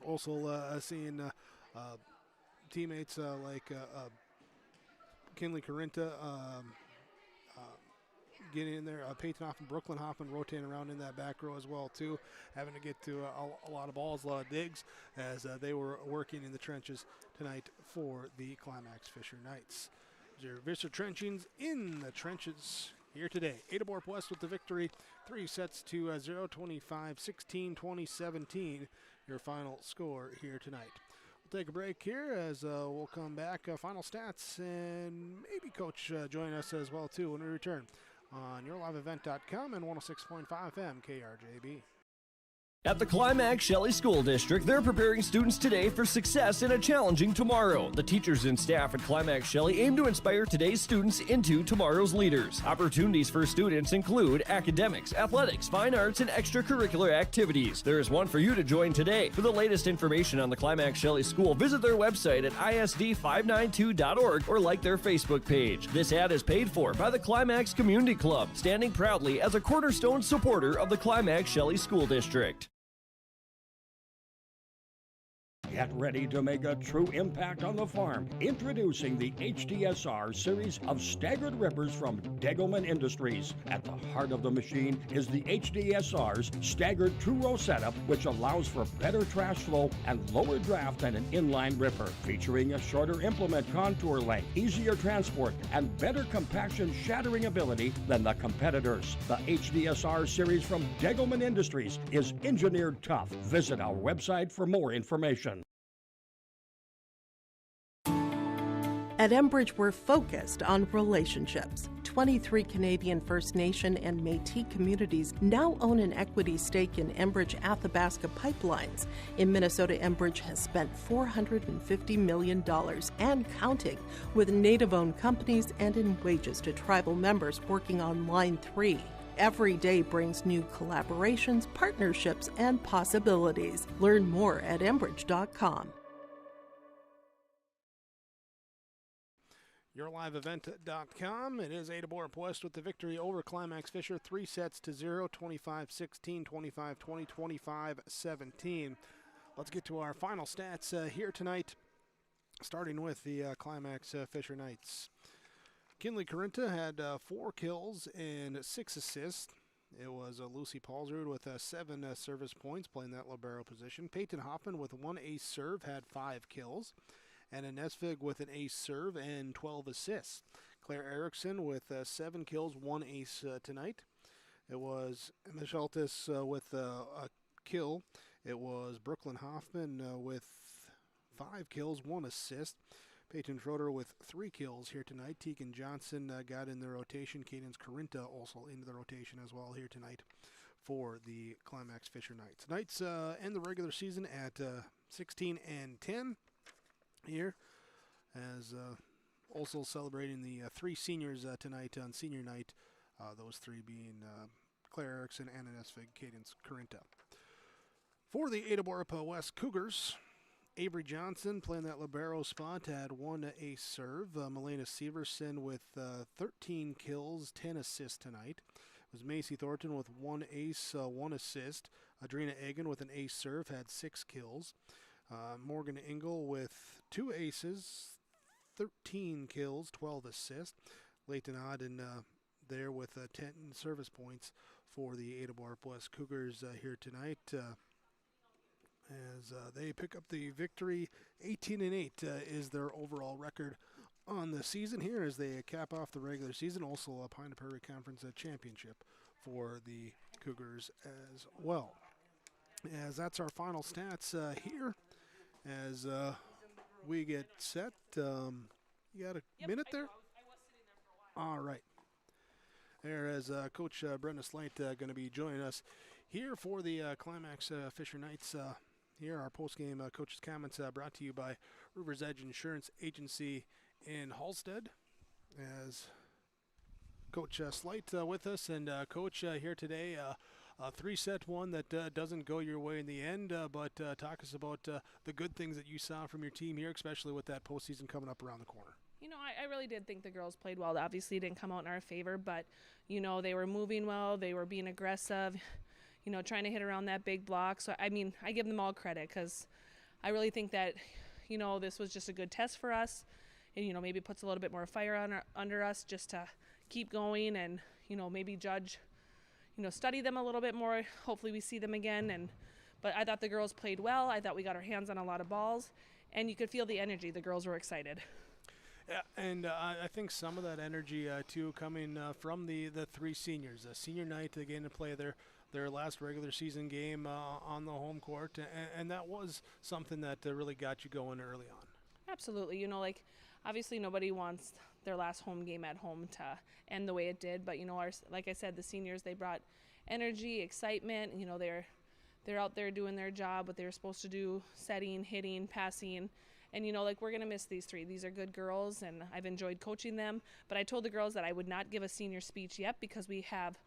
Also seeing teammates like Kinley Carinta getting in there. Peyton Hoffman, Brooklyn Hoffman rotating around in that back row as well too, having to get to a lot of balls, a lot of digs as they were working in the trenches tonight for the Climax-Fisher Knights. Your Visser Trenchings in the trenches here today. Ada-Borup-West with the victory, 3 sets to 0, 25-16, 2017. Your final score here tonight. We'll take a break here as we'll come back. Final stats and maybe Coach join us as well too when we return on yourliveevent.com and 106.5 FM KRJB. At the Climax-Shelley School District, they're preparing students today for success in a challenging tomorrow. The teachers and staff at Climax-Shelley aim to inspire today's students into tomorrow's leaders. Opportunities for students include academics, athletics, fine arts, and extracurricular activities. There is one for you to join today. For the latest information on the Climax-Shelley School, visit their website at isd592.org or like their Facebook page. This ad is paid for by the Climax Community Club, standing proudly as a cornerstone supporter of the Climax-Shelley School District. Get ready to make a true impact on the farm. Introducing the HDSR series of staggered rippers from Degelman Industries. At the heart of the machine is the HDSR's staggered two-row setup, which allows for better trash flow and lower draft than an inline ripper. Featuring a shorter implement contour length, easier transport, and better compaction shattering ability than the competitors. The HDSR series from Degelman Industries is engineered tough. Visit our website for more information. At Enbridge, we're focused on relationships. 23 Canadian First Nation and Métis communities now own an equity stake in Enbridge Athabasca Pipelines. In Minnesota, Enbridge has spent $450 million and counting with Native-owned companies and in wages to tribal members working on Line 3. Every day brings new collaborations, partnerships, and possibilities. Learn more at Enbridge.com. YourLiveEvent.com. It is Ada-Borup-West with the victory over Climax-Fisher, 3-0, 25-16, 25-20, 25-17. Let's get to our final stats here tonight, starting with the Climax-Fisher Knights. Kinley Corinta had 4 kills and 6 assists. It was Lucy Paulsrud with 7 service points, playing that libero position. Peyton Hoffman with 1 ace serve had 5 kills. Anna Nesvig with an ace serve and 12 assists. Claire Erickson with 7 kills, 1 ace tonight. It was Emma Schultes with a kill. It was Brooklyn Hoffman with 5 kills, 1 assist. Peyton Schroeder with 3 kills here tonight. Tegan Johnson got in the rotation. Cadence Corinta also into the rotation as well here tonight for the Climax-Fisher Knights. Knights end the regular season at 16-10. Here, as also celebrating the 3 seniors tonight on senior night, those 3 being Claire Erickson, Anna Nesvig, Cadence Corinta. For the Ada-Borup-West Cougars, Avery Johnson playing that libero spot had 1 ace serve. Melena Severson with 13 kills, 10 assists tonight. It was Macy Thornton with 1 ace, 1 assist. Adrena Egan with an ace serve had 6 kills. Morgan Engel with 2 aces, 13 kills, 12 assists. Leighton Odden there with 10 service points for the Ada-Borup-West Cougars here tonight. As they pick up the victory, 18-8 is their overall record on the season here as they cap off the regular season. Also a Pine Prairie Conference championship for the Cougars as well. As that's our final stats here. As we get set. You got a minute there? All right. There is Coach Brenda Slight going to be joining us here for the Climax-Fisher Knights. Here our post-game coach's comments brought to you by River's Edge Insurance Agency in Halstead. As Coach Slight with us, and Coach here today, a 3-set one that doesn't go your way in the end, but talk us about the good things that you saw from your team here, especially with that postseason coming up around the corner. You know, I really did think the girls played well. Obviously, it didn't come out in our favor, but, you know, they were moving well. They were being aggressive, you know, trying to hit around that big block. So, I mean, I give them all credit because I really think that, you know, this was just a good test for us. And, you know, maybe puts a little bit more fire under us just to keep going and, you know, maybe judge, you know, study them a little bit more. Hopefully we see them again. But I thought the girls played well. I thought we got our hands on a lot of balls. And you could feel the energy. The girls were excited. Yeah, and I think some of that energy, too, coming from the 3 seniors. Senior night, again, to play their last regular season game on the home court. And that was something that really got you going early on. Absolutely. You know, like, obviously nobody wants their last home game at home to end the way it did. But, you know, like I said, the seniors, they brought energy, excitement. You know, they're out there doing their job, what they were supposed to do, setting, hitting, passing. And, you know, like, we're going to miss these 3. These are good girls, and I've enjoyed coaching them. But I told the girls that I would not give a senior speech yet because we have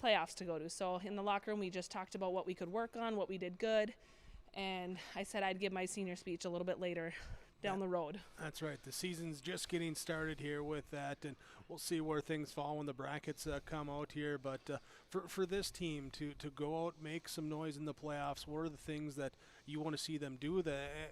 playoffs to go to. So in the locker room, we just talked about what we could work on, what we did good. And I said I'd give my senior speech a little bit later down the road. That's right. The season's just getting started here with that, and we'll see where things fall when the brackets come out here. But for this team to go out, make some noise in the playoffs, what are the things that you want to see them do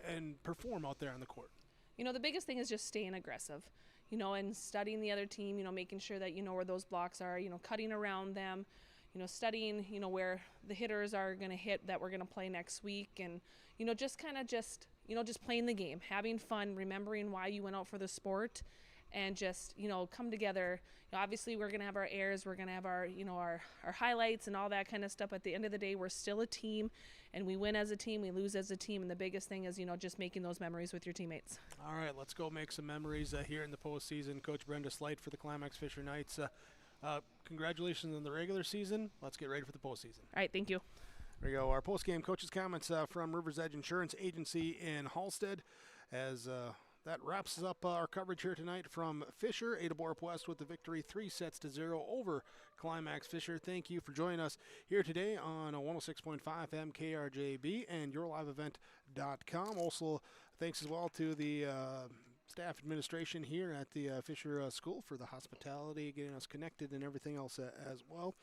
and perform out there on the court? You know, the biggest thing is just staying aggressive, you know, and studying the other team, you know, making sure that you know where those blocks are, you know, cutting around them, you know, studying, you know, where the hitters are going to hit that we're going to play next week, and, you know, just playing the game, having fun, remembering why you went out for the sport, and just, you know, come together. You know, obviously, we're going to have our errors, we're going to have our, you know, our highlights and all that kind of stuff. At the end of the day, we're still a team, and we win as a team, we lose as a team, and the biggest thing is, you know, just making those memories with your teammates. All right, let's go make some memories here in the postseason. Coach Brenda Slight for the Climax-Fisher Knights. Congratulations on the regular season. Let's get ready for the postseason. All right, thank you. There you go. Our post-game coaches' comments from River's Edge Insurance Agency in Halstead. As that wraps up our coverage here tonight from Fisher. Ada-Borup-West with the victory 3-0 over Climax-Fisher. Thank you for joining us here today on 106.5 MKRJB and YourLiveEvent.com. Also, thanks as well to the staff administration here at the Fisher School for the hospitality, getting us connected and everything else as well.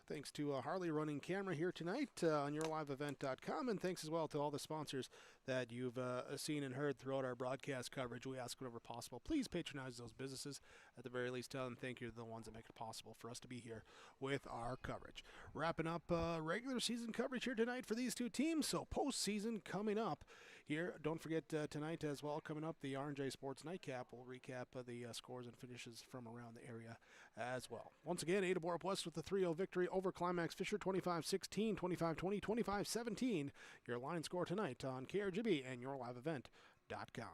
Thanks to Harley running camera here tonight on YourLiveEvent.com, and thanks as well to all the sponsors that you've seen and heard throughout our broadcast coverage. We ask whenever possible, please patronize those businesses. At the very least, tell them thank you to the ones that make it possible for us to be here with our coverage. Wrapping up regular season coverage here tonight for these two teams, so postseason coming up here. Don't forget tonight as well, coming up, the R&J Sports Nightcap. We'll recap the scores and finishes from around the area as well. Once again, Ada-Borup-West with the 3-0 victory over Climax-Fisher, 25-16, 25-20, 25-17. Your line score tonight on KRGB and YourLiveEvent.com.